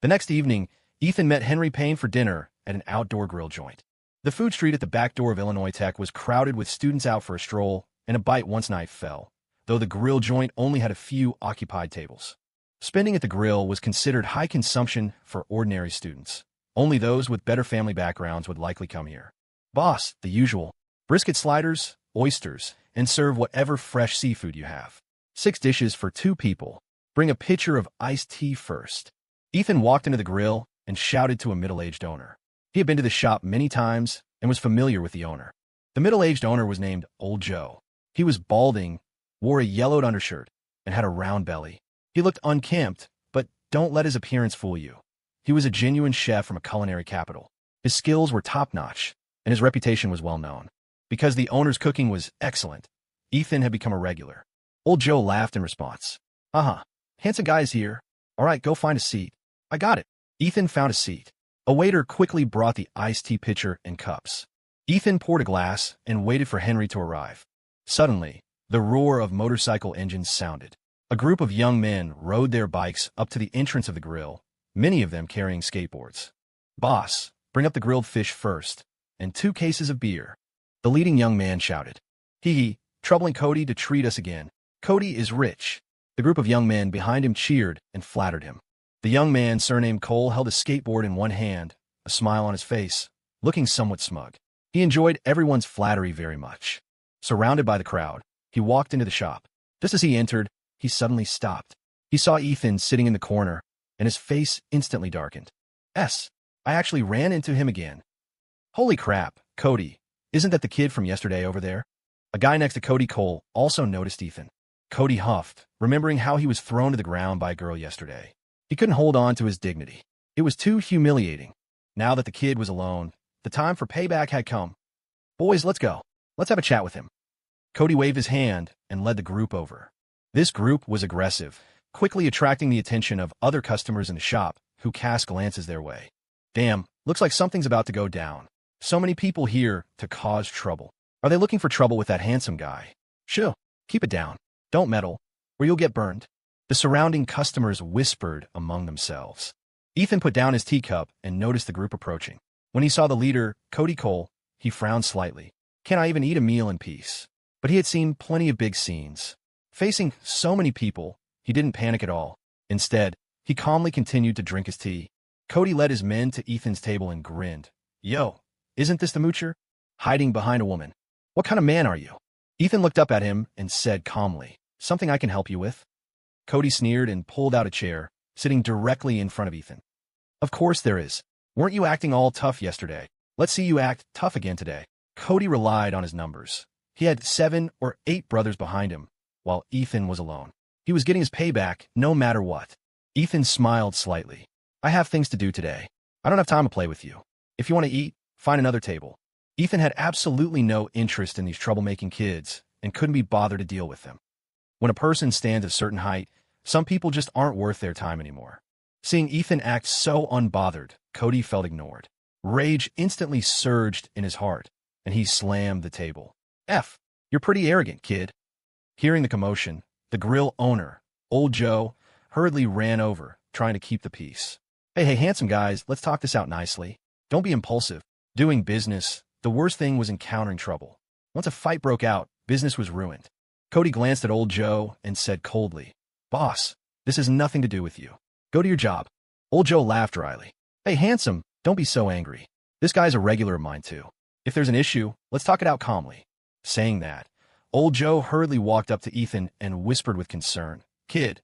The next evening, Ethan met Henry Payne for dinner at an outdoor grill joint. The food street at the back door of Illinois Tech was crowded with students out for a stroll, and a bite once night fell, though the grill joint only had a few occupied tables. Spending at the grill was considered high consumption for ordinary students. Only those with better family backgrounds would likely come here. Boss, the usual. Brisket sliders, oysters, and serve whatever fresh seafood you have. 6 dishes for 2 people. Bring a pitcher of iced tea first. Ethan walked into the grill and shouted to a middle-aged owner. He had been to the shop many times and was familiar with the owner. The middle-aged owner was named Old Joe. He was balding, wore a yellowed undershirt, and had a round belly. He looked unkempt, but don't let his appearance fool you. He was a genuine chef from a culinary capital. His skills were top-notch, and his reputation was well-known. Because the owner's cooking was excellent, Ethan had become a regular. Old Joe laughed in response. Handsome guy's here. All right, go find a seat. I got it. Ethan found a seat. A waiter quickly brought the iced tea pitcher and cups. Ethan poured a glass and waited for Henry to arrive. Suddenly, the roar of motorcycle engines sounded. A group of young men rode their bikes up to the entrance of the grill, many of them carrying skateboards. Boss, bring up the grilled fish first, and 2 cases of beer. The leading young man shouted. troubling Cody to treat us again. Cody is rich. The group of young men behind him cheered and flattered him. The young man, surnamed Cole, held a skateboard in one hand, a smile on his face, looking somewhat smug. He enjoyed everyone's flattery very much. Surrounded by the crowd, he walked into the shop. Just as he entered, he suddenly stopped. He saw Ethan sitting in the corner, and his face instantly darkened. I actually ran into him again. Holy crap, Cody, isn't that the kid from yesterday over there? A guy next to Cody Cole also noticed Ethan. Cody huffed, remembering how he was thrown to the ground by a girl yesterday. He couldn't hold on to his dignity. It was too humiliating. Now that the kid was alone, the time for payback had come. Boys, let's go. Let's have a chat with him. Cody waved his hand and led the group over. This group was aggressive, quickly attracting the attention of other customers in the shop who cast glances their way. Damn, looks like something's about to go down. So many people here to cause trouble. Are they looking for trouble with that handsome guy? Shoo, keep it down. Don't meddle, or you'll get burned. The surrounding customers whispered among themselves. Ethan put down his teacup and noticed the group approaching. When he saw the leader, Cody Cole, he frowned slightly. Can't I even eat a meal in peace? But he had seen plenty of big scenes. Facing so many people, he didn't panic at all. Instead, he calmly continued to drink his tea. Cody led his men to Ethan's table and grinned. Yo, isn't this the moocher? Hiding behind a woman. What kind of man are you? Ethan looked up at him and said calmly, something I can help you with? Cody sneered and pulled out a chair, sitting directly in front of Ethan. Of course there is. Weren't you acting all tough yesterday? Let's see you act tough again today. Cody relied on his numbers. He had 7 or 8 brothers behind him, while Ethan was alone. He was getting his payback no matter what. Ethan smiled slightly. I have things to do today. I don't have time to play with you. If you want to eat, find another table. Ethan had absolutely no interest in these troublemaking kids and couldn't be bothered to deal with them. When a person stands a certain height, some people just aren't worth their time anymore. Seeing Ethan act so unbothered, Cody felt ignored. Rage instantly surged in his heart, and he slammed the table. You're pretty arrogant, kid. Hearing the commotion, the grill owner, Old Joe, hurriedly ran over, trying to keep the peace. Hey, handsome guys, let's talk this out nicely. Don't be impulsive. Doing business, the worst thing was encountering trouble. Once a fight broke out, business was ruined. Cody glanced at Old Joe and said coldly, Boss, this has nothing to do with you. Go to your job. Old Joe laughed dryly. Hey, handsome, don't be so angry. This guy's a regular of mine too. If there's an issue, let's talk it out calmly. Saying that, Old Joe hurriedly walked up to Ethan and whispered with concern, Kid,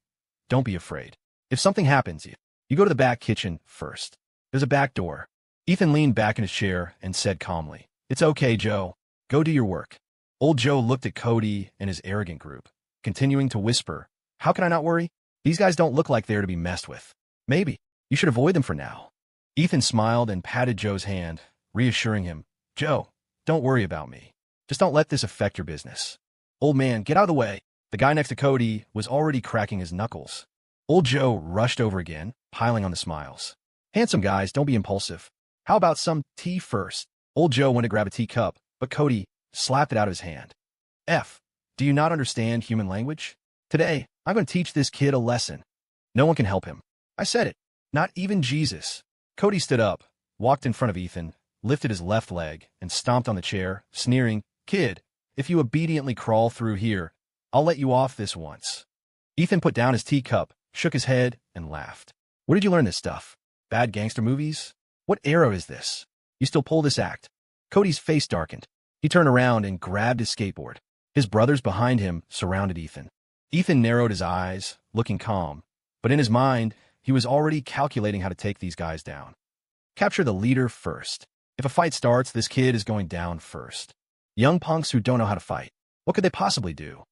don't be afraid. If something happens, you go to the back kitchen first. There's a back door. Ethan leaned back in his chair and said calmly, It's okay, Joe. Go do your work. Old Joe looked at Cody and his arrogant group, continuing to whisper, How can I not worry? These guys don't look like they're to be messed with. Maybe. You should avoid them for now. Ethan smiled and patted Joe's hand, reassuring him, Joe, don't worry about me. Just don't let this affect your business. Old man, get out of the way. The guy next to Cody was already cracking his knuckles. Old Joe rushed over again, piling on the smiles. Handsome guys, don't be impulsive. How about some tea first? Old Joe went to grab a teacup, but Cody slapped it out of his hand. Do you not understand human language? Today, I'm going to teach this kid a lesson. No one can help him. I said it. Not even Jesus. Cody stood up, walked in front of Ethan, lifted his left leg, and stomped on the chair, sneering, Kid, if you obediently crawl through here, I'll let you off this once. Ethan put down his teacup, shook his head, and laughed. Where did you learn this stuff? Bad gangster movies? What era is this? You still pull this act? Cody's face darkened. He turned around and grabbed his skateboard. His brothers behind him surrounded Ethan. Ethan narrowed his eyes, looking calm, but in his mind, he was already calculating how to take these guys down. Capture the leader first. If a fight starts, this kid is going down first. Young punks who don't know how to fight. What could they possibly do?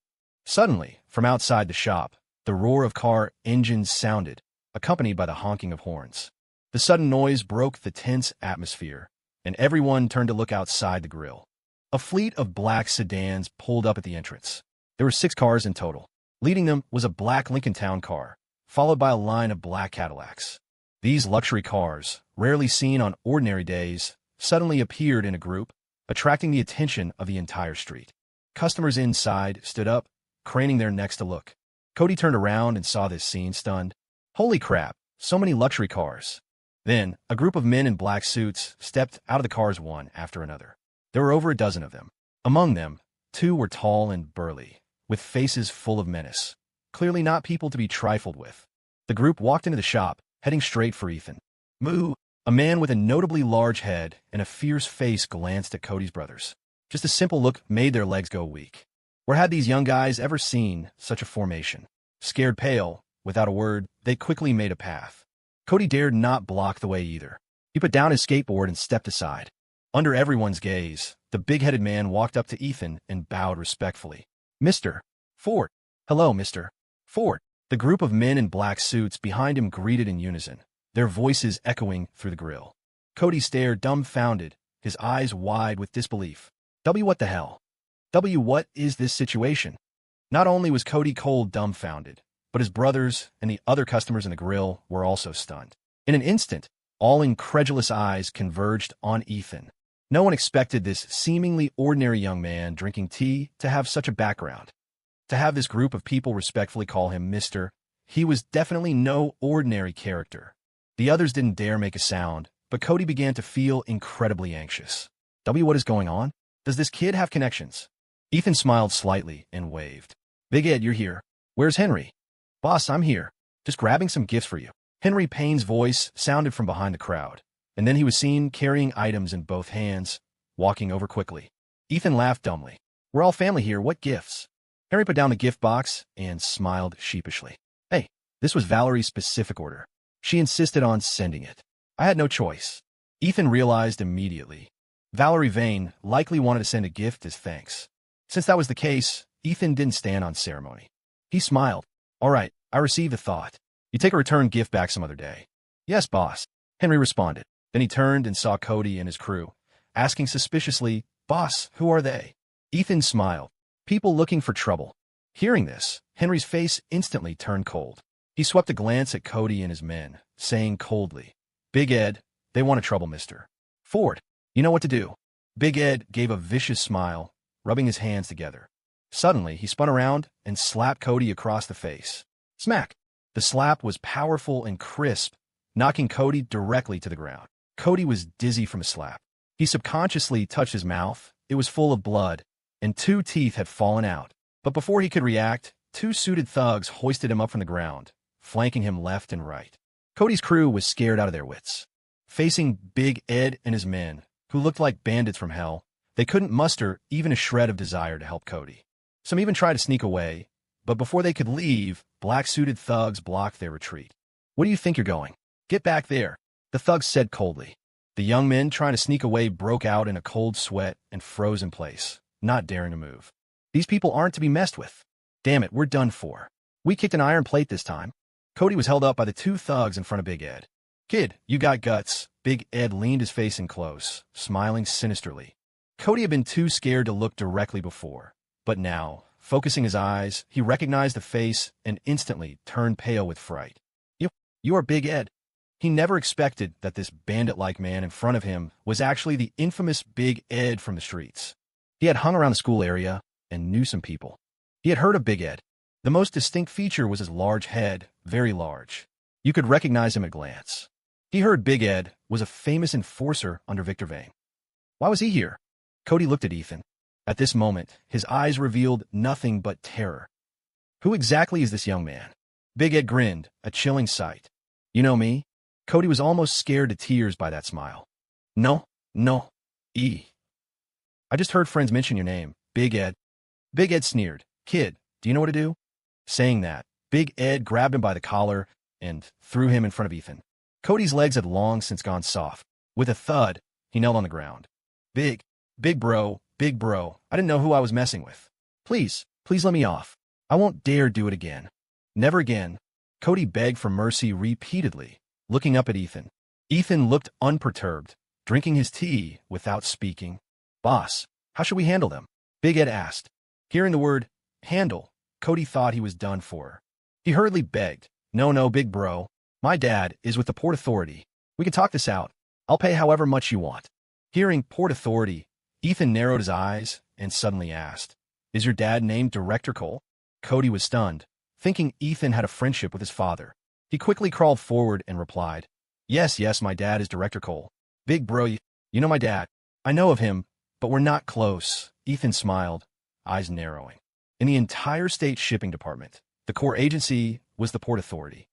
Suddenly, from outside the shop, the roar of car engines sounded, accompanied by the honking of horns. The sudden noise broke the tense atmosphere, and everyone turned to look outside the grill. A fleet of black sedans pulled up at the entrance. There were 6 cars in total. Leading them was a black Lincoln Town car, followed by a line of black Cadillacs. These luxury cars, rarely seen on ordinary days, suddenly appeared in a group, attracting the attention of the entire street. Customers inside stood up, craning their necks to look. Cody turned around and saw this scene, stunned. Holy crap, so many luxury cars. Then, a group of men in black suits stepped out of the cars one after another. There were over a dozen of them. Among them, Two were tall and burly, with faces full of menace. Clearly not people to be trifled with. The group walked into the shop, heading straight for Ethan. Moo! A man with a notably large head and a fierce face glanced at Cody's brothers. Just a simple look made their legs go weak. Where had these young guys ever seen such a formation? Scared pale, without a word, they quickly made a path. Cody dared not block the way either. He put down his skateboard and stepped aside. Under everyone's gaze, the big-headed man walked up to Ethan and bowed respectfully. Mr. Ford. Hello, Mr. Ford. The group of men in black suits behind him greeted in unison, their voices echoing through the grill. Cody stared dumbfounded, his eyes wide with disbelief. What the hell? What is this situation? Not only was Cody cold dumbfounded, but his brothers and the other customers in the grill were also stunned. In an instant, all incredulous eyes converged on Ethan. No one expected this seemingly ordinary young man drinking tea to have such a background. To have this group of people respectfully call him Mr. He was definitely no ordinary character. The others didn't dare make a sound, but Cody began to feel incredibly anxious. What is going on? Does this kid have connections? Ethan smiled slightly and waved. Big Ed, you're here. Where's Henry? Boss, I'm here. Just grabbing some gifts for you. Henry Payne's voice sounded from behind the crowd, and then he was seen carrying items in both hands, walking over quickly. Ethan laughed dumbly. We're all family here. What gifts? Henry put down the gift box and smiled sheepishly. Hey, this was Valerie's specific order. She insisted on sending it. I had no choice. Ethan realized immediately. Valerie Vane likely wanted to send a gift as thanks. Since that was the case, Ethan didn't stand on ceremony. He smiled. All right, I received the thought. You take a return gift back some other day. Yes, boss, Henry responded. Then he turned and saw Cody and his crew, asking suspiciously, Boss, who are they? Ethan smiled. People looking for trouble. Hearing this, Henry's face instantly turned cold. He swept a glance at Cody and his men, saying coldly, Big Ed, they want to trouble Mr. Ford. You know what to do. Big Ed gave a vicious smile, rubbing his hands together. Suddenly, he spun around and slapped Cody across the face. Smack! The slap was powerful and crisp, knocking Cody directly to the ground. Cody was dizzy from the slap. He subconsciously touched his mouth. It was full of blood, and 2 teeth had fallen out. But before he could react, 2 suited thugs hoisted him up from the ground, flanking him left and right. Cody's crew was scared out of their wits. Facing Big Ed and his men, who looked like bandits from hell, they couldn't muster even a shred of desire to help Cody. Some even tried to sneak away, but before they could leave, black-suited thugs blocked their retreat. Where do you think you're going? Get back there, the thugs said coldly. The young men trying to sneak away broke out in a cold sweat and froze in place, not daring to move. These people aren't to be messed with. Damn it, we're done for. We kicked an iron plate this time. Cody was held up by the 2 thugs in front of Big Ed. Kid, you got guts. Big Ed leaned his face in close, smiling sinisterly. Cody had been too scared to look directly before, but now, focusing his eyes, he recognized the face and instantly turned pale with fright. You are Big Ed. He never expected that this bandit-like man in front of him was actually the infamous Big Ed from the streets. He had hung around the school area and knew some people. He had heard of Big Ed. The most distinct feature was his large head, very large. You could recognize him at a glance. He heard Big Ed was a famous enforcer under Victor Vane. Why was he here? Cody looked at Ethan. At this moment, his eyes revealed nothing but terror. Who exactly is this young man? Big Ed grinned, a chilling sight. You know me? Cody was almost scared to tears by that smile. No. I just heard friends mention your name, Big Ed. Big Ed sneered. Kid, do you know what to do? Saying that, Big Ed grabbed him by the collar and threw him in front of Ethan. Cody's legs had long since gone soft. With a thud, he knelt on the ground. Big bro, I didn't know who I was messing with. Please let me off. I won't dare do it again. Never again. Cody begged for mercy repeatedly, looking up at Ethan. Ethan looked unperturbed, drinking his tea without speaking. Boss, how should we handle them? Big Ed asked. Hearing the word handle, Cody thought he was done for. He hurriedly begged. No, big bro. My dad is with the Port Authority. We can talk this out. I'll pay however much you want. Hearing Port Authority, Ethan narrowed his eyes and suddenly asked, Is your dad named Director Cole? Cody was stunned, thinking Ethan had a friendship with his father. He quickly crawled forward and replied, Yes, my dad is Director Cole. Big bro, you know my dad. I know of him, but we're not close. Ethan smiled. eyes narrowing. In the entire state shipping department, the core agency was the Port Authority.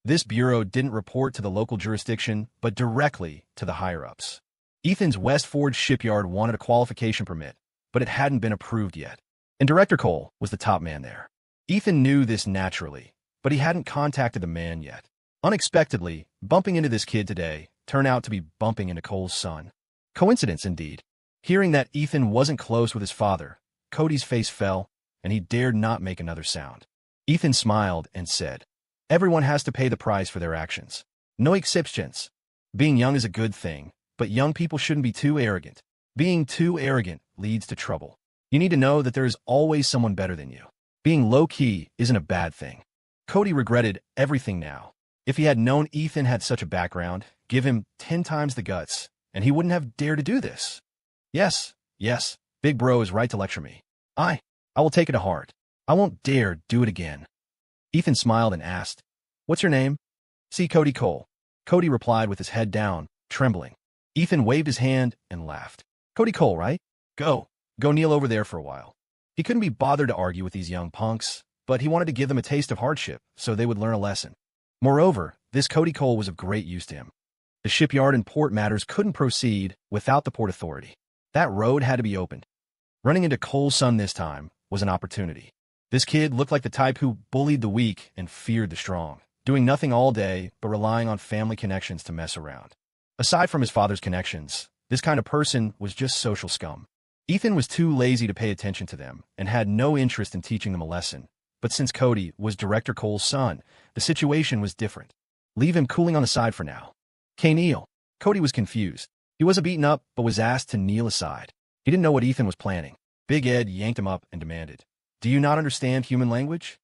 This bureau didn't report to the local jurisdiction, but directly to the higher-ups. Ethan's West Forge shipyard wanted a qualification permit, but it hadn't been approved yet. And Director Cole was the top man there. Ethan knew this naturally, but he hadn't contacted the man yet. Unexpectedly, bumping into this kid today turned out to be bumping into Cole's son. Coincidence, indeed. Hearing that Ethan wasn't close with his father, Cody's face fell, and he dared not make another sound. Ethan smiled and said, "Everyone has to pay the price for their actions. No exceptions. Being young is a good thing, but young people shouldn't be too arrogant. Being too arrogant leads to trouble. You need to know that there is always someone better than you. Being low-key isn't a bad thing." Cody regretted everything now. If he had known Ethan had such a background, give him 10 times the guts, and he wouldn't have dared to do this. Yes, Big Bro is right to lecture me. I will take it to heart. I won't dare do it again. Ethan smiled and asked, "What's your name?" "C. Cody Cole." Cody replied with his head down, trembling. Ethan waved his hand and laughed. "Cody Cole, right? Go kneel over there for a while." He couldn't be bothered to argue with these young punks, but he wanted to give them a taste of hardship so they would learn a lesson. Moreover, this Cody Cole was of great use to him. The shipyard and port matters couldn't proceed without the Port Authority. That road had to be opened. Running into Cole's son this time was an opportunity. This kid looked like the type who bullied the weak and feared the strong, doing nothing all day but relying on family connections to mess around. Aside from his father's connections, this kind of person was just social scum. Ethan was too lazy to pay attention to them and had no interest in teaching them a lesson. But since Cody was Director Cole's son, the situation was different. Leave him cooling on the side for now. "K. kneel." Cody was confused. He wasn't beaten up, but was asked to kneel aside. He didn't know what Ethan was planning. Big Ed yanked him up and demanded, "Do you not understand human language?"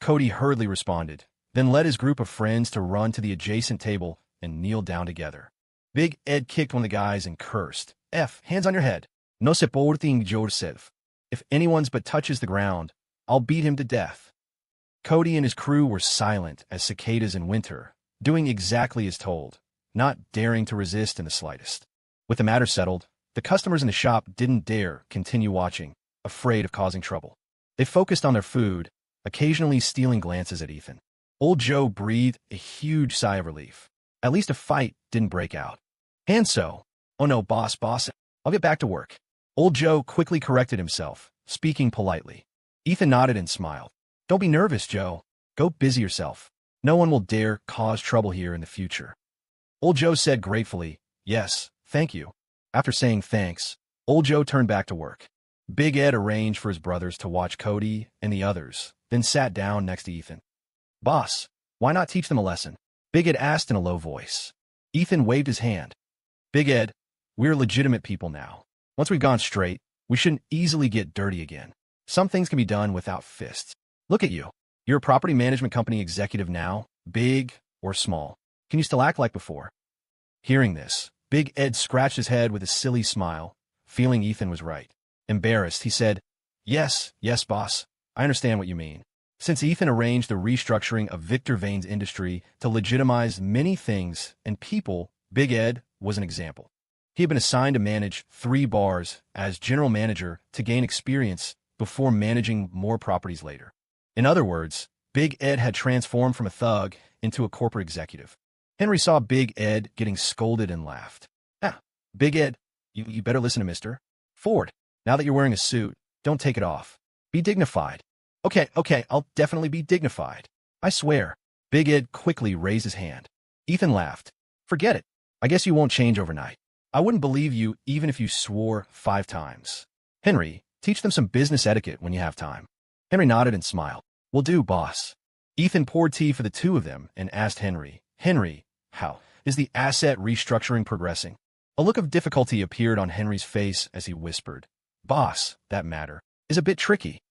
Cody hurriedly responded, then led his group of friends to run to the adjacent table and kneel down together. Big Ed kicked one of the guys and cursed, "Hands on your head. No se porting yourself. If anyone's but touches the ground, I'll beat him to death." Cody and his crew were silent as cicadas in winter, doing exactly as told, not daring to resist in the slightest. With the matter settled, the customers in the shop didn't dare continue watching, afraid of causing trouble. They focused on their food, occasionally stealing glances at Ethan. Old Joe breathed a huge sigh of relief. At least a fight didn't break out. "And so, oh no, boss, I'll get back to work." Old Joe quickly corrected himself, speaking politely. Ethan nodded and smiled. "Don't be nervous, Joe. Go busy yourself. No one will dare cause trouble here in the future." Old Joe said gratefully, "Yes, thank you." After saying thanks, Old Joe turned back to work. Big Ed arranged for his brothers to watch Cody and the others, then sat down next to Ethan. "Boss, why not teach them a lesson?" Big Ed asked in a low voice. Ethan waved his hand. "Big Ed, we're legitimate people now. Once we've gone straight, we shouldn't easily get dirty again. Some things can be done without fists. Look at you. You're a property management company executive now, big or small. Can you still act like before?" Hearing this, Big Ed scratched his head with a silly smile, feeling Ethan was right. Embarrassed, he said, Yes, boss. I understand what you mean." Since Ethan arranged the restructuring of Victor Vane's industry to legitimize many things and people, Big Ed was an example. He had been assigned to manage 3 bars as general manager to gain experience before managing more properties later. In other words, Big Ed had transformed from a thug into a corporate executive. Henry saw Big Ed getting scolded and laughed. Big Ed, you better listen to Mr. Ford. Now that you're wearing a suit, don't take it off. Be dignified." Okay, I'll definitely be dignified. I swear." Big Ed quickly raised his hand. Ethan laughed. "Forget it. I guess you won't change overnight. I wouldn't believe you even if you swore 5 times. Henry, teach them some business etiquette when you have time." Henry nodded and smiled. "Will do, boss." Ethan poured tea for the 2 of them and asked Henry, "How is the asset restructuring progressing?" A look of difficulty appeared on Henry's face as he whispered, "Boss, that matter is a bit tricky.